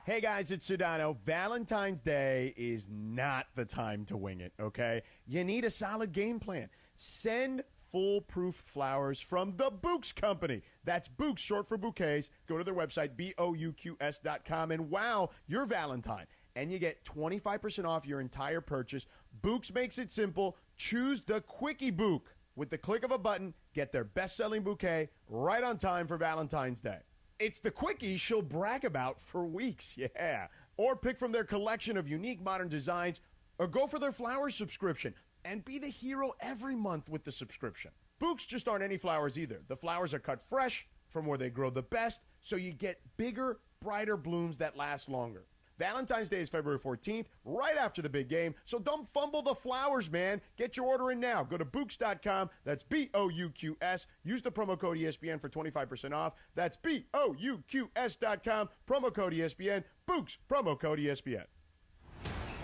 Hey guys, it's Sedano. Valentine's Day is not the time to wing it, okay? You need a solid game plan. Send foolproof flowers from the Bouqs Company. That's Bouqs, short for bouquets. Go to their website, BOUQS.com, and wow your Valentine. And you get 25% off your entire purchase. Bouqs makes it simple. Choose the Quickie Bouquet. With the click of a button, get their best-selling bouquet right on time for Valentine's Day. It's the Quickie she'll brag about for weeks, yeah. Or pick from their collection of unique modern designs, or go for their flowers subscription and be the hero every month with the subscription. Bouqs just aren't any flowers either. The flowers are cut fresh from where they grow the best, so you get bigger, brighter blooms that last longer. Valentine's Day is February 14th, right after the big game, so don't fumble the flowers, man. Get your order in now. Go to Bouqs.com. That's BOUQS. Use the promo code ESPN for 25% off. That's BOUQS.com. Promo code ESPN. Bouqs, promo code ESPN.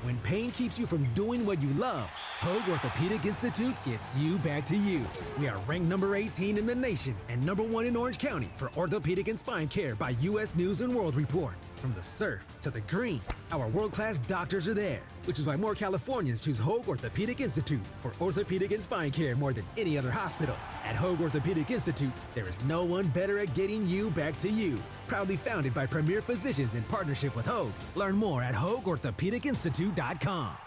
When pain keeps you from doing what you love, Hoag Orthopedic Institute gets you back to you. We are ranked number 18 in the nation and number 1 in Orange County for orthopedic and spine care by U.S. News & World Report. From the surf to the green, our world-class doctors are there, which is why more Californians choose Hoag Orthopedic Institute for orthopedic and spine care more than any other hospital. At Hoag Orthopedic Institute, there is no one better at getting you back to you. Proudly founded by premier physicians in partnership with Hoag. Learn more at HoagOrthopedicInstitute.com.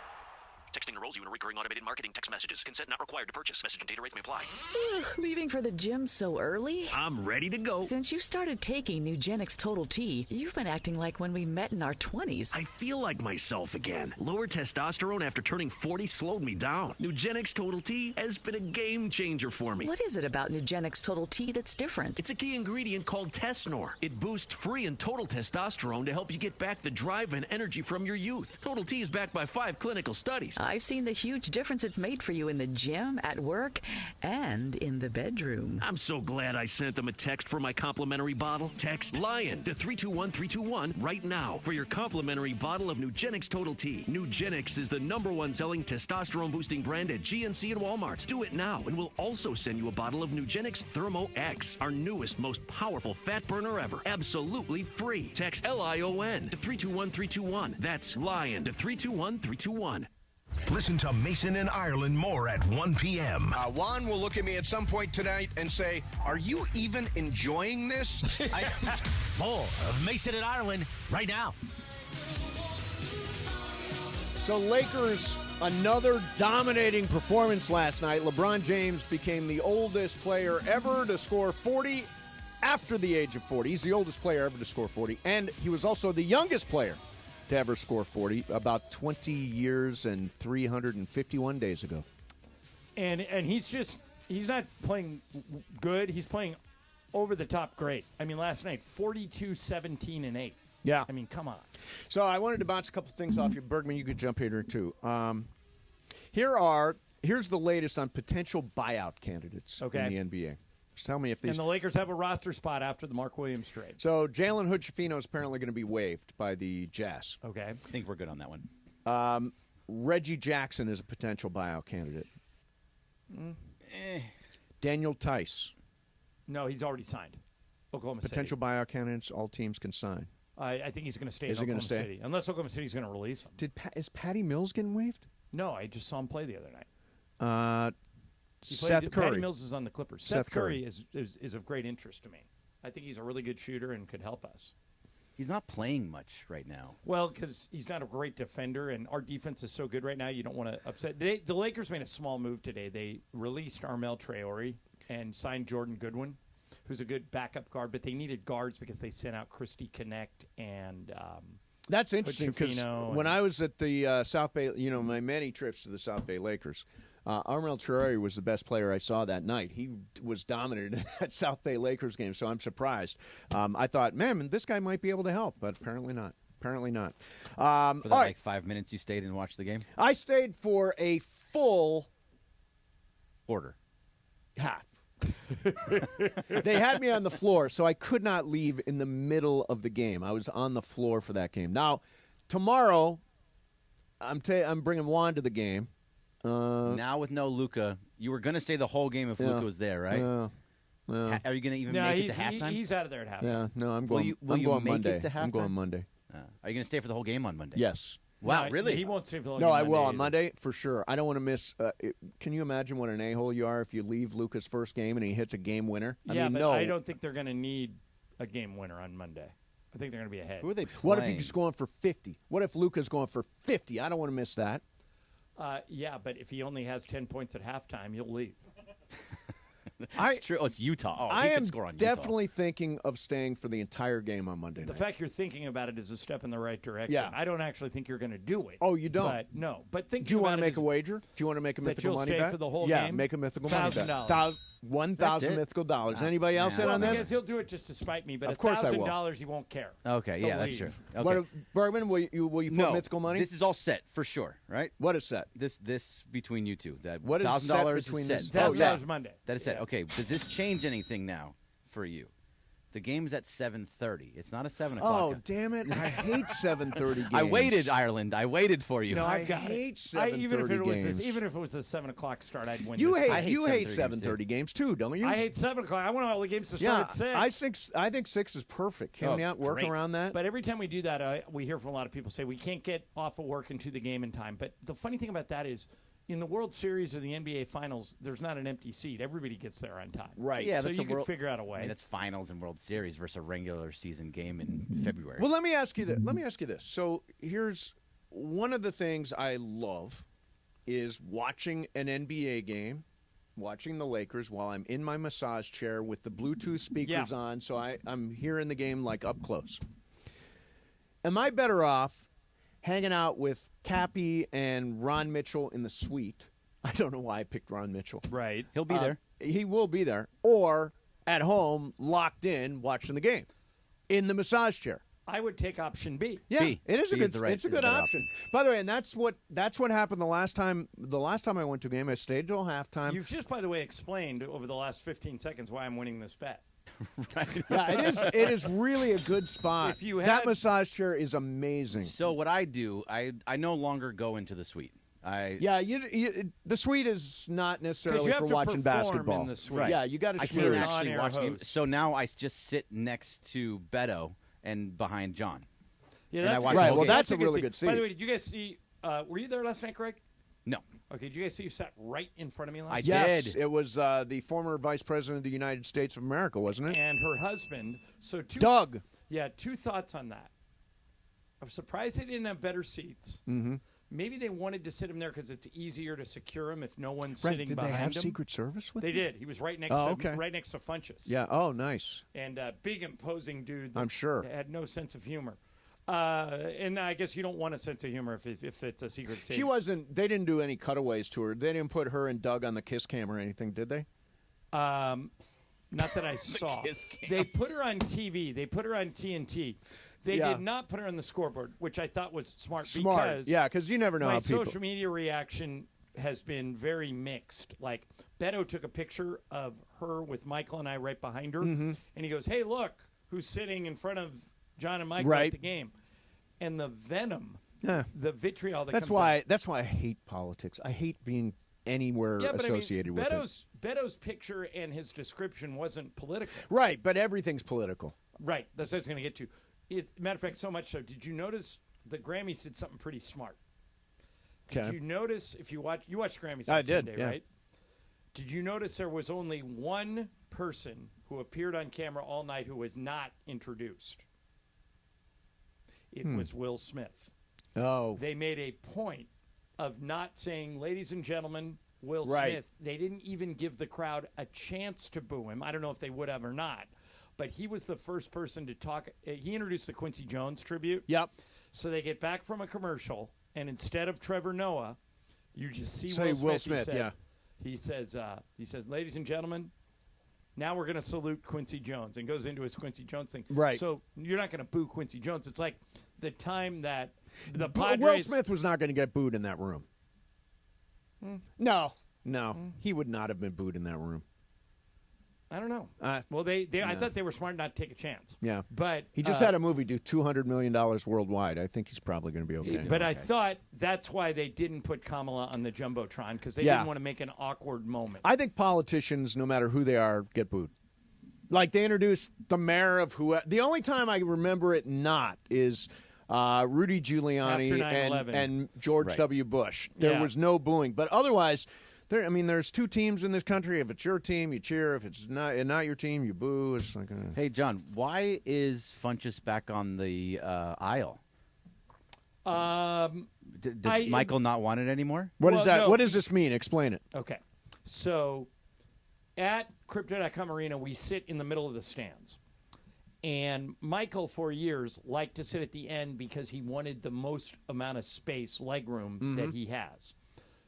Texting enrolls you in recurring automated marketing text messages. Consent not required to purchase. Message and data rates may apply. Leaving for the gym so early? I'm ready to go. Since you started taking Nugenix Total T, you've been acting like when we met in our 20s. I feel like myself again. Lower testosterone after turning 40 slowed me down. Nugenix Total T has been a game changer for me. What is it about Nugenix Total T that's different? It's a key ingredient called Tesnor. It boosts free and total testosterone to help you get back the drive and energy from your youth. Total T is backed by 5 clinical studies. I've seen the huge difference it's made for you in the gym, at work, and in the bedroom. I'm so glad I sent them a text for my complimentary bottle. Text LION to 321321 right now for your complimentary bottle of Nugenix Total T. Nugenix is the #1 selling testosterone boosting brand at GNC and Walmart. Do it now, and we'll also send you a bottle of Nugenix Thermo X, our newest, most powerful fat burner ever. Absolutely free. Text LION to 321321. That's LION to 321321. Listen to Mason and Ireland more at 1 p.m. Juan will look at me at some point tonight and say, "Are you even enjoying this?" More of Mason and Ireland right now. So Lakers, another dominating performance last night. LeBron James became the oldest player ever to score 40 after the age of 40. He's the oldest player ever to score 40, and he was also the youngest player to ever score 40, about 20 years and 351 days ago. And he's not playing good. He's playing over the top great. I mean, last night, 42, 17, and 8. Yeah. I mean, come on. So I wanted to bounce a couple things off you. Bergman, you could jump here too. Here's the latest on potential buyout candidates in the NBA. Just tell me if these. And the Lakers have a roster spot after the Mark Williams trade. So Jalen Hood-Schifino is apparently going to be waived by the Jazz. Okay. I think we're good on that one. Reggie Jackson is a potential buyout candidate. Daniel Tice. No, he's already signed. Oklahoma City. Potential buyout candidates, all teams can sign. I think he's going to stay in Oklahoma City. Unless Oklahoma City's going to release him. Is Patty Mills getting waived? No, I just saw him play the other night. Seth Curry. Patty Mills is on the Clippers. Seth Curry is of great interest to me. I think he's a really good shooter and could help us. He's not playing much right now. Well, because he's not a great defender, and our defense is so good right now, you don't want to upset. The Lakers made a small move today. They released Armel Traore and signed Jordan Goodwin, who's a good backup guard, but they needed guards because they sent out Christy Connect and That's interesting because when I was at the South Bay, my many trips to the South Bay Lakers, Armel Traore was the best player I saw that night. He was dominant at South Bay Lakers games, so I'm surprised. I thought, man, this guy might be able to help, but apparently not. Apparently not. For the 5 minutes you stayed and watched the game? I stayed for a full quarter. Half. They had me on the floor, so I could not leave in the middle of the game. I was on the floor for that game. Now, tomorrow, I'm bringing Juan to the game. Now with no Luka, you were going to stay the whole game if Luka was there, right? Are you going to even make it to halftime? He's out of there at halftime. Yeah, no, I'm going. Will you going make Monday. it to halftime? I'm going Monday. Are you going to stay for the whole game on Monday? Yes. Wow, No, really? He won't stay for the whole No, game I will on either. Monday for sure. I don't want to miss. Can you imagine what an a-hole you are if you leave Luka's first game and he hits a game winner? But I don't think they're going to need a game winner on Monday. I think they're going to be ahead. Who are they What if he's going for 50? What if Luka's going for 50? I don't want to miss that. Yeah, but if he only has 10 points at halftime, you'll leave. It's true. Oh, it's Utah. Oh, I he am could score on definitely thinking of staying for the entire game on Monday The night. fact you're thinking about it is a step in the right direction. Yeah. I don't actually think you're going to do it. Oh, you don't? But no. But thinking Do you want about to it make is a wager? Do you want to make a that mythical you'll money stay bet? for the whole yeah, game? make a mythical money bet. $1,000. $1,000 mythical dollars. Anybody else in on Because this? he'll do it just to spite me, but Of course I will. $1,000 he won't care. Okay, He'll yeah, that's leave. true. Okay. What, Bergman, will you put No, mythical money? This is all set for sure, right? What is set? This between you two. That What is set $1,000 between is this- set. Oh, yeah. $1,000 Monday. That is set. Yeah. Okay, does this change anything now for you? The game's at 7:30. It's not a 7 o'clock. Oh, damn it. I hate 7:30 games. I waited, Ireland. I waited for you. No, I I've got hate it. 7:30 even if it was games. even if it was a 7 o'clock start, I'd win. You this. hate 7:30 games too, don't you? I hate 7 o'clock. I want all the games to yeah, start at 6. I think 6 is perfect. Can we not work Great. around that? But every time we do that, we hear from a lot of people say we can't get off of work into the game in time. But the funny thing about that is, in the World Series or the NBA Finals, there's not an empty seat. Everybody gets there on time. Right. Yeah, so that's you a can world- figure out a way. I mean, that's finals and World Series versus a regular season game in February. Well, let me ask you this. So here's one of the things I love is watching an NBA game, watching the Lakers while I'm in my massage chair with the Bluetooth speakers on, so I'm hearing the game like up close. Am I better off hanging out with Cappy and Ron Mitchell in the suite? I don't know why I picked Ron Mitchell. Right. He'll be there. He will be there. Or at home, locked in, watching the game in the massage chair. I would take option B. Yeah, B. it is B a good. is the right- it's a is the good better option. By the way, and that's what happened the last time. The last time I went to a game, I stayed till halftime. You've just, by the way, explained over the last 15 seconds why I'm winning this bet. Yeah, it is really a good spot. If you that had- massage chair is amazing. So what I do, I no longer go into the suite. The suite is not 'Cause necessarily you have for to watching perform basketball. in the suite. Right. Yeah, you got to. I can't an actually on-air watch the game. host. So now I just sit next to Beto and behind John. Yeah, And I that's watch good. the whole well, game. that's a really seat. good seat. By the way, did you guys see? Were you there last night, Greg? No. Okay, did you guys see you sat right in front of me last night? Yes, it was the former Vice President of the United States of America, wasn't it? And her husband. So Doug. Yeah, 2 thoughts on that. I'm surprised they didn't have better seats. Mm-hmm. Maybe they wanted to sit him there because it's easier to secure him if no one's Right, sitting did behind they have him. Secret Service with They him? did. He was right next to Funchess. Yeah. Oh, nice. And big imposing dude. That I'm sure. had no sense of humor. And I guess you don't want a sense of humor if it's a secret seat. She wasn't. They didn't do any cutaways to her. They didn't put her and Doug on the kiss cam or anything, did they? Not that I saw. kiss cam. They put her on TV. They put her on TNT. They Yeah. did not put her on the scoreboard, which I thought was smart. Smart. Because you never know my how people. social media reaction has been very mixed. Like, Beto took a picture of her with Michael and I right behind her, Mm-hmm. and he goes, "Hey, look who's sitting in front of John and Michael Right. at the game." And the venom, Yeah. the vitriol that That's comes why. out. That's why I hate politics. I hate being anywhere Yeah, but associated with it. Beto's picture and his description wasn't political. Right, but everything's political. Right. That's what I was going to get to. Matter of fact, so much so, did you notice the Grammys did something pretty smart? Did Okay. you notice, if you watched the Grammys I on did, Sunday, yeah. right? Did you notice there was only one person who appeared on camera all night who was not introduced? It was Will Smith. Oh. They made a point of not saying, ladies and gentlemen, Will Right. Smith. They didn't even give the crowd a chance to boo him. I don't know if they would have or not. But he was the first person to talk. He introduced the Quincy Jones tribute. Yep. So they get back from a commercial, and instead of Trevor Noah, you just see Say Will Smith. He said- He says, ladies and gentlemen, now we're going to salute Quincy Jones, and goes into his Quincy Jones thing. Right. So you're not going to boo Quincy Jones. It's like the time that the Will Padres. Smith was not going to get booed in that room. No. He would not have been booed in that room. I don't know. Well, I thought they were smart not to take a chance. Yeah. But he just had a movie do $200 million worldwide. I think he's probably going to be okay. But I thought that's why they didn't put Kamala on the Jumbotron, because they Yeah. didn't want to make an awkward moment. I think politicians, no matter who they are, get booed. Like they introduced the mayor of who. The only time I remember it not is Rudy Giuliani After 9/11. and George Right. W. Bush. There Yeah. was no booing, but otherwise. There's two teams in this country. If it's your team, you cheer. If it's not your team, you boo. It's like Hey, John, why is Funchess back on the aisle? Does Michael not want it anymore? What is that? no. What does this mean? Explain it. Okay. So at Crypto.com Arena, we sit in the middle of the stands. And Michael, for years, liked to sit at the end because he wanted the most amount of space, legroom, that he has.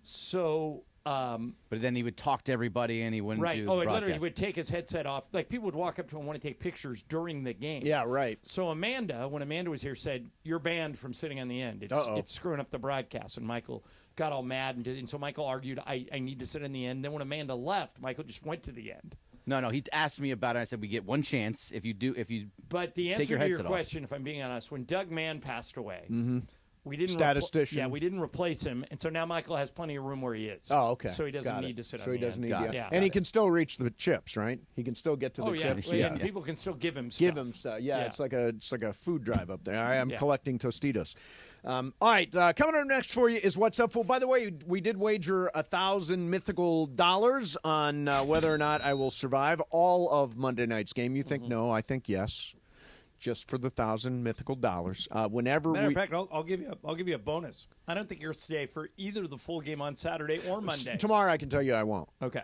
So... but then he would talk to everybody and he wouldn't right. do Oh, the literally, he broadcast. would take his headset off. Like, people would walk up to him and want to take pictures during the game. Yeah, right. So Amanda, when Amanda was here, said, you're banned from sitting on the end. It's screwing up the broadcast. And Michael got all mad. And so Michael argued, I need to sit in the end. Then when Amanda left, Michael just went to the end. No, he asked me about it. I said, we get one chance if you But the take answer your to your headset off. question, if I'm being honest, when Doug Mann passed away, we didn't Statistician. we didn't replace him, and so now Michael has plenty of room where he is. Oh, okay. So he doesn't Got it. need to sit on So he the doesn't end. need. Yeah. And he can still reach the chips, right? He can still get to the Oh yeah, chips. and people can still give him stuff. Give him stuff. Yeah, it's like a food drive up there. I am Yeah. collecting Tostitos. All right, coming up next for you is What's Up, Fool. By the way, we did wager $1,000 mythical dollars on whether or not I will survive all of Monday night's game. You think no? I think yes. Just for the $1,000 mythical dollars. Whenever Matter of fact, I'll give you a bonus. I don't think you're stay for either the full game on Saturday or Monday. Tomorrow, I can tell you I won't. Okay.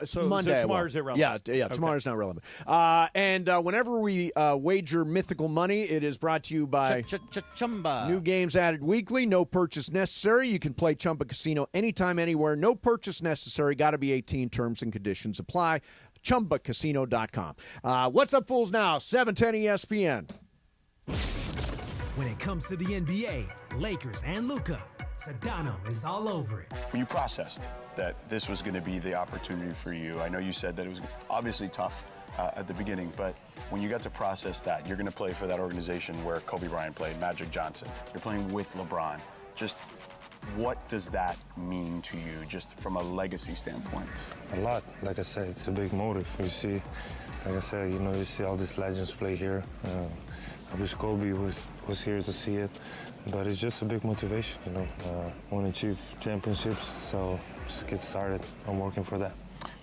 So Monday, tomorrow's I won't. irrelevant. Yeah. Okay. Tomorrow's not relevant. And whenever we wager mythical money, it is brought to you by Chumba. New games added weekly. No purchase necessary. You can play Chumba Casino anytime, anywhere. No purchase necessary. Got to be 18. Terms and conditions apply. ChumbaCasino.com. What's Up, Fools now? 710 ESPN. When it comes to the NBA, Lakers and Luka, Sedano is all over it. When you processed that this was going to be the opportunity for you, I know you said that it was obviously tough at the beginning, but when you got to process that, you're going to play for that organization where Kobe Bryant played, Magic Johnson. You're playing with LeBron. Just what does that mean to you, just from a legacy standpoint? A lot. Like I said, it's a big motive. You see, like I said, you see all these legends play here. I wish Kobe was here to see it, but it's just a big motivation, want to achieve championships, so just get started. I'm working for that.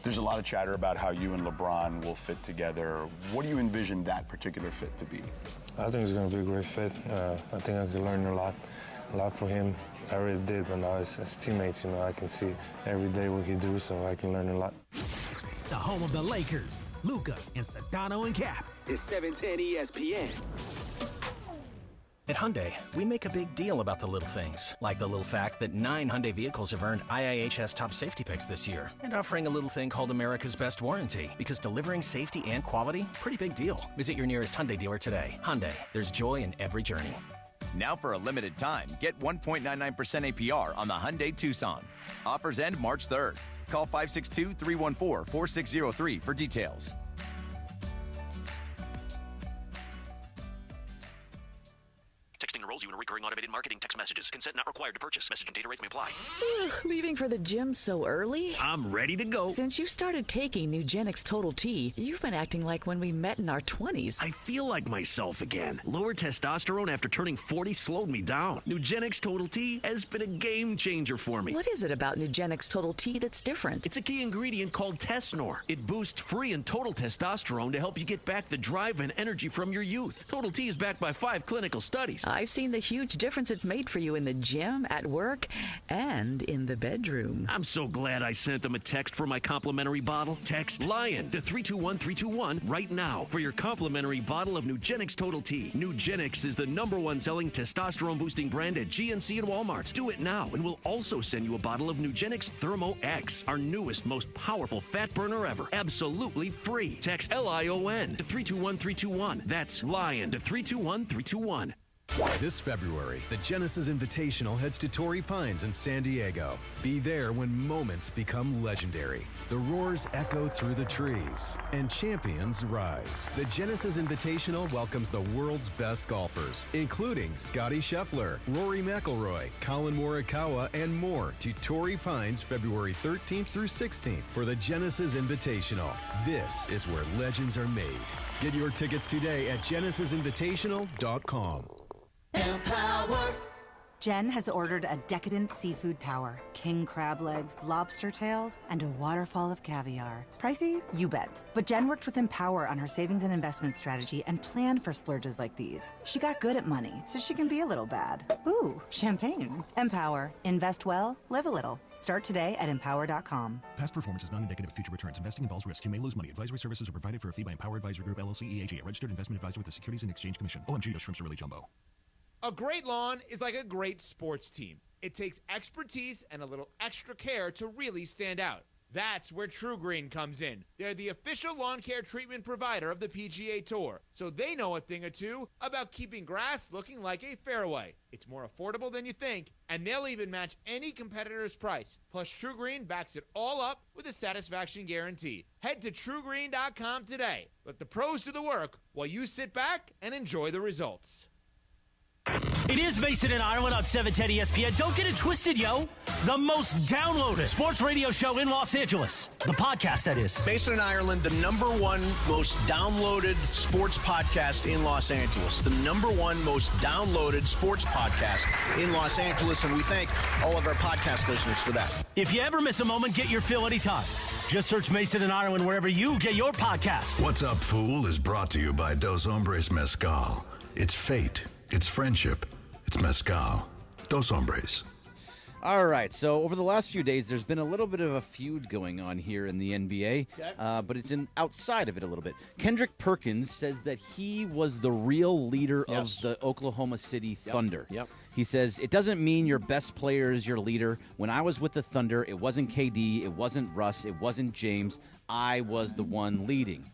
There's a lot of chatter about how you and LeBron will fit together. What do you envision that particular fit to be? I think it's going to be a great fit. I think I can learn a lot from him. I already did, but now as teammates, I can see every day what he do, so I can learn a lot. The home of the Lakers, Luka and Sedano and Cap is 710 ESPN. At Hyundai, we make a big deal about the little things, like the little fact that 9 Hyundai vehicles have earned IIHS top safety picks this year, and offering a little thing called America's Best Warranty, because delivering safety and quality, pretty big deal. Visit your nearest Hyundai dealer today. Hyundai, there's joy in every journey. Now for a limited time, get 1.99% APR on the Hyundai Tucson. Offers end March 3rd. Call 562-314-4603 for details. Texting enrolls enrolls you in recurring automated marketing text messages. Consent not required to purchase. Message and data rates may apply. Leaving for the gym so early? I'm ready to go. Since you started taking Nugenix Total T, you've been acting like when we met in our 20s. I feel like myself again. Lower testosterone after turning 40 slowed me down. Nugenix Total T has been a game changer for me. What is it about Nugenix Total T that's different? It's a key ingredient called Tesnor. It boosts free and total testosterone to help you get back the drive and energy from your youth. Total T is backed by 5 clinical studies. I've seen the huge difference it's made for you in the gym, at work, and in the bedroom. I'm so glad I sent them a text for my complimentary bottle. Text LION to 321321 right now for your complimentary bottle of Nugenix Total T. Nugenix is the #1 selling testosterone boosting brand at GNC and Walmart. Do it now, and we'll also send you a bottle of Nugenix Thermo X, our newest, most powerful fat burner ever. Absolutely free. Text LION to 321321. That's LION to 321321. This February, the Genesis Invitational heads to Torrey Pines in San Diego. Be there when moments become legendary. The roars echo through the trees, and champions rise. The Genesis Invitational welcomes the world's best golfers, including Scotty Scheffler, Rory McIlroy, Colin Morikawa, and more to Torrey Pines February 13th through 16th for the Genesis Invitational. This is where legends are made. Get your tickets today at genesisinvitational.com. Empower. Jen has ordered a decadent seafood tower, king crab legs, lobster tails, and a waterfall of caviar. Pricey? You bet. But Jen worked with Empower on her savings and investment strategy and planned for splurges like these. She got good at money, so she can be a little bad. Ooh, champagne. Empower. Invest well, live a little. Start today at empower.com. Past performance is not indicative of future returns. Investing involves risk. You may lose money. Advisory services are provided for a fee by Empower Advisory Group, LLC, EAG, a registered investment advisor with the Securities and Exchange Commission. OMG, those shrimps are really jumbo. A great lawn is like a great sports team. It takes expertise and a little extra care to really stand out. That's where True Green comes in. They're the official lawn care treatment provider of the PGA Tour, so they know a thing or two about keeping grass looking like a fairway. It's more affordable than you think, and they'll even match any competitor's price. Plus, True Green backs it all up with a satisfaction guarantee. Head to TrueGreen.com today. Let the pros do the work while you sit back and enjoy the results. It is Mason and Ireland on 710 ESPN. Don't get it twisted, yo. The most downloaded sports radio show in Los Angeles. The podcast, that is. Mason and Ireland, the #1 most downloaded sports podcast in Los Angeles. The #1 most downloaded sports podcast in Los Angeles, and we thank all of our podcast listeners for that. If you ever miss a moment, get your fill anytime. Just search Mason and Ireland wherever you get your podcast. What's Up, Fool is brought to you by Dos Hombres Mezcal. It's fate. It's friendship. It's mezcal. Dos Hombres. All right, so over the last few days, there's been a little bit of a feud going on here in the NBA, but it's outside of it a little bit. Kendrick Perkins says that he was the real leader of the Oklahoma City Thunder. He says, it doesn't mean your best player is your leader. When I was with the Thunder, it wasn't KD, it wasn't Russ, it wasn't James. I was the one leading.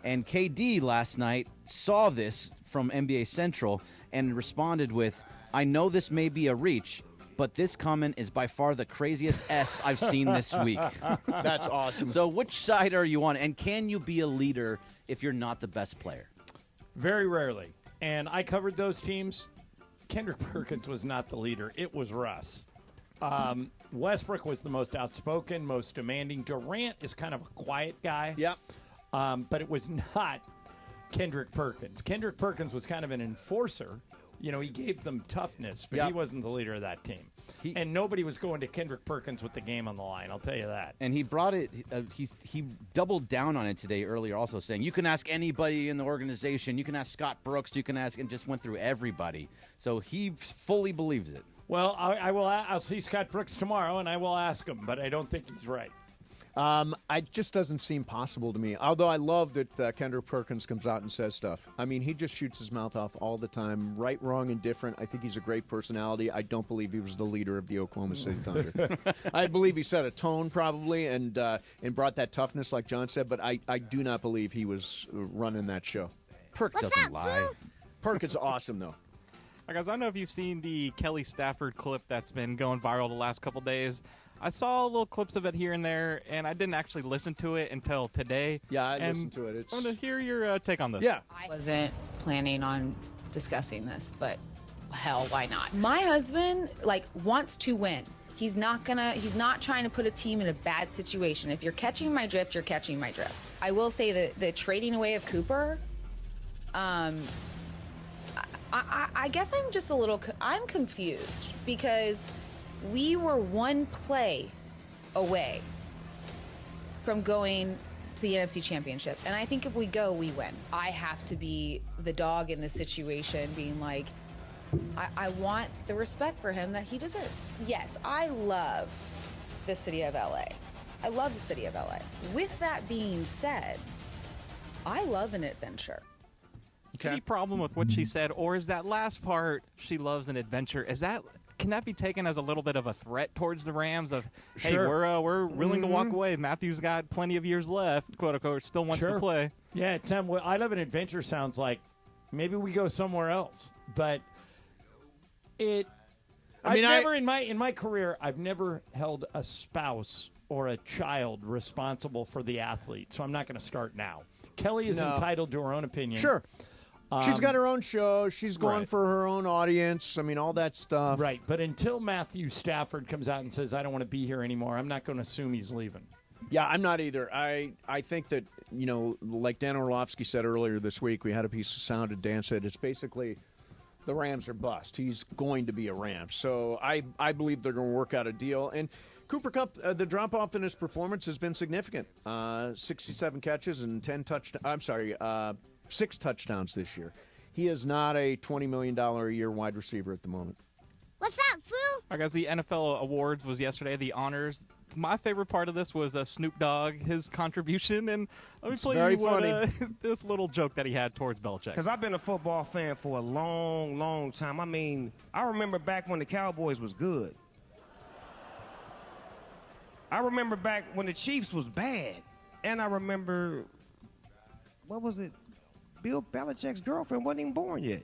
And KD last night saw this from NBA Central and responded with, I know this may be a reach, but this comment is by far the craziest S I've seen this week. That's awesome. So which side are you on? And can you be a leader if you're not the best player? Very rarely. And I covered those teams. Kendrick Perkins was not the leader. It was Russ. Westbrook was the most outspoken, most demanding. Durant is kind of a quiet guy. But it was not Kendrick Perkins. Kendrick Perkins was kind of an enforcer. You know, he gave them toughness, but he wasn't the leader of that team. And nobody was going to Kendrick Perkins with the game on the line, I'll tell you that. And he brought it, he doubled down on it today earlier also, saying you can ask anybody in the organization, you can ask Scott Brooks, you can ask, and just went through everybody. So he fully believes it. Well, I'll see Scott Brooks tomorrow, and I will ask him, but I don't think he's right. It just doesn't seem possible to me. Although I love that Kendrick Perkins comes out and says stuff. I mean, he just shoots his mouth off all the time, right, wrong, and different. I think he's a great personality. I don't believe he was the leader of the Oklahoma City Thunder. I believe he set a tone probably and brought that toughness, like John said. But I do not believe he was running that show. Perk doesn't lie. Perk is awesome though. Guys, I don't know if you've seen the Kelly Stafford clip that's been going viral the last couple days. I saw little clips of it here and there, and I didn't actually listen to it until today. Yeah, I listened to it. I want to hear your take on this. Yeah. I wasn't planning on discussing this, but hell, why not? My husband, wants to win. He's not trying to put a team in a bad situation. If you're catching my drift, you're catching my drift. I will say that the trading away of Cooper, I guess I'm just I'm confused because we were one play away from going to the NFC Championship. And I think if we go, we win. I have to be the dog in this situation, being like, I want the respect for him that he deserves. Yes, I love the city of LA. I love the city of LA. With that being said, I love an adventure. Any problem with what she said, or is that last part, she loves an adventure, can that be taken as a little bit of a threat towards the Rams of, hey, Sure. we're willing to walk away. Matthew's got plenty of years left, quote unquote, still wants to play. Yeah, Tim, what I love an adventure sounds like maybe we go somewhere else. But in my career, I've never held a spouse or a child responsible for the athlete, so I'm not going to start now. Kelly is entitled to her own opinion. Sure. She's got her own show. She's going for her own audience. I mean, all that stuff. Right. But until Matthew Stafford comes out and says, I don't want to be here anymore, I'm not going to assume he's leaving. Yeah, I'm not either. I think that, like Dan Orlovsky said earlier this week, we had a piece of sound and Dan said it's basically the Rams are bust. He's going to be a Ram. So I believe they're going to work out a deal. And Cooper Kupp, the drop-off in his performance has been significant. 67 catches and 6 touchdowns this year. He is not a $20 million a year wide receiver at the moment. What's up, Foo? I guess the NFL awards was yesterday, the honors. My favorite part of this was Snoop Dogg, his contribution, and let me play you this little joke that he had towards Belichick. Because I've been a football fan for a long, long time. I mean, I remember back when the Cowboys was good. I remember back when the Chiefs was bad. And I remember, what was it? Bill Belichick's girlfriend wasn't even born yet.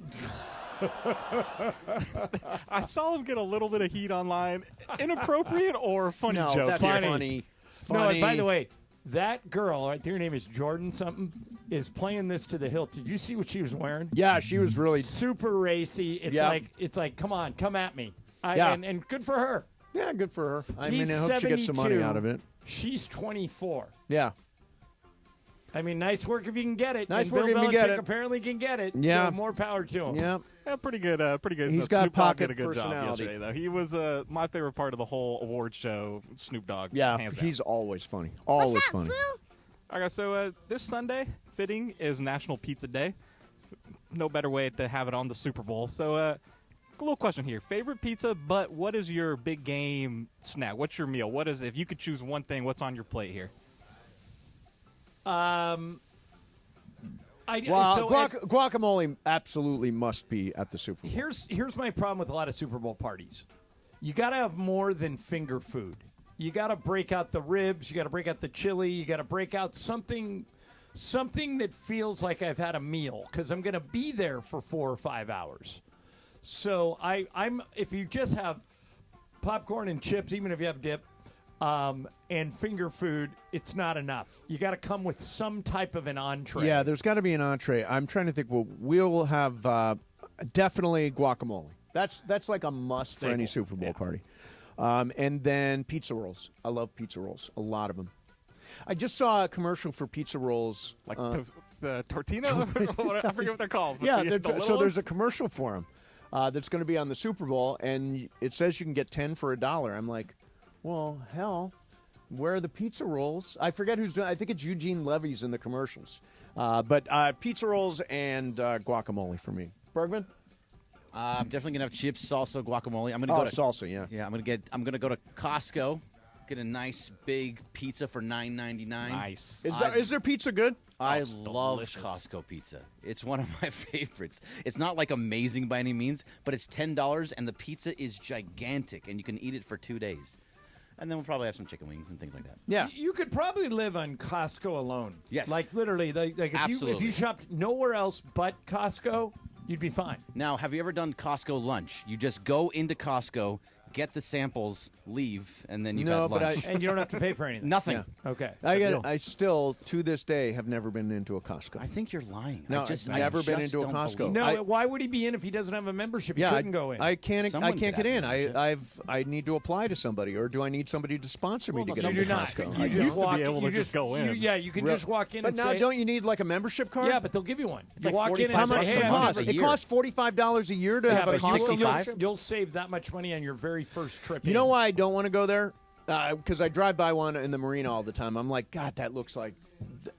I saw him get a little bit of heat online. Inappropriate or funny joke? That's funny. No, and by the way, that girl, right, her name is Jordan something, is playing this to the hilt. Did you see what she was wearing? Yeah, she was really super racy. It's like, come on, come at me. And good for her. Yeah, good for her. I He's hope she gets some money out of it. She's 24. Yeah. I mean, nice work if you can get it. Nice and work Bill if you get Belichick it. apparently can get it. Yeah. So more power to him. Yeah. Yeah, pretty good. He's got Snoop Dogg pocket did a good job personality. yesterday, though. He was my favorite part of the whole award show. Snoop Dogg. Yeah, hands he's down. always funny. Always What's up, funny. Foo? Okay, so this Sunday, fitting, is National Pizza Day. No better way to have it on the Super Bowl. So, a little question here: favorite pizza, but what is your big game snack? What's your meal? What is, if you could choose one thing, what's on your plate here? Guacamole absolutely must be at the Super Bowl. Here's my problem with a lot of Super Bowl parties. You got to have more than finger food. You got to break out the ribs. You got to break out the chili. You got to break out something that feels like I've had a meal because I'm going to be there for 4 or 5 hours. So I'm if you just have popcorn and chips, even if you have dip, and finger food, it's not enough. You got to come with some type of an entree. Yeah, there's got to be an entree. I'm trying to think. We'll have definitely guacamole. That's like a must for any Super Bowl party. And then pizza rolls. I love pizza rolls. A lot of them. I just saw a commercial for pizza rolls. Like the tortino? I forget what they're called. Yeah, so there's a ones? commercial for them that's going to be on the Super Bowl, and it says you can get 10 for $1. I'm like, well, hell, where are the pizza rolls? I forget who's doing. I think it's Eugene Levy's in the commercials. But pizza rolls and guacamole for me. Bergman? I'm definitely gonna have chips, salsa, guacamole. I'm gonna go to salsa. Yeah. Yeah, I'm gonna go to Costco, get a nice big pizza for $9.99. Nice. Is there pizza good? I it's love delicious. Costco pizza. It's one of my favorites. It's not like amazing by any means, but it's $10 and the pizza is gigantic and you can eat it for 2 days. And then we'll probably have some chicken wings and things like that. Yeah. You could probably live on Costco alone. Yes. Like literally, like if you shopped nowhere else but Costco, you'd be fine. Now, have you ever done Costco lunch? You just go into Costco, get the samples, leave, and then you've No, had but lunch. And you don't have to pay for anything. Nothing. Yeah. Okay. I still, to this day, have never been into a Costco. I think you're lying. No, I've never been into a Costco. No, why would he be in if he doesn't have a membership? He Yeah, couldn't go in. I can't Someone get could in. have I need to apply to somebody, or do I need somebody to sponsor me to get you into do not. Costco? You just walk. Yeah, you can just walk in. But and now, say, don't you need like a membership card? Yeah, but they'll give you one. It's you like walk in How and say, much "Hey, does it I'm cost? a member." It costs $45 a year to have a but Costco. you'll save that much money on your very first trip. You know why I don't want to go there? Because I drive by one in the marina all the time. I'm like, God, that looks like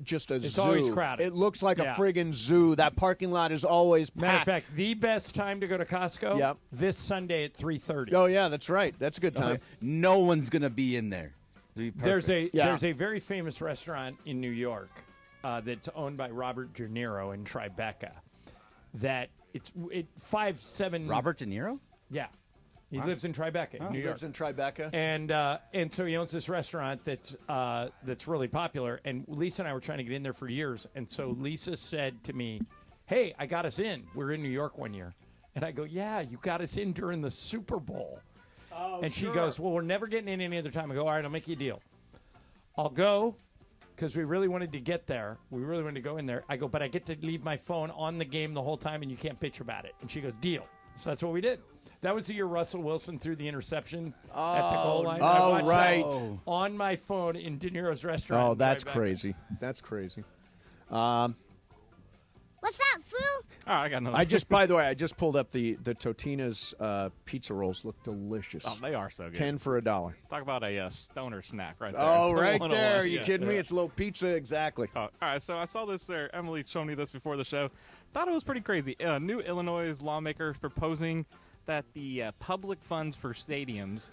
just a zoo. It's always crowded. It looks like Yeah. a friggin' zoo. That parking lot is always packed. Matter of fact, the best time to go to Costco. Yep. This Sunday at 3:30. Oh yeah, that's right. That's a good time. No one's gonna be in there. There's a very famous restaurant in New York that's owned by Robert De Niro in Tribeca. That it's 5-7. Robert De Niro? Yeah, he lives in Tribeca, New He York. lives in Tribeca. And so he owns this restaurant that's really popular. And Lisa and I were trying to get in there for years. And so Lisa said to me, "Hey, I got us in. We were in New York one year." And I go, "Yeah, you got us in during the Super Bowl." Oh, and she goes, "Well, we're never getting in any other time." I go, "All right, I'll make you a deal. I'll go because we really wanted to get there. We really wanted to go in there." I go, "But I get to leave my phone on the game the whole time, and you can't bitch about it." And she goes, "Deal." So that's what we did. That was the year Russell Wilson threw the interception at the goal line. I watched that on my phone in De Niro's restaurant. Oh, that's Tribeca. crazy. That's crazy. What's up, Foo? Oh, I got another. By the way, I just pulled up the Totino's pizza rolls. Look delicious. Oh, they are so good. 10 for $1. Talk about a stoner snack right there. Oh, It's a right 101. there. Are you Yeah. kidding me? It's a little pizza, exactly. All right, so I saw this there. Emily showed me this before the show. Thought it was pretty crazy. New Illinois lawmakers proposing that the public funds for stadiums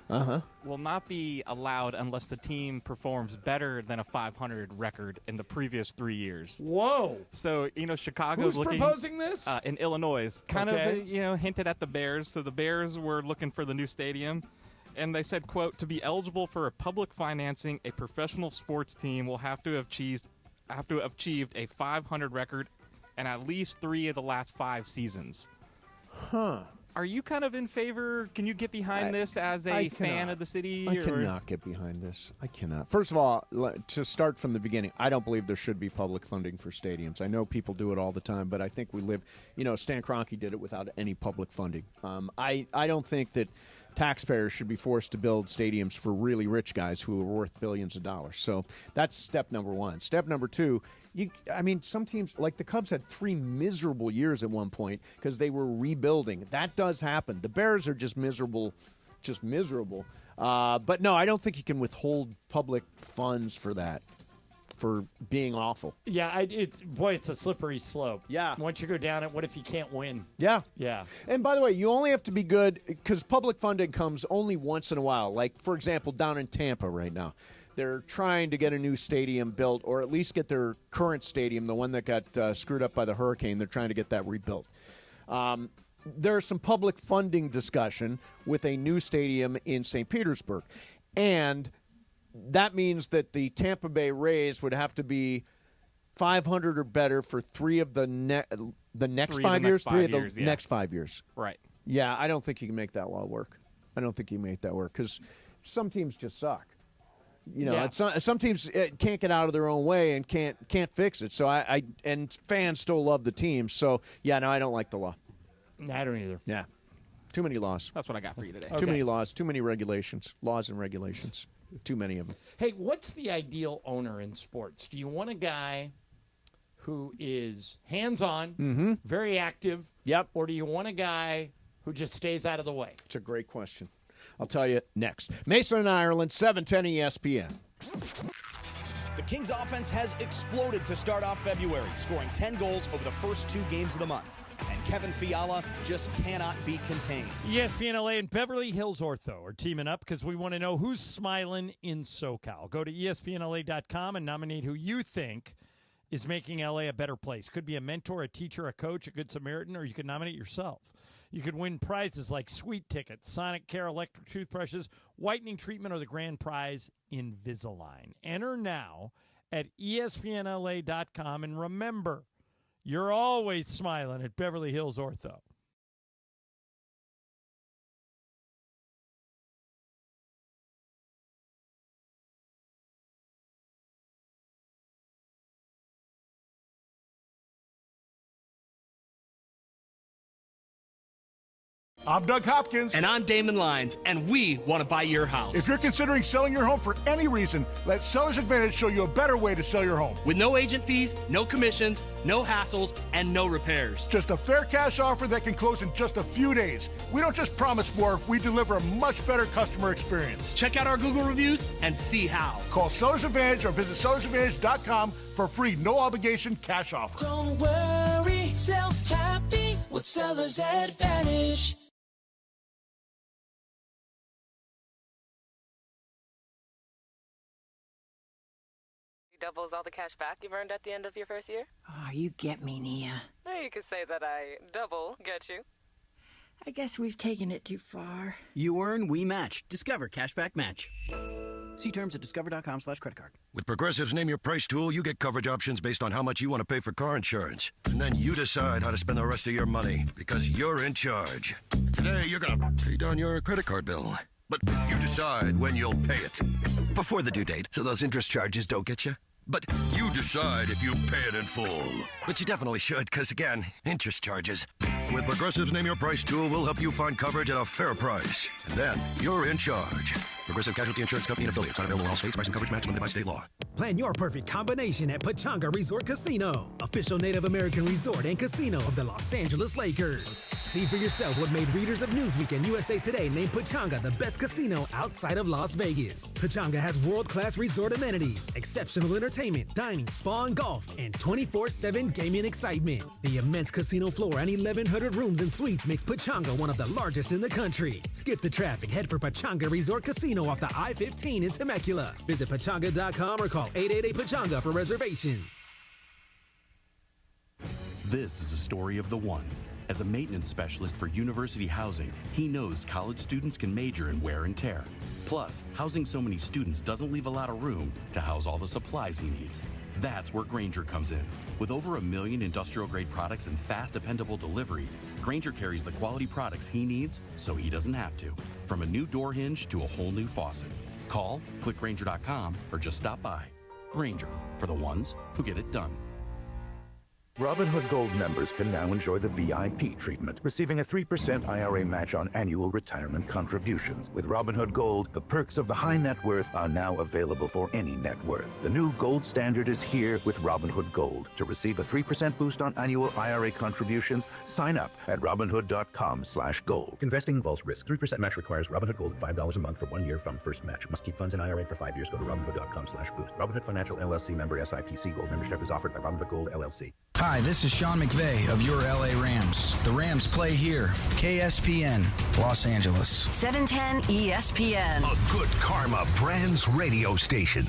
will not be allowed unless the team performs better than a 500 record in the previous 3 years. Whoa! So Chicago's Who's looking proposing this? in Illinois. Kind Okay. of hinted at the Bears. So the Bears were looking for the new stadium. And they said, quote, to be eligible for a public financing, a professional sports team will have to have achieved a 500 record in at least 3 of the last 5 seasons. Huh. Are you kind of in favor? Can you get behind this as a fan of the city? I cannot get behind this. I cannot. First of all, to start from the beginning, I don't believe there should be public funding for stadiums. I know people do it all the time, but I think we live, Stan Kroenke did it without any public funding. I don't think that taxpayers should be forced to build stadiums for really rich guys who are worth billions of dollars. So that's step number one. Step number two, some teams, like the Cubs, had 3 miserable years at one point because they were rebuilding. That does happen. The Bears are just miserable. But no, I don't think you can withhold public funds for that, for being awful. Yeah, it's a slippery slope. Yeah. Once you go down it, what if you can't win? Yeah. Yeah. And by the way, you only have to be good because public funding comes only once in a while. Like, for example, down in Tampa right now, they're trying to get a new stadium built, or at least get their current stadium, the one that got screwed up by the hurricane, they're trying to get that rebuilt. There's some public funding discussion with a new stadium in St. Petersburg. And that means that the Tampa Bay Rays would have to be 500 or better for 3 of the next 5 years? 3 of the next 5 years. Right. Yeah, I don't think you can make that law work. I don't think you can make that work because some teams just suck. Some teams can't get out of their own way and can't fix it. So and fans still love the team. So I don't like the law. No, I don't either. Yeah, too many laws. That's what I got for you today. Too many laws. Too many regulations. Laws and regulations. Too many of them. Hey, what's the ideal owner in sports? Do you want a guy who is hands-on, very active? Yep. Or do you want a guy who just stays out of the way? It's a great question. I'll tell you next. Mason and Ireland, 710 ESPN. The Kings offense has exploded to start off February, scoring 10 goals over the first 2 games of the month. And Kevin Fiala just cannot be contained. ESPN LA and Beverly Hills Ortho are teaming up because we want to know who's smiling in SoCal. Go to ESPNLA.com and nominate who you think is making LA a better place. Could be a mentor, a teacher, a coach, a good Samaritan, or you could nominate yourself. You could win prizes like sweet tickets, Sonic Care electric toothbrushes, whitening treatment, or the grand prize, Invisalign. Enter now at ESPNLA.com. And remember, you're always smiling at Beverly Hills Ortho. I'm Doug Hopkins. And I'm Damon Lyons, and we want to buy your house. If you're considering selling your home for any reason, let Seller's Advantage show you a better way to sell your home. With no agent fees, no commissions, no hassles, and no repairs. Just a fair cash offer that can close in just a few days. We don't just promise more, we deliver a much better customer experience. Check out our Google reviews and see how. Call Seller's Advantage or visit sellersadvantage.com for free, no obligation cash offer. Don't worry, sell happy with Seller's Advantage. Doubles all the cash back you've earned at the end of your first year? Oh, you get me, Nia. Or you could say that I double get you. I guess we've taken it too far. You earn, we match. Discover Cashback Match. See terms at discover.com/creditcard. With Progressive's Name Your Price tool, you get coverage options based on how much you want to pay for car insurance. And then you decide how to spend the rest of your money, because you're in charge. Today, you're going to pay down your credit card bill. But you decide when you'll pay it. Before the due date, so those interest charges don't get you. But you decide if you pay it in full. But you definitely should, because again, interest charges. With Progressive's Name Your Price tool, we'll help you find coverage at a fair price. And then you're in charge. Progressive Casualty Insurance Company and affiliates. Not available in all states. Price and coverage match limited by state law. Plan your perfect combination at Pechanga Resort Casino, official Native American resort and casino of the Los Angeles Lakers. See for yourself what made readers of Newsweek and USA Today name Pechanga the best casino outside of Las Vegas. Pechanga has world-class resort amenities, exceptional entertainment, dining, spa, and golf, and 24/7 gaming excitement. The immense casino floor and 1,100 rooms and suites makes Pechanga one of the largest in the country. Skip the traffic, head for Pechanga Resort Casino off the I-15 in Temecula. Visit Pechanga.com or call 888-PECHANGA for reservations. This is a story of the one. As a maintenance specialist for university housing, he knows college students can major in wear and tear. Plus, housing so many students doesn't leave a lot of room to house all the supplies he needs. That's where Grainger comes in. With over 1 million industrial-grade products and fast, dependable delivery, Grainger carries the quality products he needs so he doesn't have to. From a new door hinge to a whole new faucet. Call, click Grainger.com, or just stop by. Grainger, for the ones who get it done. Robinhood Gold members can now enjoy the VIP treatment, receiving a 3% IRA match on annual retirement contributions. With Robinhood Gold, the perks of the high net worth are now available for any net worth. The new gold standard is here with Robinhood Gold. To receive a 3% boost on annual IRA contributions, sign up at Robinhood.com/gold. Investing involves risk. 3% match requires Robinhood Gold at $5 a month for 1 year from first match. Must keep funds in IRA for 5 years. Go to Robinhood.com/boost. Robinhood Financial LLC member SIPC. Gold membership is offered by Robinhood Gold LLC. Hi, this is Sean McVay of your LA Rams. The Rams play here. KSPN, Los Angeles. 710 ESPN. A good karma brands radio station.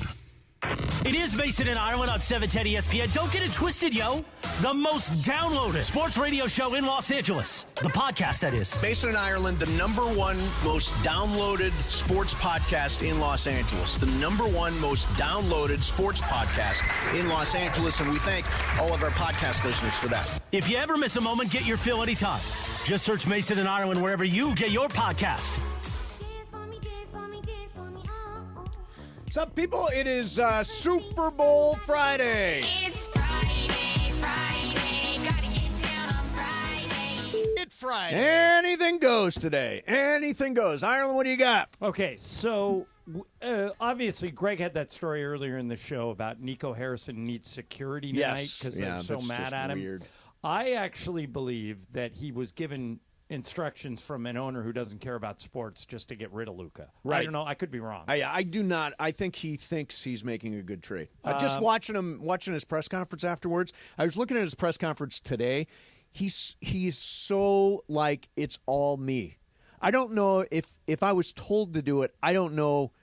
It is Mason and Ireland on 710 ESPN. Don't get it twisted, yo. The most downloaded sports radio show in Los Angeles. The podcast, that is. Mason and Ireland, the #1 most downloaded sports podcast in Los Angeles. The #1 most downloaded sports podcast in Los Angeles. And we thank all of our podcast listeners for that. If you ever miss a moment, get your fill anytime. Just search Mason and Ireland wherever you get your podcast. What's up, people? It is Super Bowl Friday. It's Friday. Gotta get down on Friday. It's Friday. Anything goes today. Anything goes. Ireland, what do you got? Okay, so obviously Greg had that story earlier in the show about Nico Harrison needs security tonight because they're so mad at him. Weird. I actually believe that he was given instructions from an owner who doesn't care about sports just to get rid of Luka. Right. I don't know. I could be wrong. I do not. I think he thinks he's making a good trade. Just watching his press conference afterwards. I was looking at his press conference today. He's so like it's all me. I don't know if I was told to do it. I don't know.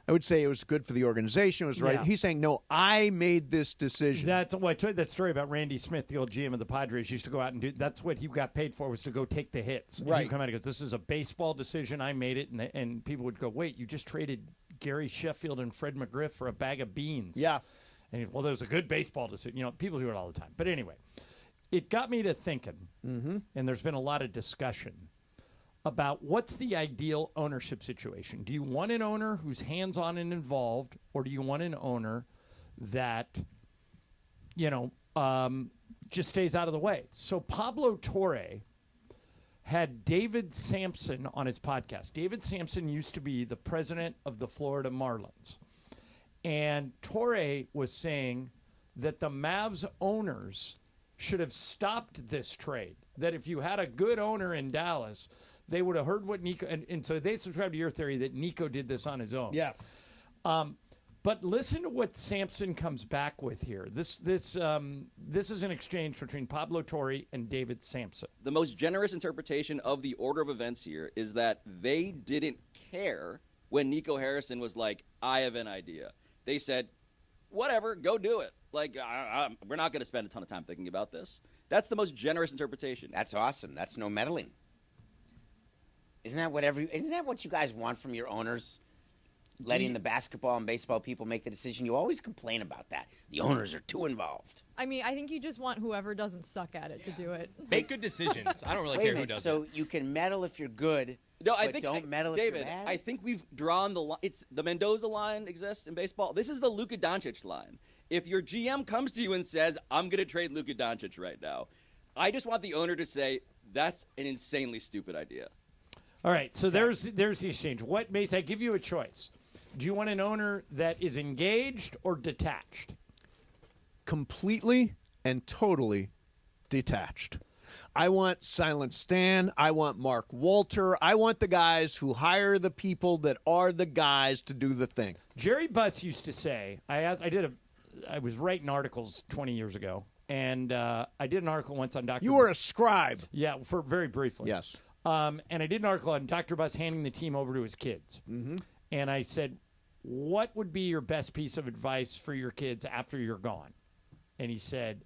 I would say it was good for the organization. It was right. Yeah. He's saying, no, I made this decision. That's why I told that story about Randy Smith, the old GM of the Padres, used to go out and do. That's what he got paid for, was to go take the hits. And right. he'd come out and goes, "This is a baseball decision. I made it." And people would go, "Wait, you just traded Gary Sheffield and Fred McGriff for a bag of beans?" Yeah. And he, well, there was a good baseball decision. You know, people do it all the time. But anyway, it got me to thinking, and there's been a lot of discussion about what's the ideal ownership situation. Do you want an owner who's hands-on and involved, or do you want an owner that, just stays out of the way? So Pablo Torre had David Sampson on his podcast. David Sampson used to be the president of the Florida Marlins. And Torre was saying that the Mavs owners should have stopped this trade. That if you had a good owner in Dallas, they would have heard what Nico... And so they subscribe to your theory that Nico did this on his own. Yeah. But listen to what Sampson comes back with here. This is an exchange between Pablo Torre and David Sampson. The most generous interpretation of the order of events here is that they didn't care when Nico Harrison was like, I have an idea. They said, whatever, go do it. Like, we're not going to spend a ton of time thinking about this. That's the most generous interpretation. That's awesome. That's no meddling. Isn't that what you guys want from your owners? Letting the basketball and baseball people make the decision. You always complain about that. The owners are too involved. I mean, I think you just want whoever doesn't suck at it to do it. Make good decisions. I don't really care who does it. So you can meddle if you're good, don't meddle if David, you're bad? I think we've drawn the line. It's the Mendoza line exists in baseball. This is the Luka Doncic line. If your GM comes to you and says, I'm going to trade Luka Doncic right now, I just want the owner to say, that's an insanely stupid idea. All right, so there's the exchange. What makes I give you a choice? Do you want an owner that is engaged or detached? Completely and totally detached. I want Silent Stan. I want Mark Walter. I want the guys who hire the people that are the guys to do the thing. Jerry Buss used to say, I was writing articles 20 years ago, and I did an article once on Dr. You were a scribe. Yeah, for very briefly. Yes. And I did an article on Dr. Buss handing the team over to his kids. Mm-hmm. And I said, what would be your best piece of advice for your kids after you're gone? And he said,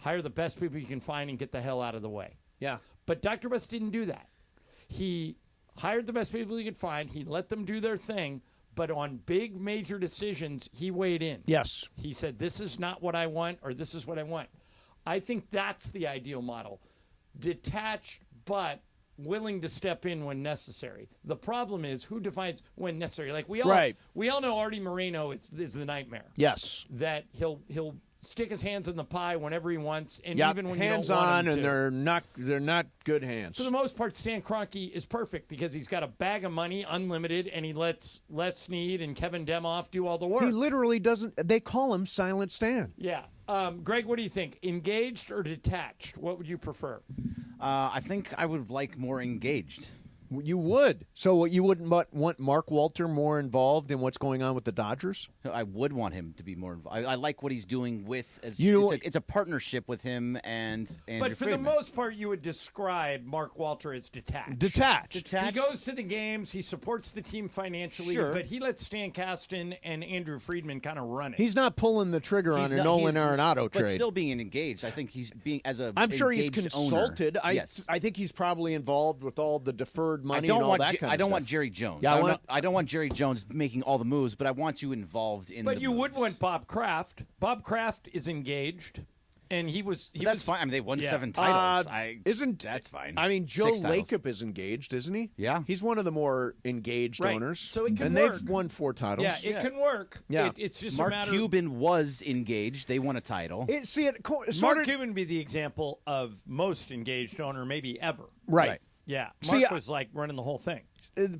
hire the best people you can find and get the hell out of the way. Yeah. But Dr. Buss didn't do that. He hired the best people he could find. He let them do their thing. But on big major decisions, he weighed in. Yes. He said, this is not what I want, or this is what I want. I think that's the ideal model. Detached, but willing to step in when necessary. The problem is who defines when necessary. Like we all know Artie Moreno is the nightmare. Yes. That he'll stick his hands in the pie whenever he wants, and Yep. even when hands you don't want on, him and to. they're not good hands. For the most part, Stan Kroenke is perfect because he's got a bag of money, unlimited, and he lets Les Snead and Kevin Demoff do all the work. He literally doesn't. They call him Silent Stan. Yeah. Greg, what do you think? Engaged or detached? What would you prefer? I think I would like more engaged. You would. So you wouldn't want Mark Walter more involved in what's going on with the Dodgers? I would want him to be more involved. I like what he's doing with. It's a partnership with him and Andrew But for Friedman. the most part, you would describe Mark Walter as detached. Detached. He goes to the games. He supports the team financially, Sure. but he lets Stan Kasten and Andrew Friedman kind of run it. He's not pulling the trigger on a Nolan Arenado trade. But still being engaged. I think he's being as a. I'm sure he's engaged consulted. Owner. Yes. I think he's probably involved with all the deferred money I and don't all want that kind of I don't stuff. want Jerry Jones. Yeah, I don't want Jerry Jones making all the moves, but I want you involved in. But the you moves. would want Bob Kraft. Bob Kraft is engaged, and he was. That's fine. I mean, they won 7 titles. That's fine. I mean, Joe 6 titles. Lacob is engaged, isn't he? Yeah, he's one of the more engaged Right. owners. So it can and work. they've won 4 titles. Yeah, it can work. Yeah. It's just Mark a matter. Cuban was engaged. They won a title. Mark Cuban would be the example of most engaged owner, maybe ever. Right. Yeah. Mark See, was like running the whole thing.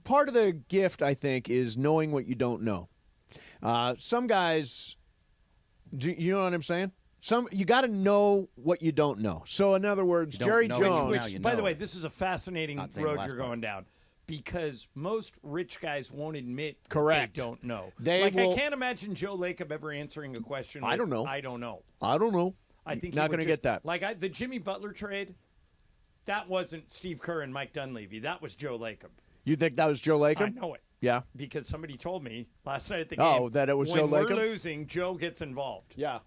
Part of the gift, I think, is knowing what you don't know. Some guys, you know what I'm saying? You got to know what you don't know. So, in other words, Jerry Jones. By the way, this is a fascinating Not saying the road last you're part. going down because most rich guys won't admit Correct. they don't know. They I will- can't imagine Joe Lacob ever answering a question. I don't know. I don't know. I don't know. I think not going to get that. Like the Jimmy Butler trade, that wasn't Steve Kerr and Mike Dunleavy. That was Joe Lacob. You think that was Joe Lacob? I know it. Yeah. Because somebody told me last night at the game. Oh, that it was when Joe we're Lacob? losing, Joe gets involved. Yeah.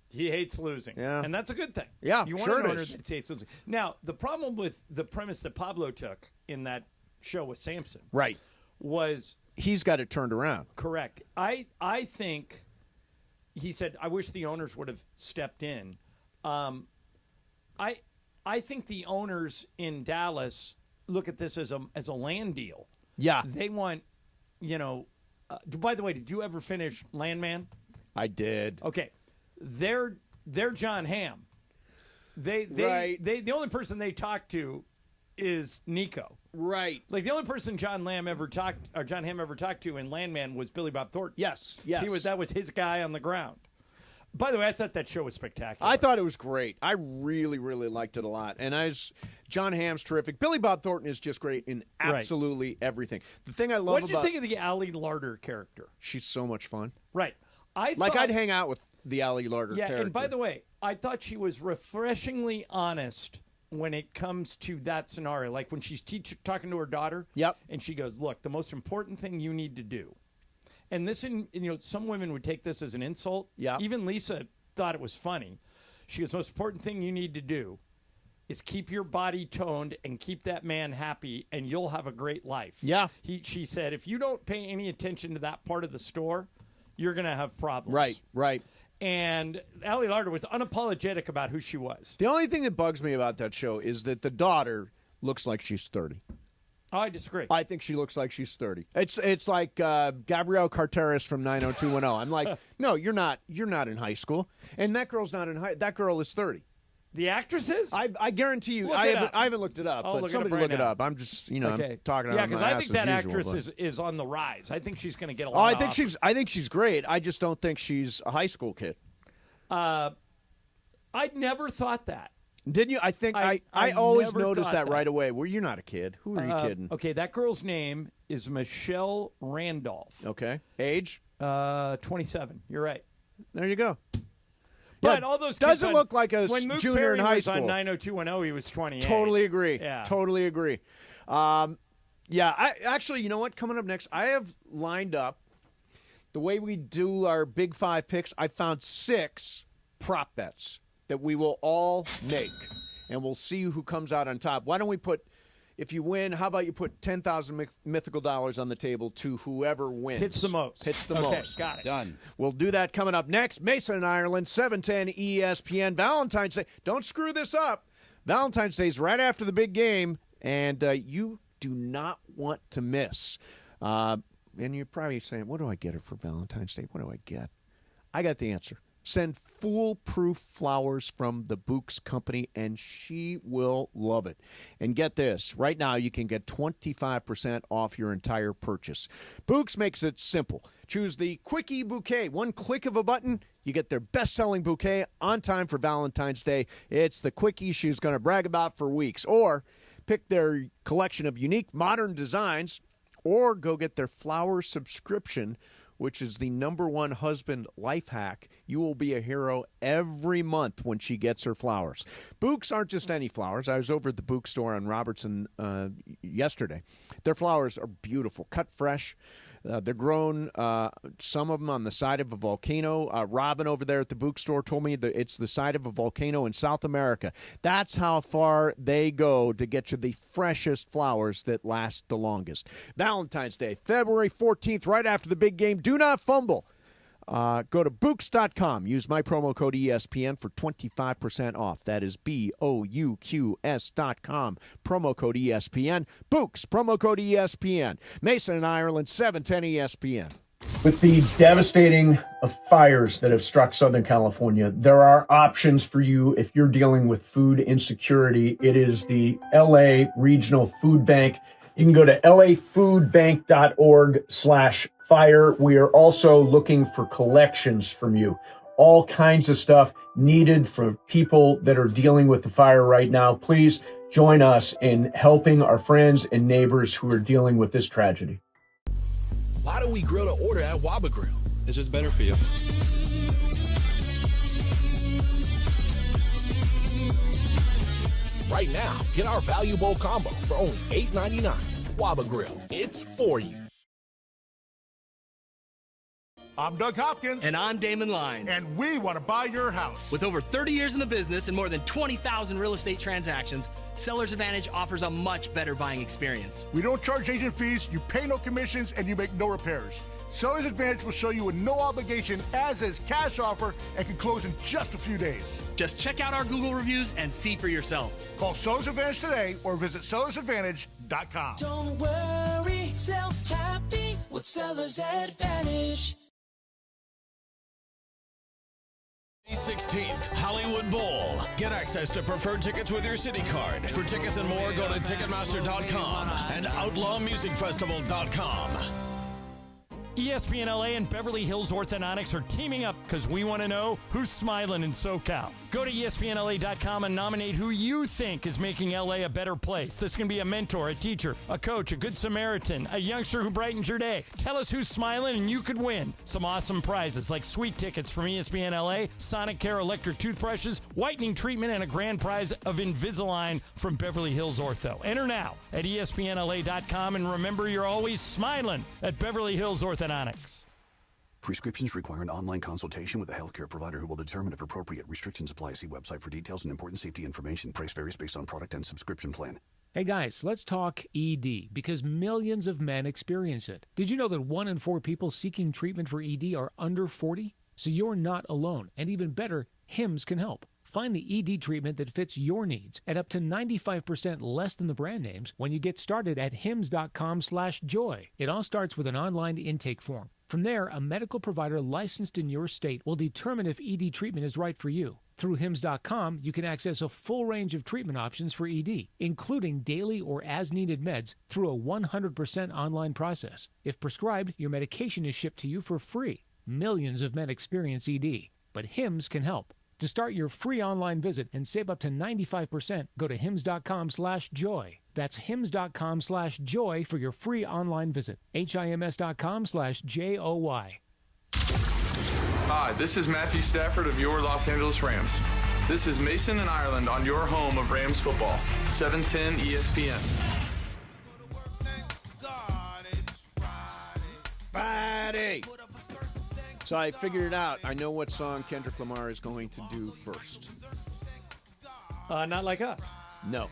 He hates losing. Yeah. And that's a good thing. Yeah, You want sure an it owner is. that hates losing. Now, the problem with the premise that Pablo took in that show with Sampson Right. was He's got it turned around. correct. I think he said, I wish the owners would have stepped in. I think the owners in Dallas look at this as a land deal. Yeah. They want, by the way, did you ever finish Landman? I did. Okay. They're John Hamm. They Right. the only person they talk to is Nico. Right. Like the only person John Hamm ever talked to in Landman was Billy Bob Thornton. Yes. That was his guy on the ground. By the way, I thought that show was spectacular. I thought it was great. I really, really liked it a lot. And John Hamm's terrific. Billy Bob Thornton is just great in absolutely everything. The thing I love What did you think of the Allie Larder character? She's so much fun. Right. I'd hang out with the Allie Larder character. Yeah, and by the way, I thought she was refreshingly honest when it comes to that scenario. Like when she's talking to her daughter. Yep. And she goes, look, the most important thing you need to do. And this, some women would take this as an insult. Yeah. Even Lisa thought it was funny. She goes, the most important thing you need to do is keep your body toned and keep that man happy, and you'll have a great life. Yeah. She said, if you don't pay any attention to that part of the store, you're going to have problems. Right. And Allie Larder was unapologetic about who she was. The only thing that bugs me about that show is that the daughter looks like she's 30. Oh, I disagree. I think she looks like she's 30. It's like Gabrielle Carteris from 90210. I'm like, no, you're not in high school, and that girl's not in high. That girl is 30. The actress is? I guarantee you. I haven't looked it up, but somebody look it up. I'm just I'm talking out of my ass. Yeah, because I think that usual, actress is on the rise. I think she's going to get a Oh, lot. I think she's great. I just don't think she's a high school kid. I'd never thought that. Didn't you? I think I always noticed that right away. Well, you're not a kid. Who are you kidding? Okay, that girl's name is Michelle Randolph. Okay. Age? 27. You're right. There you go. But Yeah, all those doesn't look like a when Luke junior Perry in high was school. on 90210, he was 28. Totally agree. Yeah. Totally agree. I actually, you know what? Coming up next, I have lined up the way we do our Big Five picks. I found 6 prop bets that we will all make, and we'll see who comes out on top. Why don't we put, if you win, how about you put 10,000 mythical dollars on the table to whoever wins? Hits the most. Okay, got it. Done. We'll do that coming up next. Mason and Ireland, 710 ESPN. Valentine's Day. Don't screw this up. Valentine's Day is right after the big game, and you do not want to miss. And you're probably saying, what do I get her for Valentine's Day? What do I get? I got the answer. Send foolproof flowers from the Books Company, and she will love it. And get this. Right now, you can get 25% off your entire purchase. Books makes it simple. Choose the Quickie Bouquet. One click of a button, you get their best-selling bouquet on time for Valentine's Day. It's the Quickie she's going to brag about for weeks. Or pick their collection of unique modern designs, or go get their flower subscription, which is the #1 husband life hack. You will be a hero every month when she gets her flowers. Bouques aren't just any flowers. I was over at the Bouque store on Robertson yesterday. Their flowers are beautiful, cut fresh. They're grown, some of them on the side of a volcano. Robin over there at the Bouque store told me that it's the side of a volcano in South America. That's how far they go to get you the freshest flowers that last the longest. Valentine's Day, February 14th, right after the big game. Do not fumble. Go to Bouques.com. Use my promo code ESPN for 25% off. That is BOUQS.com. Promo code ESPN. Bouques, promo code ESPN. Mason and Ireland, 710 ESPN. With the devastating fires that have struck Southern California, there are options for you if you're dealing with food insecurity. It is the LA Regional Food Bank. You can go to lafoodbank.org/fire. We are also looking for collections from you. All kinds of stuff needed for people that are dealing with the fire right now. Please join us in helping our friends and neighbors who are dealing with this tragedy. Why do we grill to order at Waba Grill? It's just better for you. Right now, get our Value Bowl combo for only $8.99. Waba Grill, it's for you. I'm Doug Hopkins. And I'm Damon Lyons. And we want to buy your house. With over 30 years in the business and more than 20,000 real estate transactions, Seller's Advantage offers a much better buying experience. We don't charge agent fees, you pay no commissions, and you make no repairs. Seller's Advantage will show you a no obligation as-is cash offer and can close in just a few days. Just check out our Google reviews and see for yourself. Call Seller's Advantage today or visit sellersadvantage.com. Don't worry, sell happy with Seller's Advantage. May 16th, Hollywood Bowl. Get access to preferred tickets with your City Card. For tickets and more, go to Ticketmaster.com and OutlawMusicFestival.com. ESPN LA and Beverly Hills Orthodontics are teaming up because we want to know who's smiling in SoCal. Go to ESPNLA.com and nominate who you think is making LA a better place. This can be a mentor, a teacher, a coach, a good Samaritan, a youngster who brightens your day. Tell us who's smiling and you could win some awesome prizes like sweet tickets from ESPN LA, Sonic Care electric toothbrushes, whitening treatment, and a grand prize of Invisalign from Beverly Hills Ortho. Enter now at ESPNLA.com and remember you're always smiling at Beverly Hills Orthodontics. Prescriptions require an online consultation with a healthcare provider who will determine if appropriate. Restrictions apply. See website for details and important safety information. Price varies based on product and subscription plan. Hey guys, let's talk ED because millions of men experience it. Did you know that 1 in 4 people seeking treatment for ED are under 40? So you're not alone. And even better, HIMS can help. Find the ED treatment that fits your needs at up to 95% less than the brand names when you get started at hims.com/joy. It all starts with an online intake form. From there, a medical provider licensed in your state will determine if ED treatment is right for you. Through hims.com, you can access a full range of treatment options for ED, including daily or as-needed meds through a 100% online process. If prescribed, your medication is shipped to you for free. Millions of men experience ED, but HIMS can help. To start your free online visit and save up to 95%, go to hims.com/joy. That's hims.com/joy for your free online visit. HIMS.com/JOY. Hi, this is Matthew Stafford of your Los Angeles Rams. This is Mason and Ireland on your home of Rams football, 710 ESPN. Friday. So I figured it out. I know what song Kendrick Lamar is going to do first. Not Like Us. No.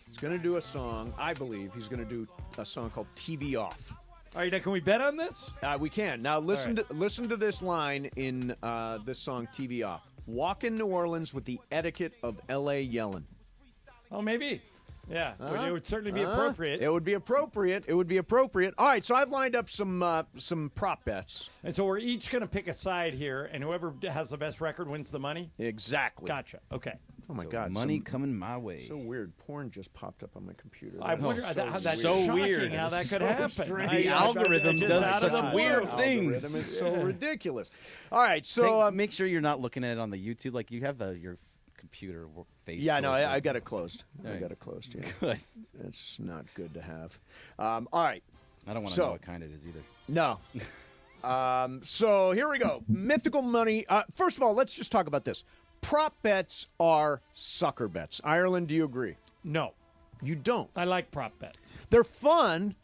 He's going to do a song. I believe he's going to do a song called TV Off. All right, now can we bet on this? We can. Now listen to this line in this song TV Off. Walk in New Orleans with the etiquette of L.A. yelling. Oh, maybe. Yeah, it would certainly be appropriate. It would be appropriate. It would be appropriate. All right, so I've lined up some prop bets. And so we're each going to pick a side here, and whoever has the best record wins the money? Exactly. Gotcha. Okay. Oh, my God. Money coming my way. So weird. Porn just popped up on my computer. I wonder how that's so weird. How that could happen. The algorithm does such weird things. The algorithm is so ridiculous. All right, so make sure you're not looking at it on the YouTube. Like you have your computer face. Yeah, no, I got it closed. Right. I got it closed. Yeah. Good. It's not good to have. All right. I don't want to know what kind it is either. No. So here we go. Mythical money. First of all, let's just talk about this. Prop bets are sucker bets. Ireland, do you agree? No. You don't? I like prop bets. They're fun,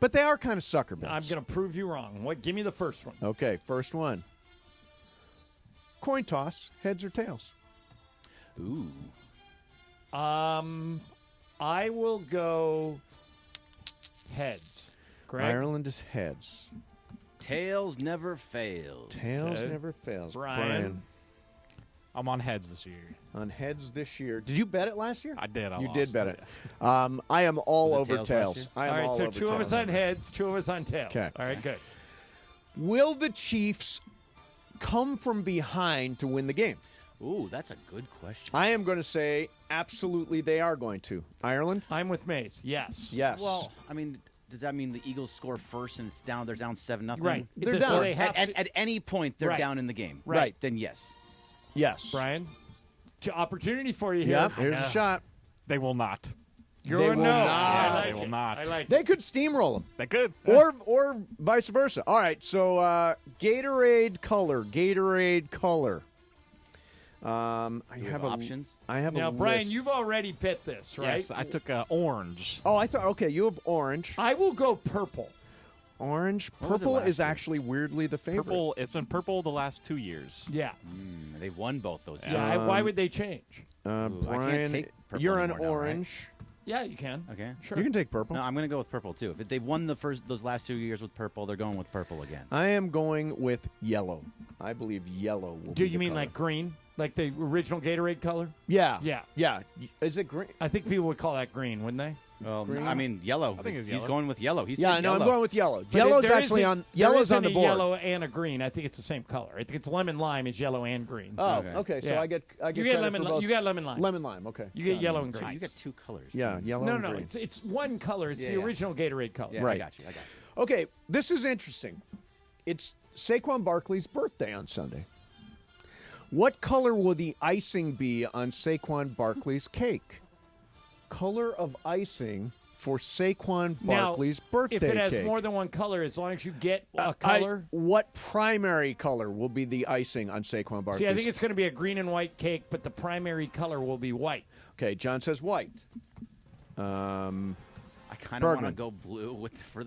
but they are kind of sucker bets. I'm going to prove you wrong. Give me the first one. Okay, first one. Coin toss, heads or tails? Ooh. I will go heads. Greg? Ireland is heads. Tails never fails. Tails never fails. Brian. I'm on heads this year. On heads this year. Did you bet it last year? I did. You did bet it. I am all over tails. All right, so two of us on heads, two of us on tails. Okay. All right, good. Will the Chiefs come from behind to win the game? Ooh, that's a good question. I am going to say absolutely they are going to. Ireland? I'm with Mace. Yes. Yes. Well, I mean, does that mean the Eagles score first and it's down? They're down 7-0. Right. They're down. They have at any point, they're Right. down in the game. Right. Then yes. Yes. Brian, opportunity for you here. Yep, here's a shot. They will not. You're They a will no. not. I like They will it. not. I like They it. could steamroll them. They could. Or vice versa. All right, so Gatorade color. I have options. I have Now, a Brian, list. you've already picked this, right? Yes, I took orange. Oh, I thought. Okay, you have orange. I will go purple. Orange. What was it Purple last is year? actually weirdly the favorite. Purple. It's been purple the last 2 years. Yeah. They've won both those. Yeah. Why would they change? Ooh, I Brian, can't take purple you're on anymore now, right? orange. Yeah, you can. Okay. Sure. You can take purple. No, I'm going to go with purple too. If they've won those last 2 years with purple, they're going with purple again. I am going with yellow. I believe yellow will Do be you the mean color. like green? Like the original Gatorade color? Yeah. Yeah. Yeah. Is it green? I think people would call that green, wouldn't they? Well, Green? I mean, yellow. I think it's He's yellow. going with yellow. He said Yeah, I know. yellow. I'm going with yellow. But Yellow's there actually isn't- yellow's there on the isn't a board. yellow and a green. I think it's the same color. I think it's lemon lime is yellow and green. Oh, okay. So Yeah. I get you get credit lemon. for both. You got lemon lime. Lemon lime. Okay. You get yellow and green. So you got two colors. Yeah, yellow No, and no, green. it's one color. It's the Yeah. original Gatorade color. Yeah, Right. I got you. Okay, this is interesting. It's Saquon Barkley's birthday on Sunday. What color will the icing be on Saquon Barkley's cake? Color of icing for Saquon Barkley's birthday if it has cake. more than one color, as long as you get a color. What primary color will be the icing on Saquon Barkley's? See, I think it's going to be a green and white cake, but the primary color will be white. Okay, John says white. I kind of want to go blue for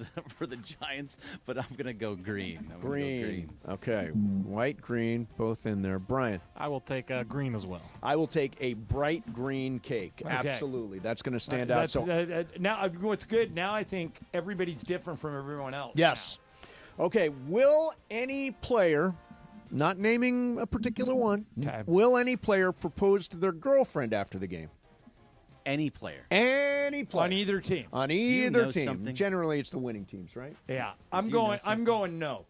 the Giants, but I'm gonna go green. I'm gonna go green. Okay, white, green, both in there. Brian, I will take green as well. I will take a bright green cake. Okay. Absolutely, that's going to stand out. So now, what's good? Now I think everybody's different from everyone else. yes. Okay, will any player, not naming a particular one, will any player propose to their girlfriend after the game? Any player. Any player. On either team. On you either know team. something? Generally, it's the winning teams, right? Yeah, Do I'm you know going. I'm something? going no.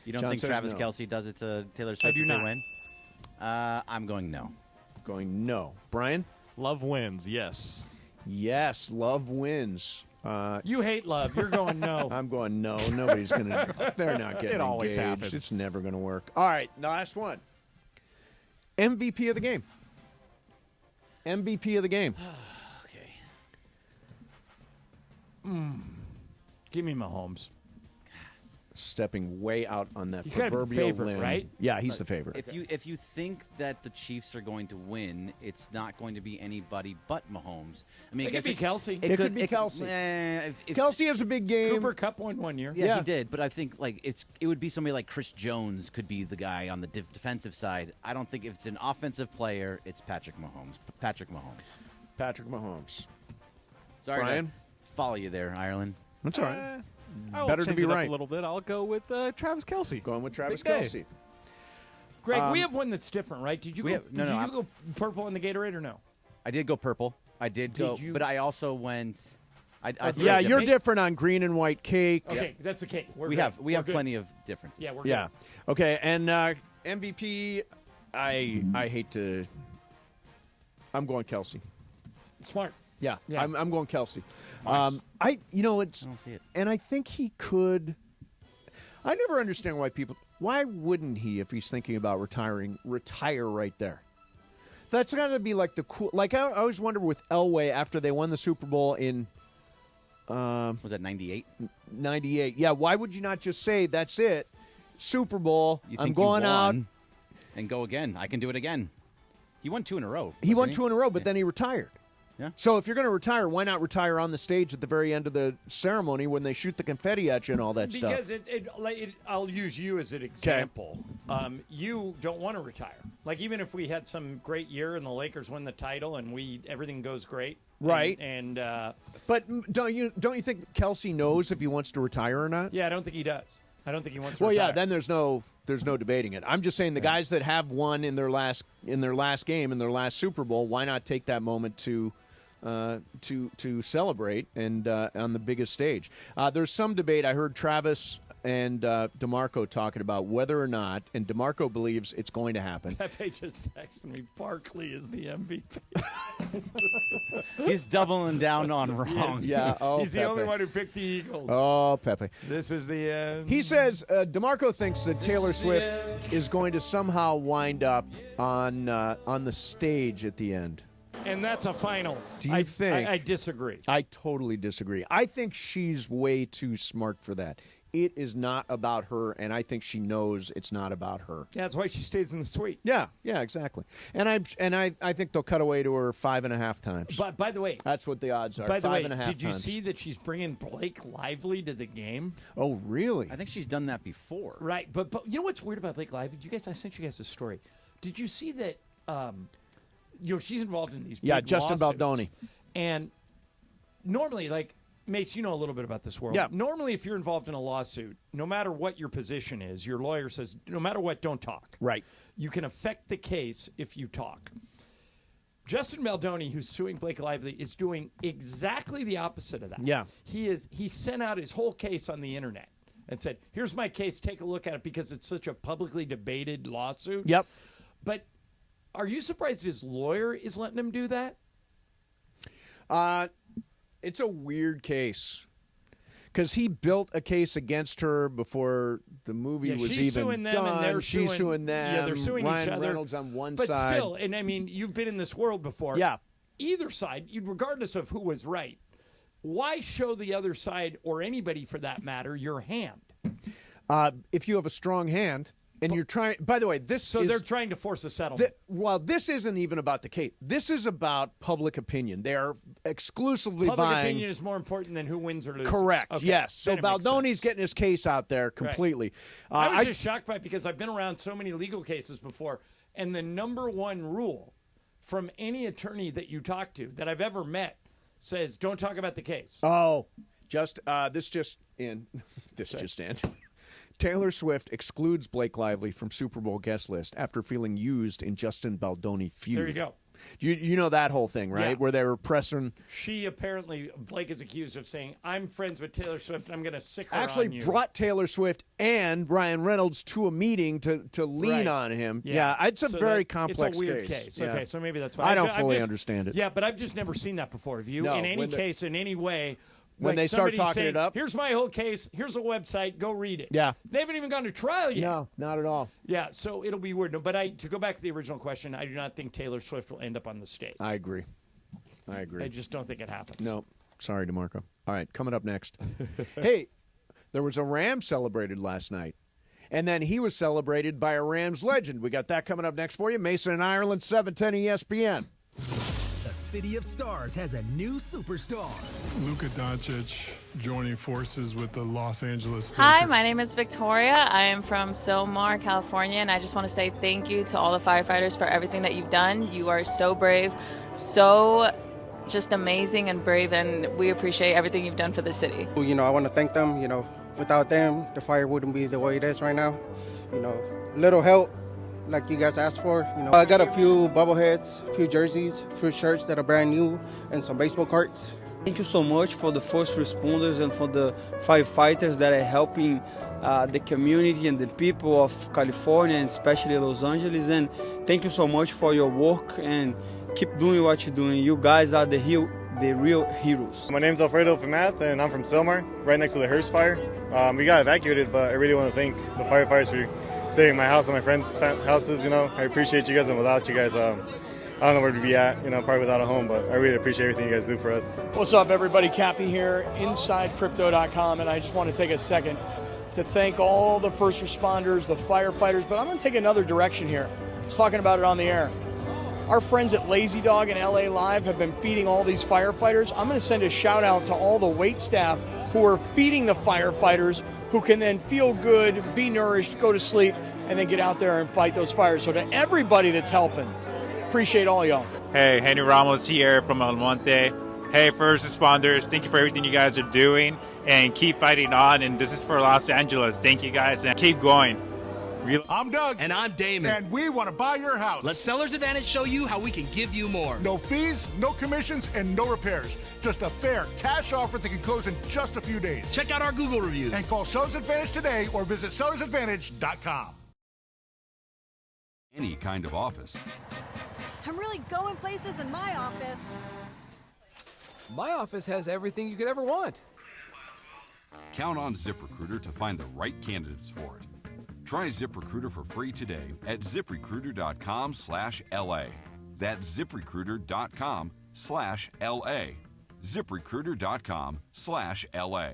You don't John think says Travis no. Kelce does it to Taylor Swift do if not. they win? I'm going no. Going no. Brian? Love wins. Yes. Yes, love wins. You hate love. You're going no. I'm going no. Nobody's going to. They're not getting It always engaged. happens. It's never going to work. All right, last one. MVP of the game. MVP of the game. Give me Mahomes. Stepping way out on that He's gotta be the proverbial favorite, limb. right? Yeah, he's the favorite. If you think that the Chiefs are going to win, it's not going to be anybody but Mahomes. I mean, It could be Kelsey. It could be Kelsey. Kelsey has a big game. Cooper Kupp won one year. Yeah, he did. But I think it would be somebody like Chris Jones could be the guy on the defensive side. I don't think if it's an offensive player, it's Patrick Mahomes. Patrick Mahomes. Sorry, Brian? to follow you there, Ireland. That's all right. I'll Better to change be it up right. a little bit. I'll go with Travis Kelce. Going with Travis Big day. Kelce. Greg, we have one that's different, right? Did you we go? have- no, did no, you go purple in the Gatorade or no? I did go purple. I did go, Did you- but I also went. I threw Yeah, a you're different- different on green and white cake. Okay, that's a cake. We're We good. have We're good. plenty of differences. Yeah, we're Yeah. good. Okay, and MVP, I hate to. I'm going Kelsey. Smart. Yeah, Yeah. I'm going Kelsey. Nice. It's I don't see it. and I think he could. I never understand why people. Why wouldn't he, if he's thinking about retiring, retire right there? That's got to be like the cool. Like I always wonder with Elway after they won the Super Bowl in. Was that 98? 98. Yeah, why would you not just say that's it? Super Bowl. You I'm think going you out. won and go again. I can do it again. He won 2 in a row. He won didn't 2 in a row, but then he retired. Yeah. So if you're going to retire, why not retire on the stage at the very end of the ceremony when they shoot the confetti at you and all that stuff? Because I'll use you as an example. You don't want to retire. Like even if we had some great year and the Lakers win the title and everything goes great, Right. But don't you think Kelsey knows if he wants to retire or not? yeah, I don't think he does. I don't think he wants to Well, retire. yeah. Then there's no debating it. I'm just saying the guys that have won in their last game in their last Super Bowl, why not take that moment to celebrate and on the biggest stage? There's some debate. I heard Travis and DeMarco talking about whether or not, and DeMarco believes it's going to happen. Pepe just texted me. Barkley is the MVP. He's doubling down on wrong. Yeah. Oh, He's the Pepe. only one who picked the Eagles. Oh, Pepe. This is the end. He says DeMarco thinks that Taylor Swift is going to somehow wind up on the stage at the end. And that's a final. Do you think? I disagree. I totally disagree. I think she's way too smart for that. It is not about her, and I think she knows it's not about her. Yeah, that's why she stays in the suite. Yeah, exactly. And I think they'll cut away to her 5.5 times. But by the way, that's what the odds are. By the way, 5.5 did you times. see that she's bringing Blake Lively to the game? Oh, really? I think she's done that before. Right, but you know what's weird about Blake Lively? I sent you guys a story. Did you see that? She's involved in these. Yeah, big Justin lawsuits. Baldoni. And normally, like Mace, you know a little bit about this world. Yeah. Normally, if you're involved in a lawsuit, no matter what your position is, your lawyer says, no matter what, don't talk. Right. You can affect the case if you talk. Justin Baldoni, who's suing Blake Lively, is doing exactly the opposite of that. Yeah. He sent out his whole case on the internet and said, here's my case, take a look at it, because it's such a publicly debated lawsuit. Yep. But are you surprised his lawyer is letting him do that? It's a weird case. Because he built a case against her before the movie was she's even suing them done. and they're she's suing them. Yeah, they're suing Ryan each other. Reynolds on one but side. still, and I mean, you've been in this world before. Yeah. Either side, regardless of who was right, why show the other side, or anybody for that matter, your hand? If you have a strong hand, and you're trying. By the way, they're trying to force a settlement. Well, this isn't even about the case. This is about public opinion. They are exclusively Public buying. opinion is more important than who wins or loses. Correct. Okay. Yes. So Then it makes Baldoni's sense. getting his case out there completely. I was just shocked by it because I've been around so many legal cases before, and the number one rule from any attorney that you talk to that I've ever met says, don't talk about the case. Oh, this just in. Taylor Swift excludes Blake Lively from Super Bowl guest list after feeling used in Justin Baldoni feud. There you go. You know that whole thing, right? Yeah. Where they were pressing. Blake is accused of saying, I'm friends with Taylor Swift and I'm going to sick her Actually on you. brought Taylor Swift and Ryan Reynolds to a meeting to lean on him. Yeah, it's a very complex It's a weird case. case. Yeah. Okay, so maybe that's why. I don't fully understand it. Yeah, but I've just never seen that before. Have you? No, in any case, in any way. When they start somebody talking saying, it up. Here's my whole case. Here's a website. Go read it. Yeah. They haven't even gone to trial yet. No, not at all. Yeah, so it'll be weird. No, but to go back to the original question, I do not think Taylor Swift will end up on the stage. I agree. I just don't think it happens. No. Sorry, DeMarco. All right, coming up next. Hey, there was a Rams celebrated last night. And then he was celebrated by a Rams legend. We got that coming up next for you. Mason and Ireland, 710 ESPN. The City of Stars has a new superstar. Luka Doncic joining forces with the Los Angeles Hi, Lakers. my name is Victoria. I am from Sylmar, California, and I just want to say thank you to all the firefighters for everything that you've done. You are so brave, so just amazing and brave, and we appreciate everything you've done for the city. You know, I want to thank them. You know, without them, the fire wouldn't be the way it is right now. You know, little help like you guys asked for. You know, I got a few bobbleheads, a few jerseys, a few shirts that are brand new, and some baseball cards. Thank you so much for the first responders and for the firefighters that are helping the community and the people of California, and especially Los Angeles. And thank you so much for your work, and keep doing what you're doing. You guys are the real heroes. My name's Alfredo Famath, and I'm from Sylmar, right next to the Hearst fire. We got evacuated, but I really want to thank the firefighters for saving my house and my friends' houses. You know, I appreciate you guys, and without you guys, I don't know where to be at. You know, probably without a home, but I really appreciate everything you guys do for us. What's up, everybody? Cappy here, InsideCrypto.com, and I just want to take a second to thank all the first responders, the firefighters, but I'm going to take another direction here. I was talking about it on the air. Our friends at Lazy Dog and LA Live have been feeding all these firefighters. I'm going to send a shout out to all the wait staff who are feeding the firefighters, who can then feel good, be nourished, go to sleep, and then get out there and fight those fires. So to everybody that's helping, appreciate all y'all. Hey, Henry Ramos here from El Monte. Hey, first responders, thank you for everything you guys are doing, and keep fighting on. And this is for Los Angeles. Thank you guys, and keep going. I'm Doug. And I'm Damon. And we want to buy your house. Let Seller's Advantage show you how we can give you more. No fees, no commissions, and no repairs. Just a fair cash offer that can close in just a few days. Check out our Google reviews. And call Seller's Advantage today or visit sellersadvantage.com. Any kind of office. I'm really going places in my office. My office has everything you could ever want. Count on ZipRecruiter to find the right candidates for it. Try ZipRecruiter for free today at ZipRecruiter.com/LA. That's ZipRecruiter.com/LA. ZipRecruiter.com/LA.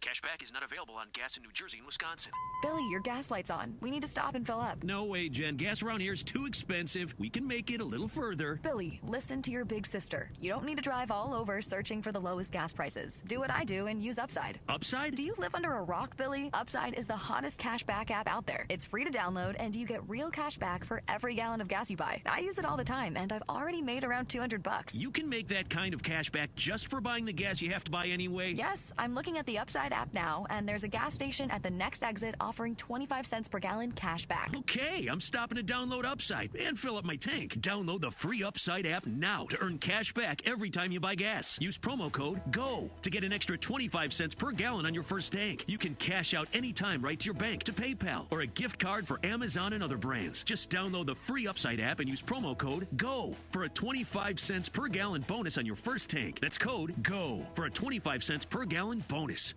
Cashback is not available on gas in New Jersey and Wisconsin. Billy, your gas light's on. We need to stop and fill up. No way, Jen. Gas around here is too expensive. We can make it a little further. Billy, listen to your big sister. You don't need to drive all over searching for the lowest gas prices. Do what I do and use Upside. Upside? Do you live under a rock, Billy? Upside is the hottest cashback app out there. It's free to download, and you get real cash back for every gallon of gas you buy. I use it all the time, and I've already made around $200. You can make that kind of cash back just for buying the gas you have to buy anyway? Yes, I'm looking at the Upside app now, and there's a gas station at the next exit offering 25 cents per gallon cash back. Okay, I'm stopping to download Upside and fill up my tank. Download the free Upside app now to earn cash back every time you buy gas. Use promo code GO to get an extra 25 cents per gallon on your first tank. You can cash out anytime right to your bank, to PayPal, or a gift card for Amazon and other brands. Just download the free Upside app and use promo code GO for a 25 cents per gallon bonus on your first tank. That's code GO for a 25 cents per gallon bonus.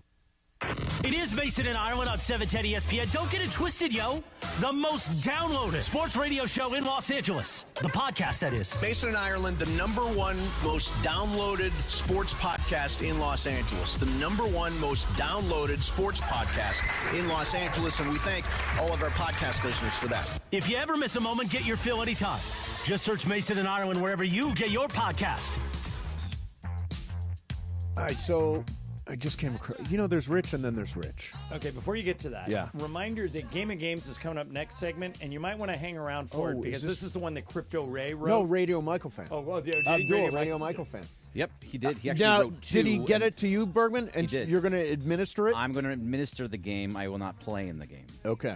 It is Mason and Ireland on 710 ESPN. Don't get it twisted, yo. The most downloaded sports radio show in Los Angeles. The podcast, that is. Mason and Ireland, the #1 most downloaded sports podcast in Los Angeles. The #1 most downloaded sports podcast in Los Angeles, and we thank all of our podcast listeners for that. If you ever miss a moment, get your fill anytime. Just search Mason and Ireland wherever you get your podcast. All right, so I just came across, there's Rich and then there's Rich. Okay, before you get to that, reminder that Game of Games is coming up next segment, and you might want to hang around for it because this is the one that Crypto Ray wrote. No, Radio Michael fan. Oh, well, yeah, Radio Michael fan. Yep, he did. He actually Now, wrote 2. did he get it to you, Bergman? And He did. you're going to administer it? I'm going to administer the game. I will not play in the game. Okay.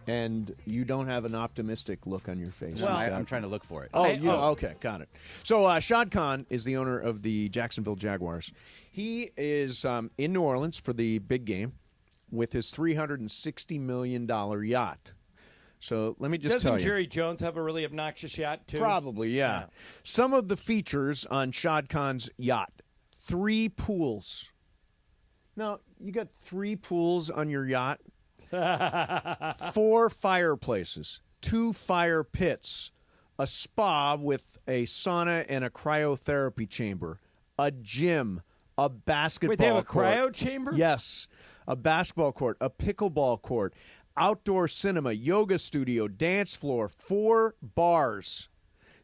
And you don't have an optimistic look on your face. No, I'm trying to look for it. Okay, got it. So Shad Khan is the owner of the Jacksonville Jaguars. He is in New Orleans for the big game with his $360 million yacht. So let me just tell you. Doesn't Jerry Jones have a really obnoxious yacht, too? Probably, yeah. Some of the features on Shad Khan's yacht: 3 pools. Now, you got 3 pools on your yacht? 4 fireplaces, 2 fire pits, a spa with a sauna and a cryotherapy chamber, a gym, a basketball Wait, they have a court. cryo chamber? Yes. A basketball court, a pickleball court, outdoor cinema, yoga studio, dance floor, 4 bars.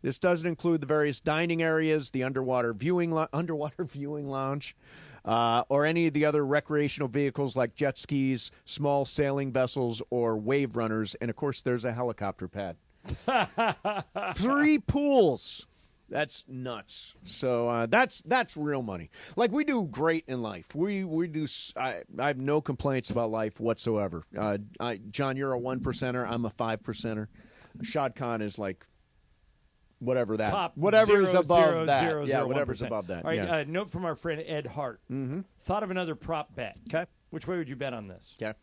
This doesn't include the various dining areas, the underwater viewing lounge, or any of the other recreational vehicles like jet skis, small sailing vessels, or wave runners. And, of course, there's a helicopter pad. 3 pools. That's nuts. So that's real money. Like, we do great in life. We do. I have no complaints about life whatsoever. John, you're a 1%er. I'm a 5%er. Shad Khan is like whatever that. Top whatever is above that. 0.00001%. Yeah, whatever's above that. All right, yeah. note from our friend Ed Hart. Mm-hmm. Thought of another prop bet. Okay. Which way would you bet on this? Okay.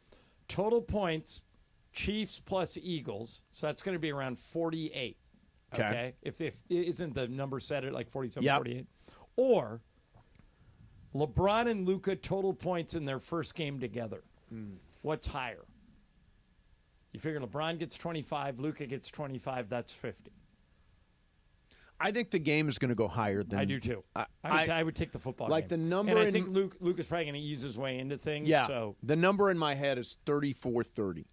Total points, Chiefs plus Eagles. So that's going to be around 48. Okay. If isn't the number set at like 47, 48? Or LeBron and Luka total points in their first game together. What's higher? You figure LeBron gets 25, Luka gets 25, that's 50. I think the game is going to go higher than. I do too. I would take the football like game. the number. And I think Luke is probably going to ease his way into things. Yeah. So the number in my head is 34-30.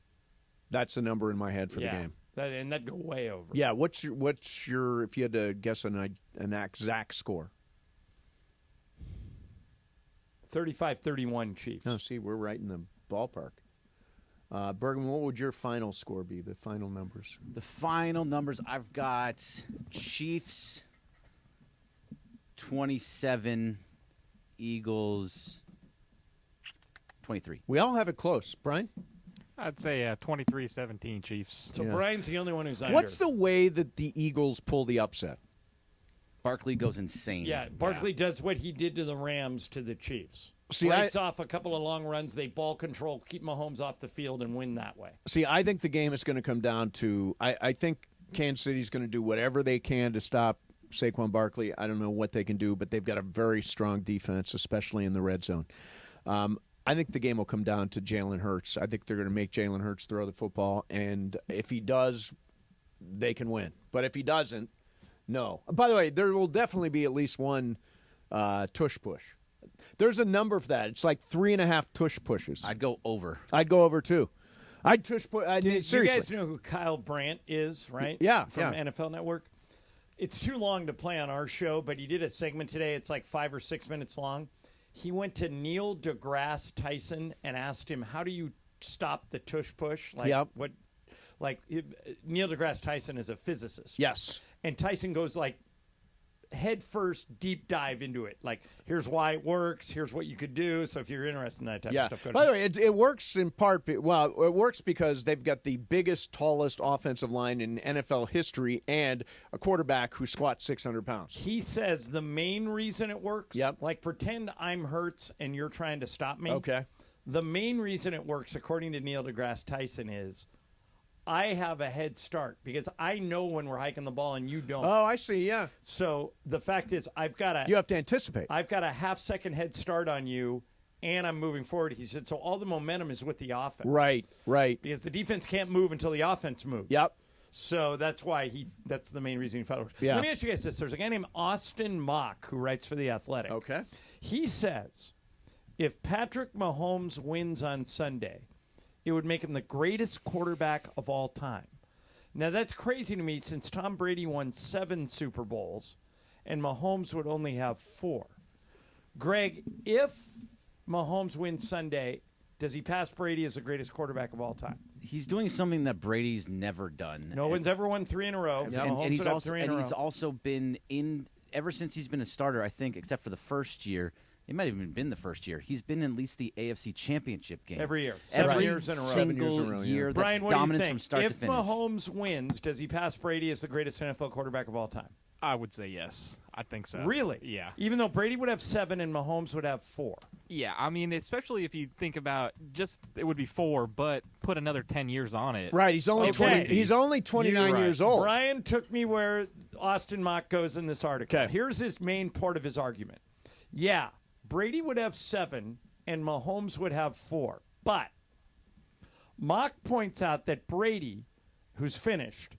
That's the number in my head for the game. And that'd go way over. Yeah. What's your if you had to guess an exact score? 35-31 Chiefs. No, see, we're right in the ballpark. Bergman, what would your final score be? The final numbers. The final numbers, I've got Chiefs 27, Eagles 23. We all have it close. Brian? I'd say 23-17 Chiefs. So Brian's the only one who's under. What's the way that the Eagles pull the upset? Barkley goes insane. Yeah, Barkley does what he did to the Rams to the Chiefs. See, breaks off a couple of long runs, they ball control, keep Mahomes off the field, and win that way. See, I think the game is going to come down to I think Kansas City's going to do whatever they can to stop Saquon Barkley. I don't know what they can do, but they've got a very strong defense, especially in the red zone. I think the game will come down to Jalen Hurts. I think they're going to make Jalen Hurts throw the football, and if he does, they can win. But if he doesn't, no. By the way, there will definitely be at least one tush push. There's a number for that. It's like 3.5 tush pushes. I'd go over. I'd go over, too. I'd tush push. Seriously. You guys know who Kyle Brandt is, right? Yeah. From NFL Network. It's too long to play on our show, but he did a segment today. It's like 5 or 6 minutes long. He went to Neil deGrasse Tyson and asked him, how do you stop the tush push? Neil deGrasse Tyson is a physicist. Yes. And Tyson goes like, head first deep dive into it. Like, here's why it works. Here's what you could do. So if you're interested in that type of stuff, go to By the way, it works in part. Well, it works because they've got the biggest, tallest offensive line in NFL history and a quarterback who squats 600 pounds. He says the main reason it works. Yep. Like, pretend I'm Hurts and you're trying to stop me. Okay. The main reason it works, according to Neil deGrasse Tyson, is I have a head start because I know when we're hiking the ball and you don't. Oh, I see, yeah. So the fact is you have to anticipate. I've got a half-second head start on you, and I'm moving forward. He said, so all the momentum is with the offense. Right. Because the defense can't move until the offense moves. Yep. So that's why that's the main reason he thought it works. Yeah. Let me ask you guys this. There's a guy named Austin Mock who writes for The Athletic. Okay. He says if Patrick Mahomes wins on Sunday, it would make him the greatest quarterback of all time. Now, that's crazy to me since Tom Brady won 7 Super Bowls and Mahomes would only have 4. Greg, if Mahomes wins Sunday, does he pass Brady as the greatest quarterback of all time? He's doing something that Brady's never done. No one's ever won 3 in a row. And he's also 3 in a row. he's also been in ever since he's been a starter, I think, except for the first year. It might have even been the first year. He's been in at least the AFC Championship game. Every year. Every years in a row. single year. That's Brian, what do you dominance think? from start if to finish. Mahomes wins, does he pass Brady as the greatest NFL quarterback of all time? I would say yes. I think so. Really? Yeah. Even though Brady would have 7 and Mahomes would have 4. Yeah, I mean, especially if you think about it would be 4, but put another 10 years on it. Right, he's only 29 years old. Brian took me where Austin Mock goes in this article. Okay. Here's his main part of his argument. Yeah, Brady would have 7 and Mahomes would have 4. But Mock points out that Brady, who's finished,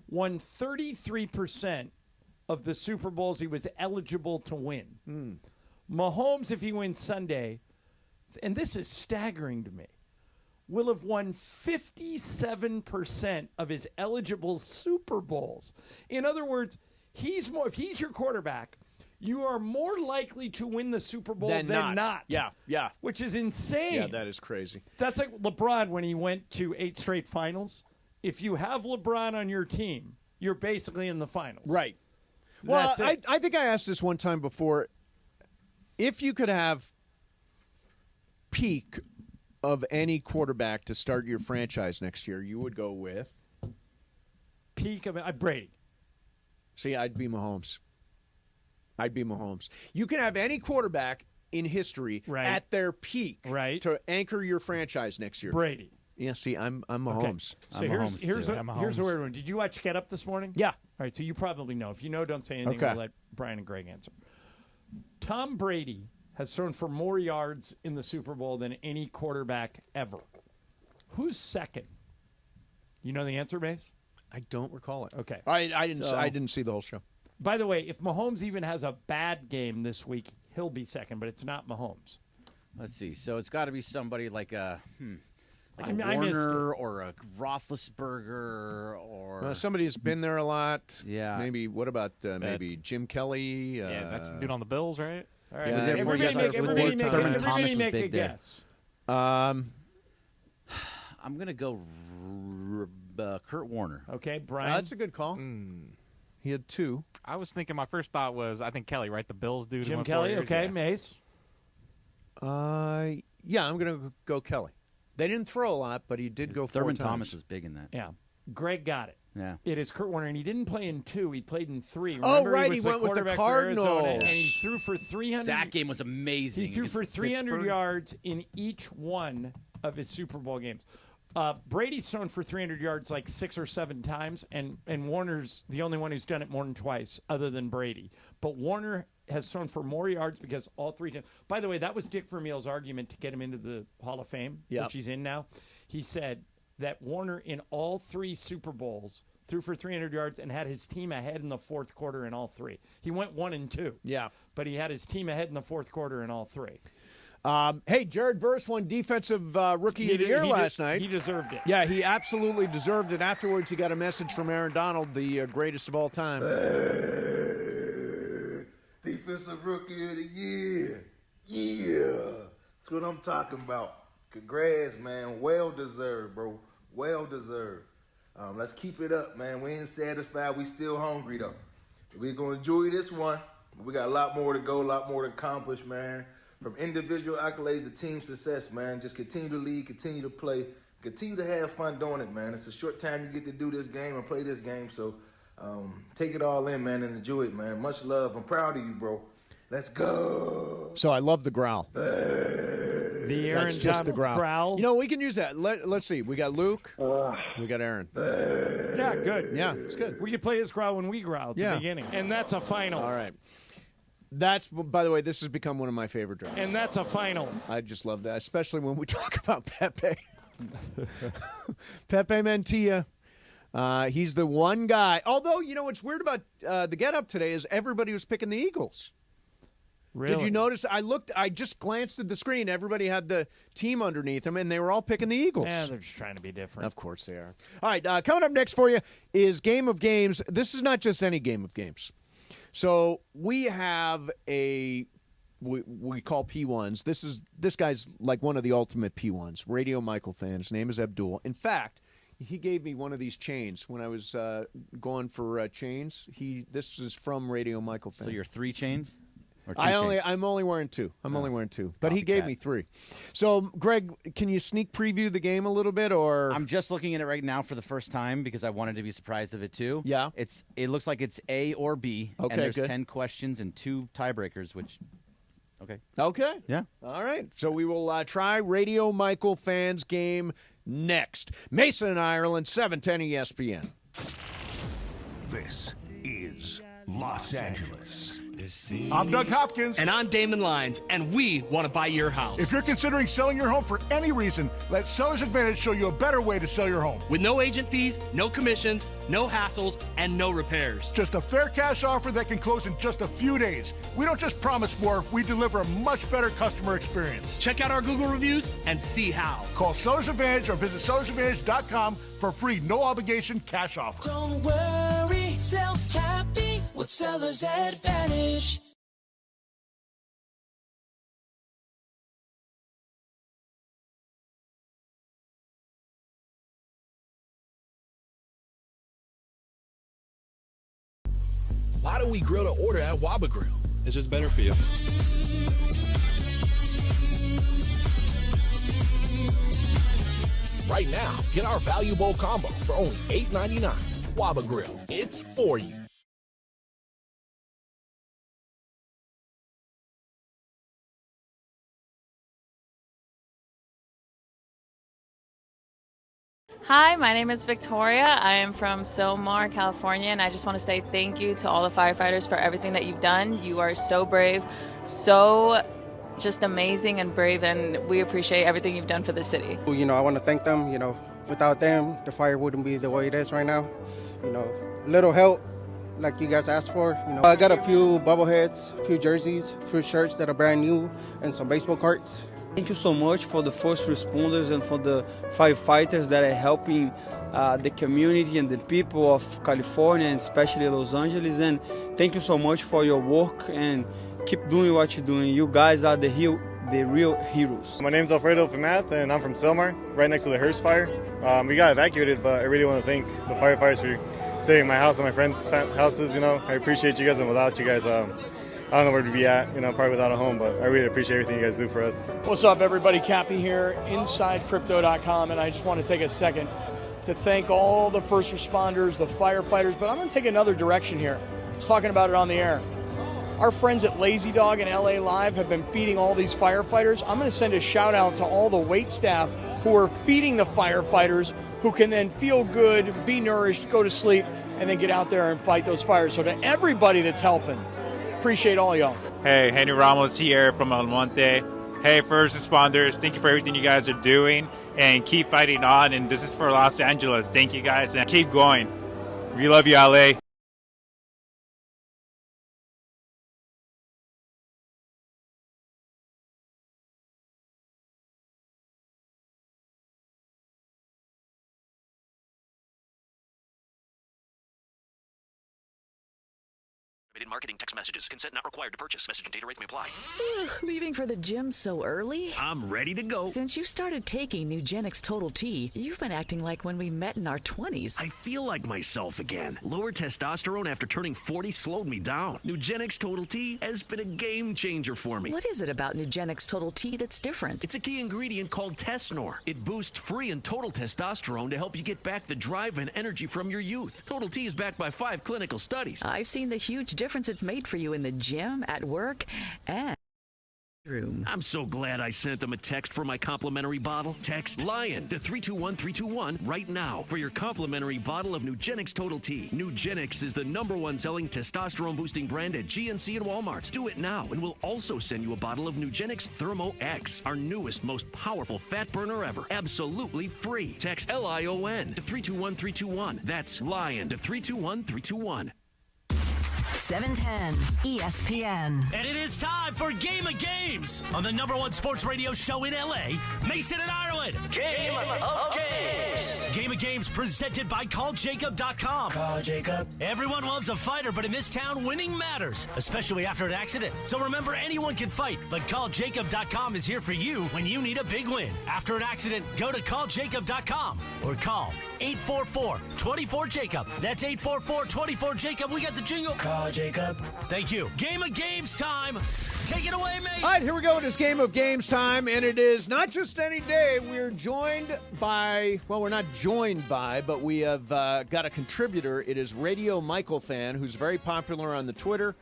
won 33% of the Super Bowls he was eligible to win. Mahomes, if he wins Sunday, and this is staggering to me, will have won 57% of his eligible Super Bowls. In other words, if he's your quarterback, you are more likely to win the Super Bowl than not. Yeah. Which is insane. Yeah, that is crazy. That's like LeBron when he went to 8 straight finals. If you have LeBron on your team, you're basically in the finals. Right. Well, That's it. I think I asked this one time before. If you could have peak of any quarterback to start your franchise next year, you would go with? Peak of Brady. See, I'd be Mahomes. You can have any quarterback in history at their peak to anchor your franchise next year. Brady. Yeah, see, I'm Mahomes. So here's a weird one. Did you watch Get Up this morning? Yeah. All right, so you probably know. If you know, don't say anything. Okay. We'll let Brian and Greg answer. Tom Brady has thrown for more yards in the Super Bowl than any quarterback ever. Who's second? You know the answer, Mace? I don't recall it. Okay. I didn't see the whole show. By the way, if Mahomes even has a bad game this week, he'll be second, but it's not Mahomes. Let's see. So it's got to be somebody like a I missed it. Warner or a Roethlisberger or somebody who's been there a lot. Yeah. Maybe. What about maybe Jim Kelly? Yeah, that's the dude on the Bills, right? All right. Yeah, Everybody make a guess. I'm going to go Kurt Warner. Okay, Brian. That's a good call. He had 2. I was thinking, my first thought was, I think Kelly, right? The Bills dude. Jim Kelly, okay. Mace? Yeah, I'm going to go Kelly. They didn't throw a lot, but he did go 4 Thurman times. Thomas was big in that. Yeah. Greg got it. Yeah. It is Kurt Warner, and he didn't play in 2. He played in 3. Oh, Remember, right. He He went with the Cardinals. And he threw for 300. That game was amazing. He threw for 300 Pittsburgh. yards in each one of his Super Bowl games. Brady's thrown for 300 yards like 6 or 7 times, and Warner's the only one who's done it more than twice, other than Brady. But Warner has thrown for more yards because all 3 times. By the way, that was Dick Vermeil's argument to get him into the Hall of Fame, which he's in now. He said that Warner in all 3 Super Bowls threw for 300 yards and had his team ahead in the fourth quarter in all 3. He went 1 and 2. Yeah. But he had his team ahead in the fourth quarter in all 3. Hey, Jared Verse won Defensive Rookie of the Year last night. He deserved it. Yeah, he absolutely deserved it. Afterwards, he got a message from Aaron Donald, the greatest of all time. Defensive Rookie of the Year. Yeah. That's what I'm talking about. Congrats, man. Well deserved, bro. Well deserved. Let's keep it up, man. We ain't satisfied. We still hungry, though. We're going to enjoy this one. We got a lot more to go, a lot more to accomplish, man. From individual accolades to team success, man. Just continue to lead, continue to play, continue to have fun doing it, man. It's a short time you get to do this game and play this game, so take it all in, man, and enjoy it, man. Much love. I'm proud of you, bro. Let's go. So I love the growl. The Aaron That's just the Donald growl. You know, we can use that. Let's see. We got Luke. We got Aaron. Yeah, good. Yeah, it's good. We could play his growl when we growl at the beginning. And that's a final. All right. That's, by the way, this has become one of my favorite drafts. And that's a final. I just love that, especially when we talk about Pepe. Pepe Mantilla. He's the one guy. Although, you know, what's weird about the get-up today is everybody was picking the Eagles. Really? Did you notice? I just glanced at the screen. Everybody had the team underneath them, and they were all picking the Eagles. Yeah, they're just trying to be different. Of course they are. All right, coming up next for you is Game of Games. This is not just any Game of Games. So we have we call P1s. This guy's like one of the ultimate P1s. Radio Michael fan. His name is Abdul. In fact, he gave me one of these chains when I was going for chains. This is from Radio Michael fan. So you're 3 chains? Or 2 I'm only wearing 2. Only wearing 2. But he gave me 3. So, Greg, can you sneak preview the game a little bit, or? I'm just looking at it right now for the first time because I wanted to be surprised of it too. Yeah. It looks like it's A or B. Okay, and there's good. 10 questions and 2 tiebreakers, which okay. Okay. Yeah. All right. So we will try Radio Michael fans game next. Mason and Ireland, 710 ESPN. This is Los Angeles. I'm Doug Hopkins. And I'm Damon Lyons, and we want to buy your house. If you're considering selling your home for any reason, let Seller's Advantage show you a better way to sell your home. With no agent fees, no commissions, no hassles, and no repairs. Just a fair cash offer that can close in just a few days. We don't just promise more, we deliver a much better customer experience. Check out our Google reviews and see how. Call Seller's Advantage or visit sellersadvantage.com for free, no obligation cash offer. Don't worry, sell happy with Seller's Advantage. Why do we grill to order at Waba Grill? It's just better for you. Right now, get our Value Bowl combo for only $8.99. Waba Grill, it's for you. Hi, my name is Victoria. I am from Silmar, California, and I just want to say thank you to all the firefighters for everything that you've done. You are so brave, so just amazing and brave, and we appreciate everything you've done for the city. You know, I want to thank them. You know, without them, the fire wouldn't be the way it is right now. You know, little help like you guys asked for. You know, I got a few bobbleheads, a few jerseys, a few shirts that are brand new, and some baseball cards. Thank you so much for the first responders and for the firefighters that are helping the community and the people of California and especially Los Angeles. And thank you so much for your work and keep doing what you're doing. You guys are the real heroes. My name's Alfredo Famath, and I'm from Silmar, right next to the Hearst fire. We got evacuated, but I really want to thank the firefighters for saving my house and my friends' houses. You know, I appreciate you guys, and without you guys, I don't know where to be at, you know, probably without a home, but I really appreciate everything you guys do for us. What's up, everybody? Cappy here, InsideCrypto.com, and I just want to take a second to thank all the first responders, the firefighters, but I'm going to take another direction here. I was talking about it on the air. Our friends at Lazy Dog and LA Live have been feeding all these firefighters. I'm going to send a shout out to all the wait staff who are feeding the firefighters, who can then feel good, be nourished, go to sleep, and then get out there and fight those fires. So to everybody that's helping, appreciate all y'all. Hey, Henry Ramos here from El Monte. Hey, first responders, thank you for everything you guys are doing, and keep fighting on. And this is for Los Angeles. Thank you guys, and keep going. We love you, LA. Marketing text messages. Consent not required to purchase. Message and data rates may apply. Leaving for the gym so early? I'm ready to go. Since you started taking Nugenix Total T, you've been acting like when we met in our 20s. I feel like myself again. Lower testosterone after turning 40 slowed me down. Nugenix Total T has been a game changer for me. What is it about Nugenix Total T that's different? It's a key ingredient called Tesnor. It boosts free and total testosterone to help you get back the drive and energy from your youth. Total T is backed by 5 clinical studies. I've seen the huge difference it's made for you in the gym, at work, and room. I'm so glad I sent them a text for my complimentary bottle. Text LION to 321321 right now for your complimentary bottle of Nugenix Total T. Nugenix is the #1 selling testosterone boosting brand at GNC and Walmart. Do it now, and we'll also send you a bottle of Nugenix Thermo X, our newest, most powerful fat burner ever. Absolutely free. Text LION to 321321. That's LION to 321321. 710 ESPN. And it is time for Game of Games on the #1 sports radio show in LA, Mason and Ireland. Game of Games. Game of Games presented by CallJacob.com. Call Jacob. Everyone loves a fighter, but in this town, winning matters, especially after an accident. So remember, anyone can fight, but CallJacob.com is here for you when you need a big win. After an accident, go to CallJacob.com or call 844-24-JACOB. That's 844-24-JACOB. We got the jingle. Call Jacob. Thank you. Game of Games time. Take it away, Mace. All right, here we go. It is Game of Games time, and it is not just any day. We're joined by, well, we're not joined by, but we have got a contributor. It is Radio Michael Fan, who's very popular on the Twitter.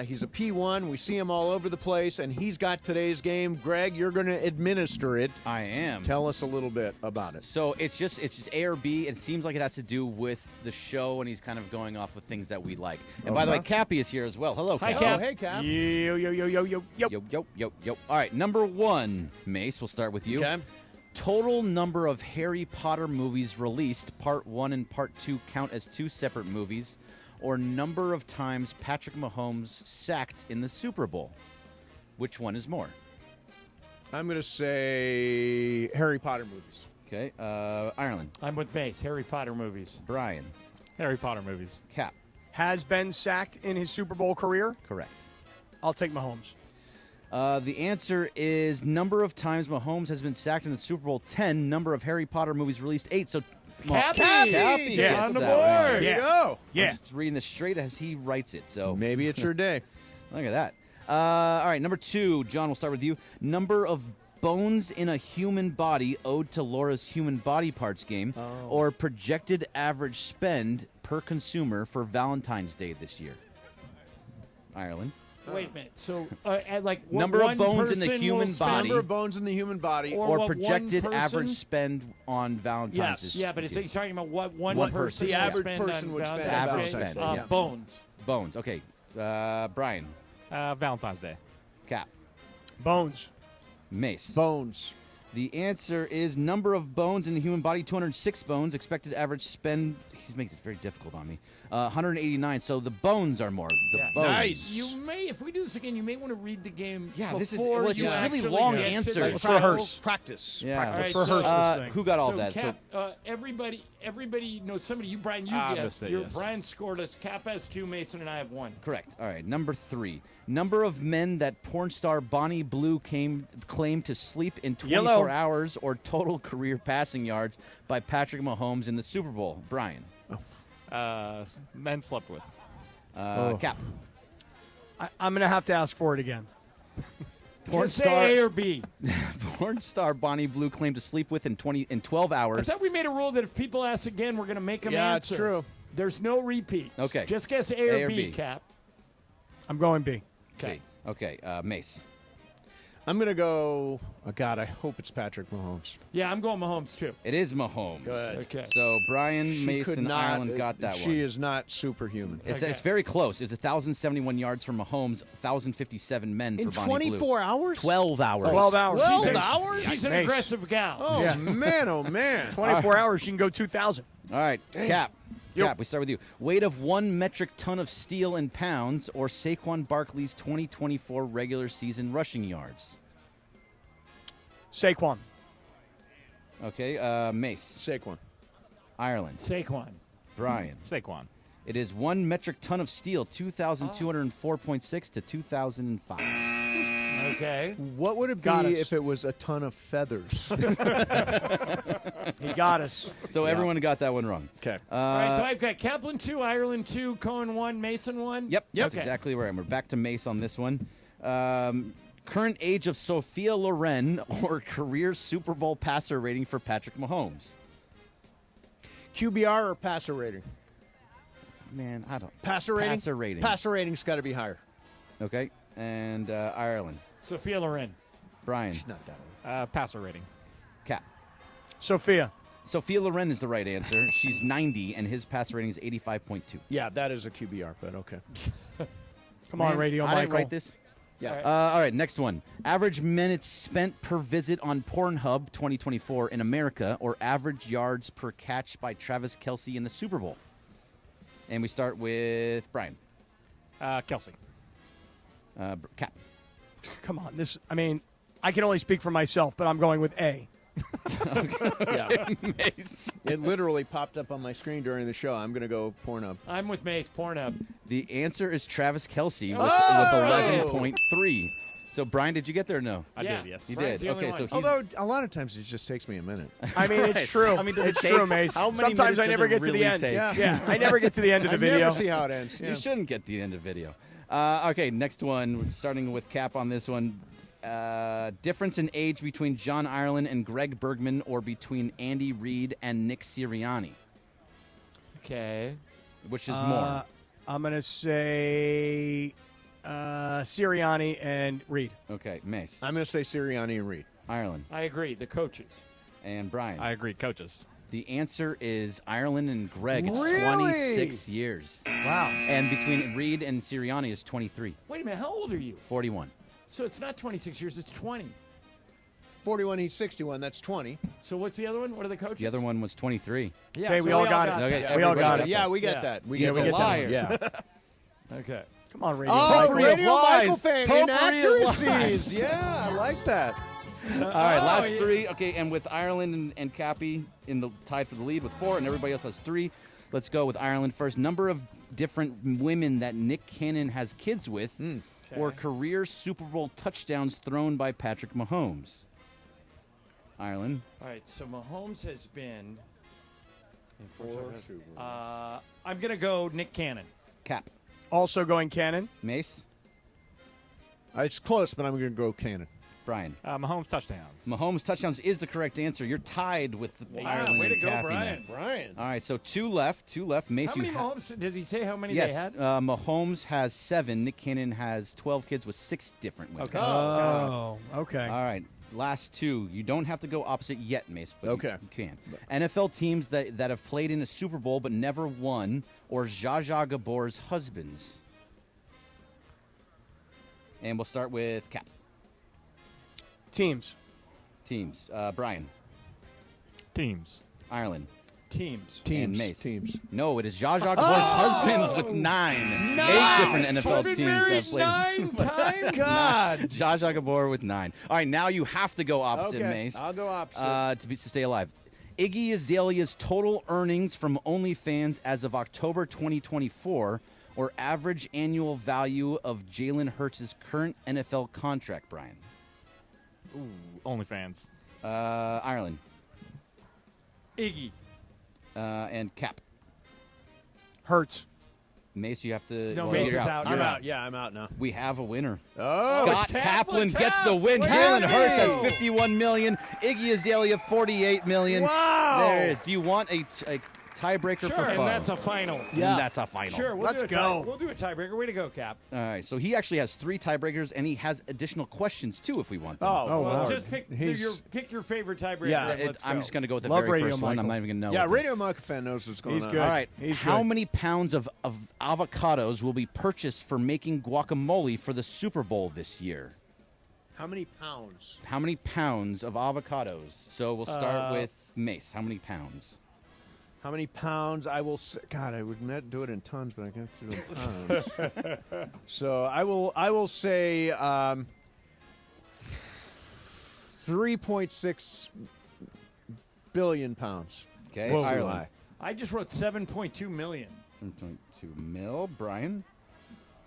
He's a P1. We see him all over the place, and he's got today's game. Greg, you're going to administer it. I am. Tell us a little bit about it. So it's just A or B. It seems like it has to do with the show, and he's kind of going off of things that we like. And by the way, Cappy is here as well. Hello, Hi, Cap. Cap. Oh, hey, Cap. Yo. Yo. All right, number 1, Mace, we'll start with you. Okay. Total number of Harry Potter movies released, Part 1 and Part 2 count as 2 separate movies, or number of times Patrick Mahomes sacked in the Super Bowl. Which one is more? I'm going to say Harry Potter movies. Okay. Ireland. I'm with Mace. Harry Potter movies. Brian. Harry Potter movies. Cap. Has been sacked in his Super Bowl career? Correct. I'll take Mahomes. The answer is number of times Mahomes has been sacked in the Super Bowl, 10. Number of Harry Potter movies released, 8. So Cappy gets on the that board. one. There you go. Yeah. I'm just reading this straight as he writes it. So maybe it's your day. Look at that. All right, number 2, John, we'll start with you. Number of bones in a human body owed to Laura's human body parts game, or projected average spend per consumer for Valentine's Day this year. Ireland. Wait a minute. So, like, what number of one bones in the person human will spend- body. Number of bones in the human body. Or Or what projected one person- average spend on Valentine's Yes. this Yeah, but this he's year. talking about what one One person person. The will average spend person on would spend Valentine's on Day. Valentine's Day, yeah. Bones. Bones. Okay. Brian. Valentine's Day. Cap. Bones. Mace. Bones. The answer is number of bones in the human body, 206 bones. Expected average spend, he's making it very difficult on me, 189. So the bones are more. The bones. Nice. You may, if we do this again, you may want to read the game. Yeah, this is- before well, it's you just really actually long get to the answers. title. Let's rehearse. Practice. Yeah. All right, rehearse this thing. Who got all so that? Cap, everybody knows somebody. You, Brian, you I'm gonna guessed. say Your yes. Brian scored us. Cap has 2, Mason and I have 1. Correct. All right. Number 3. Number of men that porn star Bonnie Blue claimed to sleep in 24 Yellow. hours, or total career passing yards by Patrick Mahomes in the Super Bowl. Brian. Men slept with. Cap. I'm going to have to ask for it again. Porn Just say star. A or B. Porn star Bonnie Blue claimed to sleep with in 12 I hours. thought we made a rule that if people ask again, we're going to make them Yeah, answer. it's true. There's no repeats. Okay. Just guess A or B, Cap. I'm going B. Okay. Okay. Mace. I'm going to go, oh God, I hope it's Patrick Mahomes. Yeah, I'm going Mahomes, too. It is Mahomes. Good. Okay. So Brian, She Mace, could and not, Ireland got that she one. is not superhuman. It's very close. It's 1,071 yards for Mahomes, 1,057 men In for Bonnie Blue. 24 hours? 12 hours. 12 hours. 12 hours? She's an Mace. aggressive gal. Oh, Yeah. man, oh, man. 24 hours, you can go 2,000. All right, Cap. Cap, we start with you. Weight of 1 metric ton of steel in pounds, or Saquon Barkley's 2024 regular season rushing yards. Saquon. Okay, Mace. Saquon. Ireland. Saquon. Brian. Saquon. It is 1 metric ton of steel, 2,204.6 to 2005. Okay. What would it be if it was a ton of feathers? He got us. So everyone got that one wrong. Okay. All right, so I've got Kaplan 2, Ireland 2, Cohen 1, Mason 1. Yep, that's Okay. exactly right. And we're back to Mace on this one. Current age of Sophia Loren or career Super Bowl passer rating for Patrick Mahomes? QBR or passer rating? Man, I don't. Passer rating? Passer rating. Passer rating's got to be higher. Okay. And Ireland. Sophia Loren. Brian. She's not that Passer rating. Cap. Sophia. Sophia Loren is the right answer. She's 90, and his passer rating is 85.2. Yeah, that is a QBR, but okay. Come on, Radio I Michael. didn't write this. Yeah. All right, next one. Average minutes spent per visit on Pornhub 2024 in America, or average yards per catch by Travis Kelce in the Super Bowl. And we start with Brian. Kelsey. Cap. Come on. I can only speak for myself, but I'm going with A. Yeah. It literally popped up on my screen during the show. I'm going to go Pornhub. I'm with Mace, Pornhub. The answer is Travis Kelce with 11.3. So, Brian, did you get there or no? I did, yes. You Brian's did. the only Okay, one. so he's... Although, a lot of times it just takes me a minute. I mean, it's true. I mean, does it it's take- true, Mace. how many Sometimes minutes I never does it get to really the end. take? Yeah, I never get to the end of the I video. never see how it ends. Yeah. You shouldn't get the end of video. Okay, next one. We're starting with Cap on this one. Difference in age between John Ireland and Greg Bergman, or between Andy Reid and Nick Sirianni? Okay. Which is more? I'm going to say Sirianni and Reed. Okay, Mace. I'm going to say Sirianni and Reed. Ireland. I agree. The coaches. And Brian. I agree. Coaches. The answer is Ireland and Greg. It's Really? 26 years. Wow. And between Reed and Sirianni is 23. Wait a minute. How old are you? 41. So it's not 26 years. It's 20. 41, he's 61. That's 20. So what's the other one? What are the coaches? The other one was 23. Yeah, Okay, so we all got it. Okay, We all everybody got it. Yeah, we get Yeah. that. We He's get a that. liar. Yeah. Okay. Come on, Radio Oh, Michael. Potpourri of Radio lies. Michael fan. Potpourri of Inaccuracies. Yeah, I like that. All right, last yeah. three. Okay, and with Ireland and Cappy in the tied for the lead with 4, and everybody else has 3. Let's go with Ireland first. Number of different women that Nick Cannon has kids with, or career Super Bowl touchdowns thrown by Patrick Mahomes. Ireland. All right. So Mahomes has been. Super I'm going to go Nick Cannon. Cap. Also going Cannon. Mace. It's close, but I'm going to go Cannon. Brian. Mahomes touchdowns. Mahomes touchdowns is the correct answer. You're tied with Ireland way to and go, Cappy Brian. now. Brian. All right, so 2 left. 2 left. Mace, How many you Mahomes? Does he say how many yes, they had? Mahomes has 7. Nick Cannon has 12 kids with 6 different women. Okay. Oh, okay. All right. Last 2. You don't have to go opposite yet, Mace, but Okay. you can. NFL teams that have played in a Super Bowl but never won, or Zsa Zsa Gabor's husbands. And we'll start with Cap. Teams. Brian. Teams. Ireland. Teams. And Mace. Teams. No, it is Zsa Zsa Gabor's husbands with 9. 8 different NFL Been teams married that played. 9 times. God. Zsa Zsa Gabor with 9. All right, now you have to go opposite, Okay, Mace. I'll go opposite. To stay alive. Iggy Azalea's total earnings from OnlyFans as of October 2024, or average annual value of Jalen Hurts' current NFL contract, Brian. Ooh, OnlyFans. Ireland. Iggy. And Cap. Hurts. Mace, you have to. No, well, Mace you're is out. I'm out. Yeah, I'm out now. We have a winner. Oh, Scott it's Kaplan Kaplan. gets the win. Look Jalen at Hurts has me. $51 million. Iggy Azalea $48 million. Wow. There it is. Do you want a tiebreaker Sure, for and fun? that's a final. Yeah. And that's a final. Sure, Let's do a go. We'll do a tiebreaker. Way to go, Cap. All right. So he actually has 3 tiebreakers, and he has additional questions too, if we want them. Oh, Well, wow. just pick your favorite tiebreaker. Yeah, and let's I'm go. just going to go with the Love very Radio first one. I'm Michael. not even going to know. Yeah, what the- Radio Michael fan knows what's going He's on. good. All right. He's How good. many pounds of avocados will be purchased for making guacamole for the Super Bowl this year? How many pounds? How many pounds of avocados? So we'll start with Mace. How many pounds? How many pounds? I will say, God, I would do it in tons, but I can't do it in pounds. So I will say 3.6 billion pounds. Okay, That's too Ireland. high. I just wrote 7.2 million. 7.2 mil. Brian?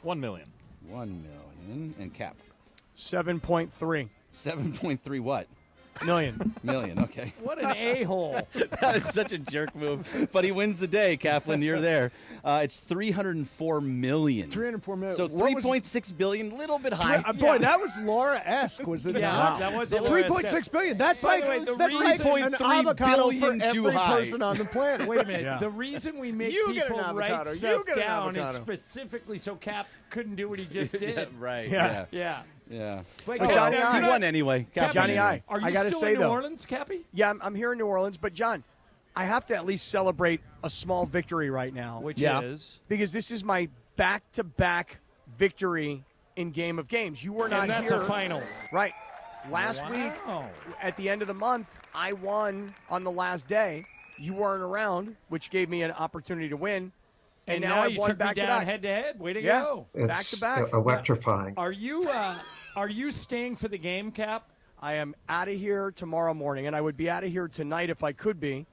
1 million. 1 million. And Cap? 7.3 7.3 what? million. Million, okay. What an a-hole. That is such a jerk move. But he wins the day, Kaplan. You're there. It's $304 million. $304 million. So $3.6 billion, little bit high. Boy, that was Laura-esque, was it not? That was $3.6 billion. That's By like, the way, the that's reason- like an avocado for billion too every high. person on the planet. Wait a minute. The reason we make You get an people avocado. write You stuff get an down is avocado. specifically so Cap couldn't do what he just did. Yeah, right. Yeah. Yeah. Yeah. But But Cap, Johnny, now I- He won anyway. Cap Johnny, won anyway. Are you I gotta still say, in New though- Orleans, Cappy? Yeah, I'm here in New Orleans, but John, I have to at least celebrate a small victory right now. Which is? Because this is my back-to-back victory in Game of Games. You were not And that's here. a final. Right. Last week, at the end of the month, I won on the last day. You weren't around, which gave me an opportunity to win. And now I've you won took me down back-to-back. head-to-head. Way to Yeah. go. Back-to-back. Electrifying. Are you staying for the game, Cap? I am out of here tomorrow morning, and I would be out of here tonight if I could be,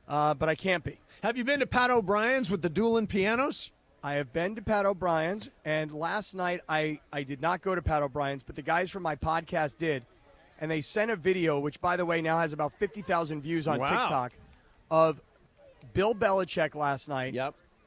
but I can't be. Have you been to Pat O'Brien's with the dueling pianos? I have been to Pat O'Brien's, and last night I did not go to Pat O'Brien's, but the guys from my podcast did, and they sent a video, which, by the way, now has about 50,000 views on Wow. TikTok, of Bill Belichick last night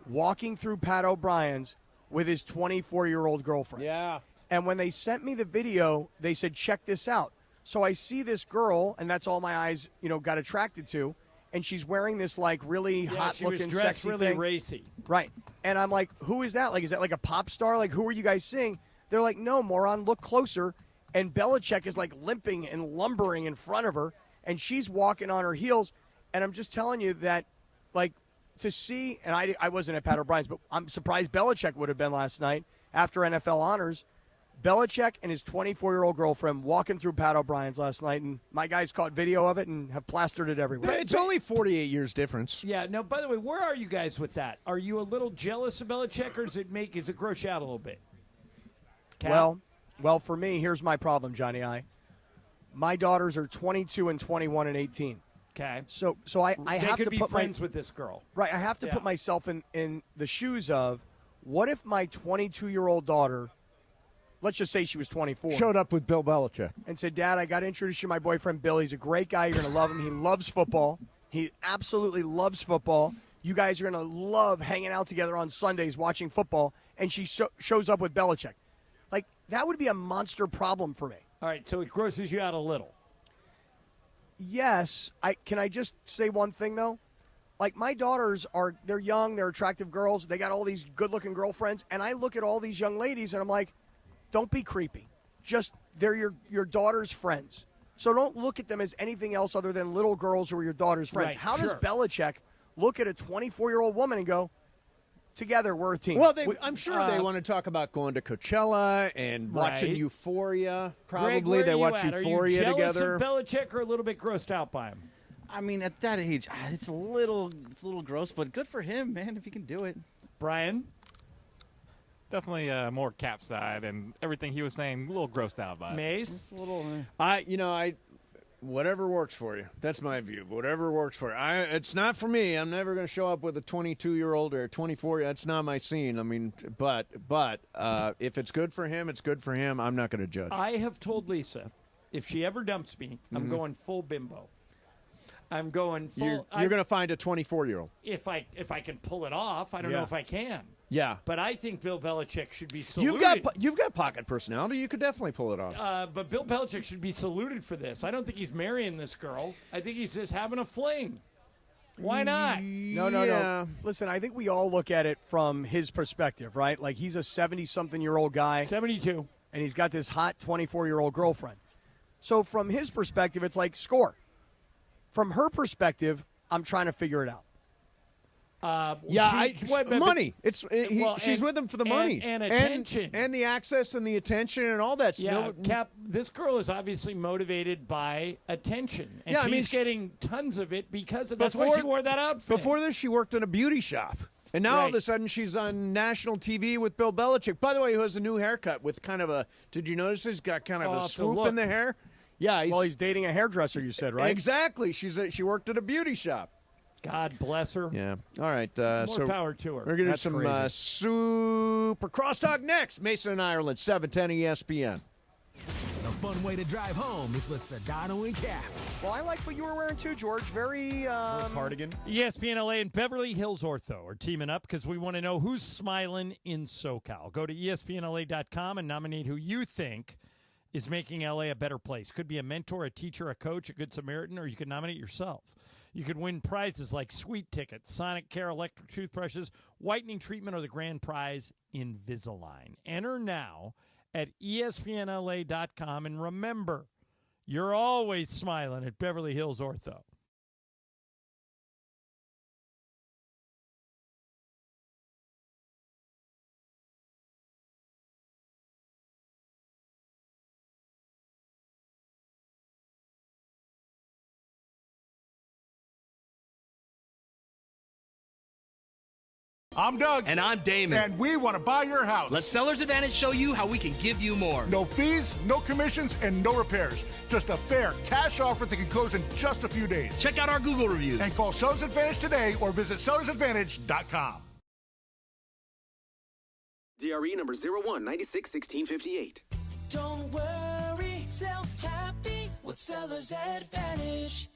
walking through Pat O'Brien's with his 24-year-old girlfriend. Yeah. And when they sent me the video, they said, check this out. So I see this girl, and that's all my eyes, got attracted to, and she's wearing this, really She hot-looking, was dressed sexy really thing. racy. Right. And I'm like, who is that? Is that like a pop star? Who are you guys seeing? They're like, no, moron, look closer. And Belichick is, limping and lumbering in front of her, and she's walking on her heels. And I'm just telling you that, to see, and I wasn't at Pat O'Brien's, but I'm surprised Belichick would have been last night after NFL honors. Belichick and his 24-year-old girlfriend walking through Pat O'Brien's last night, and my guys caught video of it and have plastered it everywhere. It's only 48 years difference. Yeah. No. By the way, where are you guys with that? Are you a little jealous of Belichick, or does it gross you out a little bit? Cap? Well, for me, here's my problem, Johnny I. My daughters are 22 and 21 and 18. Okay. So I they have could to be put friends with this girl. Right, I have to put myself in the shoes of, what if my 22-year-old daughter, let's just say she was 24. Showed up with Bill Belichick. And said, Dad, I got to introduce you to my boyfriend, Bill. He's a great guy. You're going to love him. He loves football. He absolutely loves football. You guys are going to love hanging out together on Sundays watching football. And she shows up with Belichick. That would be a monster problem for me. All right, so it grosses you out a little. Yes. Can I just say one thing, though? My daughters they're young, they're attractive girls. They got all these good-looking girlfriends. And I look at all these young ladies, and I'm like, don't be creepy. Just, they're your daughter's friends. So don't look at them as anything else other than little girls who are your daughter's friends. Right, How sure. does Belichick look at a 24-year-old woman and go, together, we're a team? Well, I'm sure they want to talk about going to Coachella and watching Right. Euphoria. Greg, Probably where they are you watch at? Euphoria Are you jealous together. of Belichick or a little bit grossed out by him? I mean, at that age, it's a little gross, but good for him, man, if he can do it. Brian? Definitely more Cap side, and everything he was saying, a little grossed out by it. Mace? A little. Whatever works for you. That's my view. Whatever works for you. It's not for me. I'm never going to show up with a 22-year-old or a 24. That's not my scene. I mean, but if it's good for him, it's good for him. I'm not going to judge. I have told Lisa, if she ever dumps me, I'm going full bimbo. I'm going full. You're going to find a 24-year-old. If I can pull it off, I don't know if I can. Yeah. But I think Bill Belichick should be saluted. You've got pocket personality. You could definitely pull it off. But Bill Belichick should be saluted for this. I don't think he's marrying this girl. I think he's just having a fling. Why not? No. Listen, I think we all look at it from his perspective, right? He's a 70-something-year-old guy. 72. And he's got this hot 24-year-old girlfriend. So from his perspective, it's score. From her perspective, I'm trying to figure it out. Money. She's with him for the money and attention and the access and the attention and all that. Yeah, Cap. This girl is obviously motivated by attention, and she's getting tons of it because of that's why she wore that outfit. Before this, she worked in a beauty shop, and now all of a sudden she's on national TV with Bill Belichick. By the way, who has a new haircut with kind of a? Did you notice he's got kind of a swoop in the hair? Yeah. He's dating a hairdresser. You said right? Exactly. She worked at a beauty shop. God bless her. Yeah. All right. More so power to her. We're going to do That's some crazy. super crosstalk next. Mason and Ireland, 710 ESPN. A fun way to drive home is with Sedano and Cap. Well, I like what you were wearing too, George. Very cardigan. ESPN LA and Beverly Hills Ortho are teaming up because we want to know who's smiling in SoCal. Go to ESPNLA.com and nominate who you think is making LA a better place. Could be a mentor, a teacher, a coach, a good Samaritan, or you could nominate yourself. You could win prizes like sweet tickets, Sonic Care electric toothbrushes, whitening treatment, or the grand prize, Invisalign. Enter now at ESPNLA.com. And remember, you're always smiling at Beverly Hills Ortho. I'm Doug. And I'm Damon. And we want to buy your house. Let Seller's Advantage show you how we can give you more. No fees, no commissions, and no repairs. Just a fair cash offer that can close in just a few days. Check out our Google reviews. And call Seller's Advantage today or visit sellersadvantage.com. DRE number 01961658. Don't worry, sell happy with Seller's Advantage.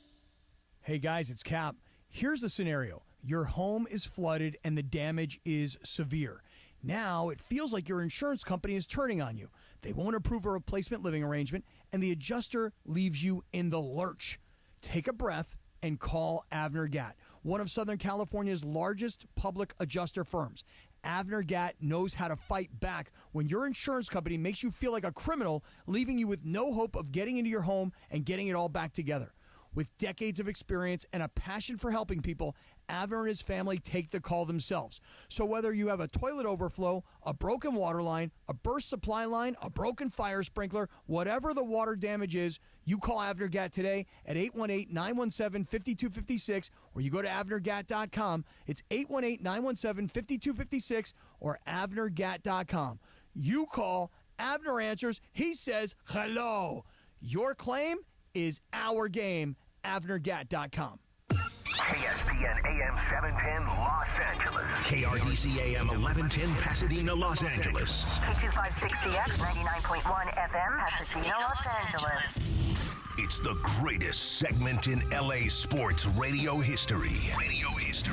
Hey guys, it's Cap. Here's the scenario. Your home is flooded and the damage is severe. Now it feels like your insurance company is turning on you. They won't approve a replacement living arrangement and the adjuster leaves you in the lurch. Take a breath and call Avner Gatt, one of Southern California's largest public adjuster firms. Avner Gatt knows how to fight back when your insurance company makes you feel like a criminal, leaving you with no hope of getting into your home and getting it all back together. With decades of experience and a passion for helping people, Avner and his family take the call themselves. So whether you have a toilet overflow, a broken water line, a burst supply line, a broken fire sprinkler, whatever the water damage is, you call Avner Gatt today at 818-917-5256, or you go to avnergatt.com. It's 818-917-5256 or avnergatt.com. You call, Avner answers, he says hello. Your claim is our game. avnergatt.com. ESPN AM 710 Los Angeles. KRDC AM 1110 Pasadena, Los Angeles. K256CX 99.1 FM Pasadena, Los Angeles. It's the greatest segment in LA sports radio history.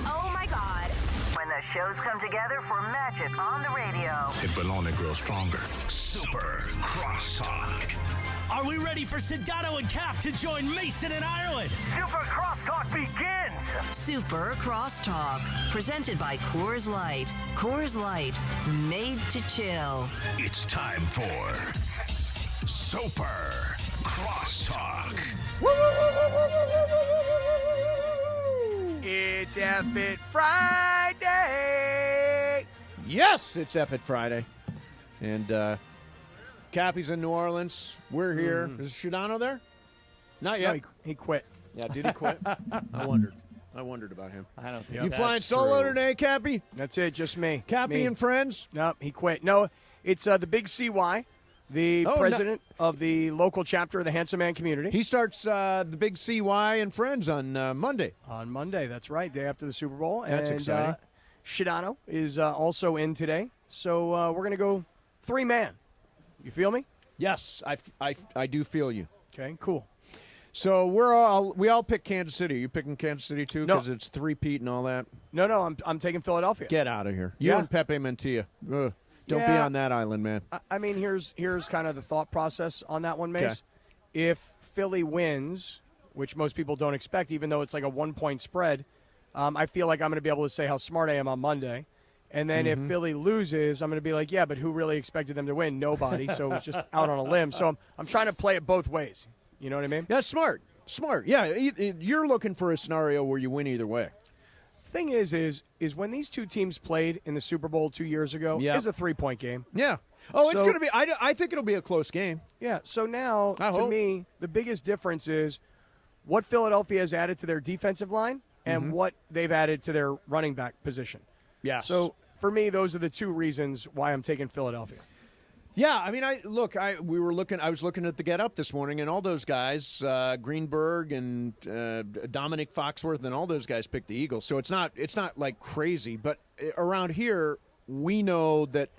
Oh my God. When the shows come together for magic on the radio. It will only grow stronger. Super Crosstalk. Are we ready for Sedano and Cap to join Mason and Ireland? Super Crosstalk begins. Super Crosstalk. Presented by Coors Light. Coors Light. Made to chill. It's time for Super Crosstalk. It's F It Friday. Yes, it's F It Friday. And Cappy's in New Orleans. We're here. Is Shadano there? Not yet. No, he quit. Yeah, did he quit? I wondered about him. I don't think You that's flying solo true. today, Cappy? That's it, just me. Cappy Me. and friends? No, he quit. No, it's the Big CY, the president of the local chapter of the Handsome Man community. He starts the Big CY and friends on Monday. On Monday, that's right, day after the Super Bowl. That's and, exciting. Shadano is also in today. So we're going to go three-man. You feel me? Yes, I do feel you. Okay, cool. So we all pick Kansas City. Are you picking Kansas City too? No. Because it's three-peat and all that. No, I'm taking Philadelphia. Get out of here. You Yeah. and Pepe Mantilla. Ugh. Don't be Yeah. on that island, man. I mean, here's kind of the thought process on that one, Mace. Okay. If Philly wins, which most people don't expect, even though it's like a 1-point spread, I feel like I'm going to be able to say how smart I am on Monday. And then if Philly loses, I'm going to be like, yeah, but who really expected them to win? Nobody. So it was just out on a limb. So I'm trying to play it both ways. You know what I mean? That's smart. Smart. Yeah, you're looking for a scenario where you win either way. Thing is when these two teams played in the Super Bowl 2 years ago, Yeah. it was a 3-point game. Yeah. Oh, it's So- going to be. I think it'll be a close game. Yeah. So now, I to hope. me, the biggest difference is what Philadelphia has added to their defensive line and what they've added to their running back position. Yes. So for me, those are the two reasons why I'm taking Philadelphia. Yeah, I mean, I was looking at the Get Up this morning, and all those guys, Greenberg and Dominic Foxworth, and all those guys picked the Eagles. So it's not like crazy, but around here we know that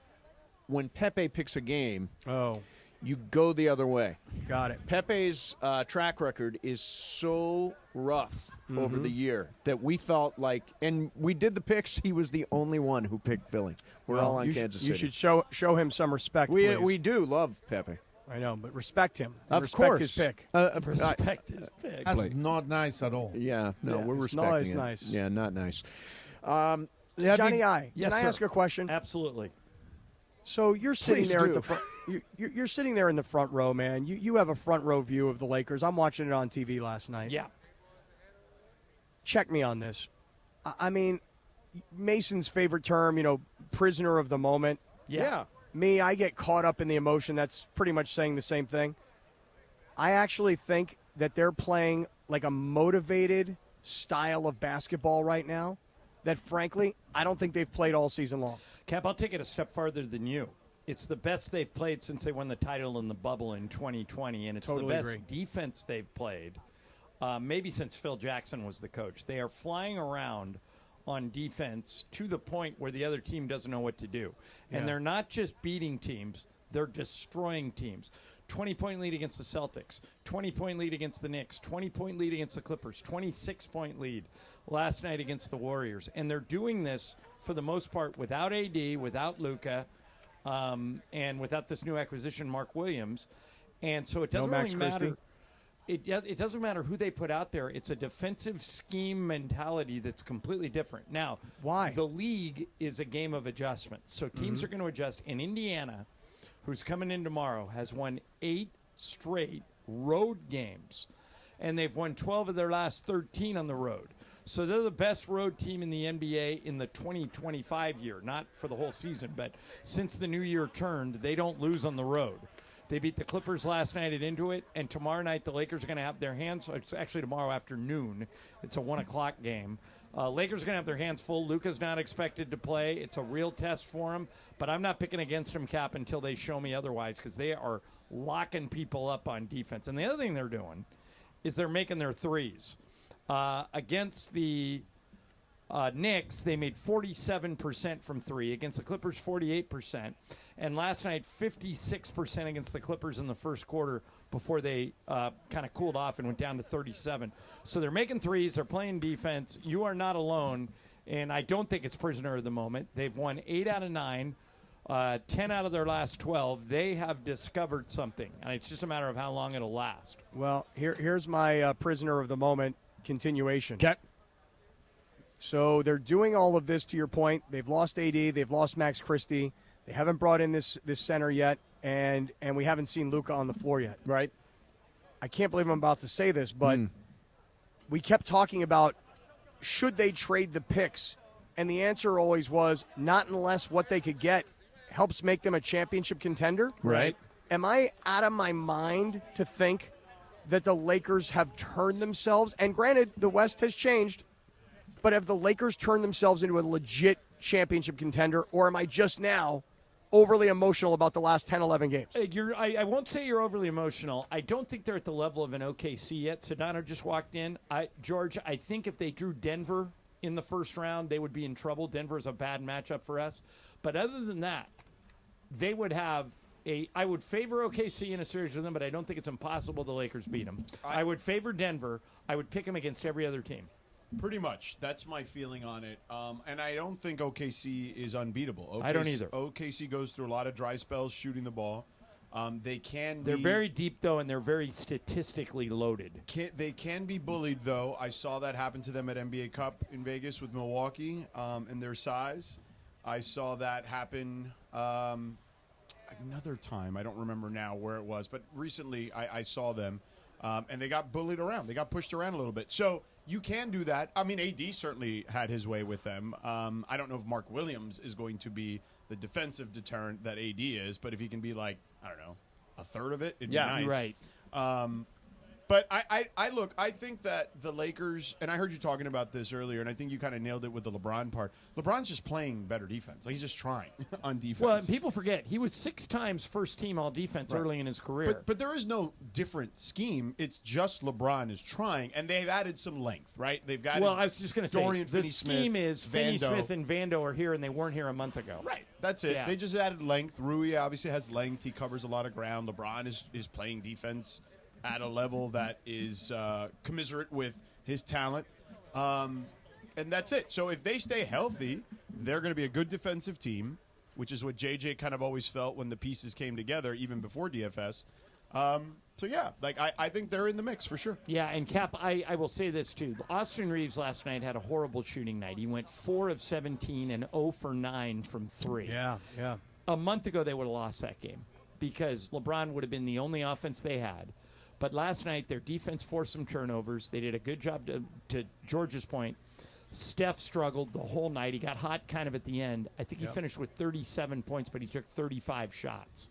when Pepe picks a game, you go the other way. Got it. Pepe's track record is so rough over the year that we felt like, and we did the picks. He was the only one who picked Philly. We're all on Kansas City. You should show him some respect. We do love Pepe. I know, but respect him. Of respect course. his pick. Respect his pick. That's not nice at all. Yeah, no, we're it's respecting not as it. nice. Yeah, not nice. Johnny I. Yes, can I sir. ask a question? Absolutely. So you're sitting Please there do. at the front. You're sitting there in the front row, man. You have a front row view of the Lakers. I'm watching it on TV last night. Yeah. Check me on this. I mean, Mason's favorite term, prisoner of the moment. Yeah. Me, I get caught up in the emotion. That's pretty much saying the same thing. I actually think that they're playing like a motivated style of basketball right now that, frankly, I don't think they've played all season long. Cap, I'll take it a step farther than you. It's the best they've played since they won the title in the bubble in 2020, and it's Totally the best agree. defense they've played, maybe since Phil Jackson was the coach. They are flying around on defense to the point where the other team doesn't know what to do. And Yeah. they're not just beating teams, they're destroying teams. 20-point lead against the Celtics, 20-point lead against the Knicks, 20-point lead against the Clippers, 26-point lead last night against the Warriors. And they're doing this, for the most part, without AD, without Luka, and without this new acquisition, Mark Williams. And so it doesn't Max really matter. Christie. It doesn't matter who they put out there. It's a defensive scheme mentality that's completely different. Now, why? The league is a game of adjustment. So teams are going to adjust. And Indiana, who's coming in tomorrow, has won 8 straight road games. And they've won 12 of their last 13 on the road. So they're the best road team in the NBA in the 2025 year. Not for the whole season, but since the new year turned, they don't lose on the road. They beat the Clippers last night at Intuit, and tomorrow night the Lakers are going to have their hands. It's actually tomorrow afternoon. It's a 1 o'clock game. Lakers are going to have their hands full. Luka's not expected to play. It's a real test for him, but I'm not picking against him, Cap, until they show me otherwise, because they are locking people up on defense. And the other thing they're doing is they're making their threes. Against the Knicks, they made 47% from three. Against the Clippers, 48%. And last night, 56% against the Clippers in the first quarter before they kind of cooled off and went down to 37. So they're making threes. They're playing defense. You are not alone, and I don't think it's prisoner of the moment. They've won 8 out of 9. 10 out of their last 12. They have discovered something, and it's just a matter of how long it'll last. Well, here's my prisoner of the moment continuation. Okay. So they're doing all of this, to your point. They've lost AD. They've lost Max Christie. They haven't brought in this center yet, and we haven't seen Luka on the floor yet. Right. I can't believe I'm about to say this, but we kept talking about should they trade the picks, and the answer always was not unless what they could get helps make them a championship contender. Right. Am I out of my mind to think that the Lakers have turned themselves, and granted, the West has changed, but have the Lakers turned themselves into a legit championship contender, or am I just now overly emotional about the last 10, 11 games? I won't say you're overly emotional. I don't think they're at the level of an OKC yet. Sedano just walked in. George, I think if they drew Denver in the first round, they would be in trouble. Denver's a bad matchup for us. But other than that, they would have I would favor OKC in a series with them, but I don't think it's impossible the Lakers beat them. I would favor Denver. I would pick them against every other team. Pretty much. That's my feeling on it. And I don't think OKC is unbeatable. I don't either. OKC goes through a lot of dry spells shooting the ball. They're very deep, though, and they're very statistically loaded. They can be bullied, though. I saw that happen to them at NBA Cup in Vegas with Milwaukee and their size. I saw that happen another time. I don't remember now where it was, but recently I saw them, and they got bullied around. They got pushed around a little bit. So you can do that. I mean, AD certainly had his way with them. I don't know if Mark Williams is going to be the defensive deterrent that AD is, but if he can be like, I don't know, a third of it, it'd be nice. Right. But But I think that the Lakers, and I heard you talking about this earlier, and I think you kind of nailed it with the LeBron part. LeBron's just playing better defense. Like, he's just trying on defense. Well, and people forget he was 6 times first team all defense early in his career. But there is no different scheme. It's just LeBron is trying, and they've added some length, right? They've got. Well, I was just going to say Dorian the scheme is Finney-Smith and Vando are here, and they weren't here a month ago. Right. That's it. Yeah. They just added length. Rui obviously has length. He covers a lot of ground. LeBron is playing defense at a level that is commiserate with his talent. And that's it. So if they stay healthy, they're going to be a good defensive team, which is what JJ kind of always felt when the pieces came together, even before DFS. So, yeah, like I think they're in the mix for sure. Yeah, and Cap, I will say this, too. Austin Reeves last night had a horrible shooting night. He went 4 of 17 and 0 for 9 from 3. Yeah. A month ago, they would have lost that game because LeBron would have been the only offense they had. But last night, their defense forced some turnovers. They did a good job to George's point. Steph struggled the whole night. He got hot kind of at the end. I think he finished with 37 points, but he took 35 shots.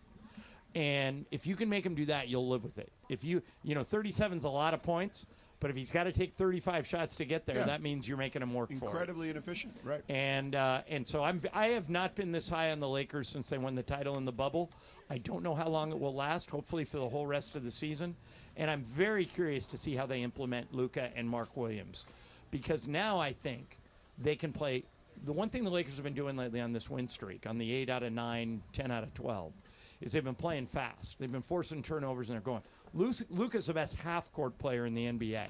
And if you can make him do that, you'll live with it. If 37's a lot of points, but if he's got to take 35 shots to get there, that means you're making him work for it. Incredibly inefficient, right? And so I have not been this high on the Lakers since they won the title in the bubble. I don't know how long it will last, hopefully for the whole rest of the season. And I'm very curious to see how they implement Luka and Mark Williams. Because now I think they can play. The one thing the Lakers have been doing lately on this win streak, on the 8 out of 9, 10 out of 12, is they've been playing fast. They've been forcing turnovers, and they're going. Luka's the best half-court player in the NBA.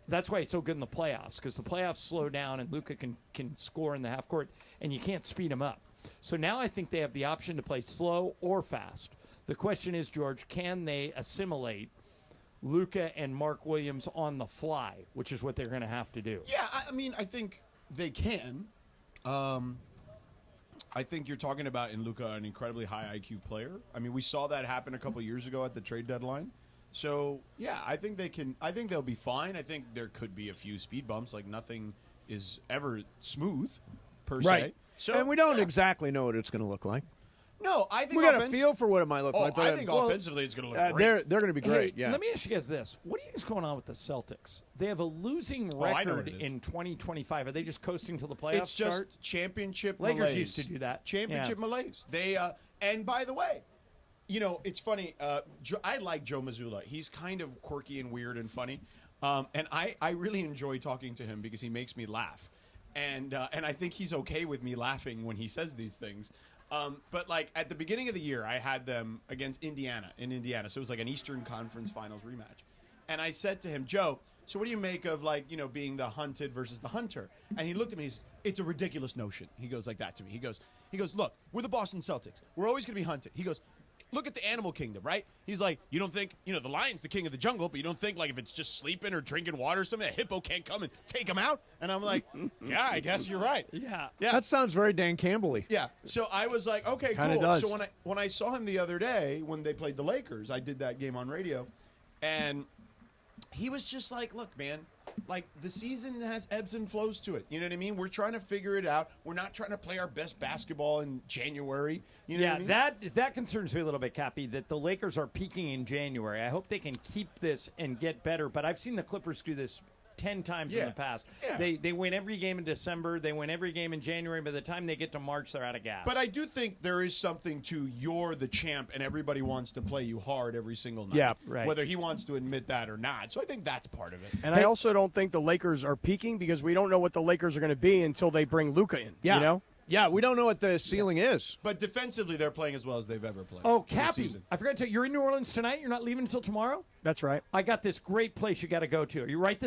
That's why it's so good in the playoffs, because the playoffs slow down, and Luka can score in the half-court, and you can't speed him up. So now I think they have the option to play slow or fast. The question is, George, can they assimilate Luka and Mark Williams on the fly, which is what they're going to have to do? Yeah, I mean, I think they can. I think you're talking about in Luka an incredibly high IQ player. I mean, we saw that happen a couple years ago at the trade deadline. So, yeah, I think they can. I think they'll be fine. I think there could be a few speed bumps. Like, nothing is ever smooth, per se. So, and we don't exactly know what it's going to look like. No, I think we got a feel for what it might look like. But I think offensively it's going to look great. They're going to be great. Hey, let me ask you guys this: what do you think is going on with the Celtics? They have a losing I know record what it is. in 2025. Are they just coasting till the playoffs It's just start? championship Lakers malaise. used to do that. Championship malaise. They and by the way, it's funny. I like Joe Mazzulla. He's kind of quirky and weird and funny, and I really enjoy talking to him because he makes me laugh, and I think he's okay with me laughing when he says these things. But like at the beginning of the year, I had them against Indiana in Indiana, so it was like an Eastern Conference Finals rematch. And I said to him, Joe, so what do you make of being the hunted versus the hunter? And he looked at me. It's a ridiculous notion. He goes like that to me. He goes, look, we're the Boston Celtics. We're always going to be hunted. He goes, look at the animal kingdom, right? He's like, you don't think, the lion's the king of the jungle, but you don't think like if it's just sleeping or drinking water or something, a hippo can't come and take him out? And I'm like, yeah, I guess you're right. Yeah. That sounds very Dan Campbell-y. Yeah. So I was like, okay, Kinda cool. does. So when I saw him the other day when they played the Lakers, I did that game on radio, and he was just like, look, man, like the season has ebbs and flows to it. You know what I mean? We're trying to figure it out. We're not trying to play our best basketball in January. You know what I mean? that concerns me a little bit, Cappy, that the Lakers are peaking in January. I hope they can keep this and get better, but I've seen the Clippers do this 10 times in the past. Yeah. They win every game in December. They win every game in January. By the time they get to March, they're out of gas. But I do think there is something to you're the champ and everybody wants to play you hard every single night. Yeah, right. Whether he wants to admit that or not. So I think that's part of it. And I also don't think the Lakers are peaking because we don't know what the Lakers are going to be until they bring Luka in. Yeah. You know? Yeah, we don't know what the ceiling is. But defensively, they're playing as well as they've ever played. Oh, this Cappy, season. I forgot to tell you, you're in New Orleans tonight? You're not leaving until tomorrow? That's right. I got this great place you got to go to. Are you right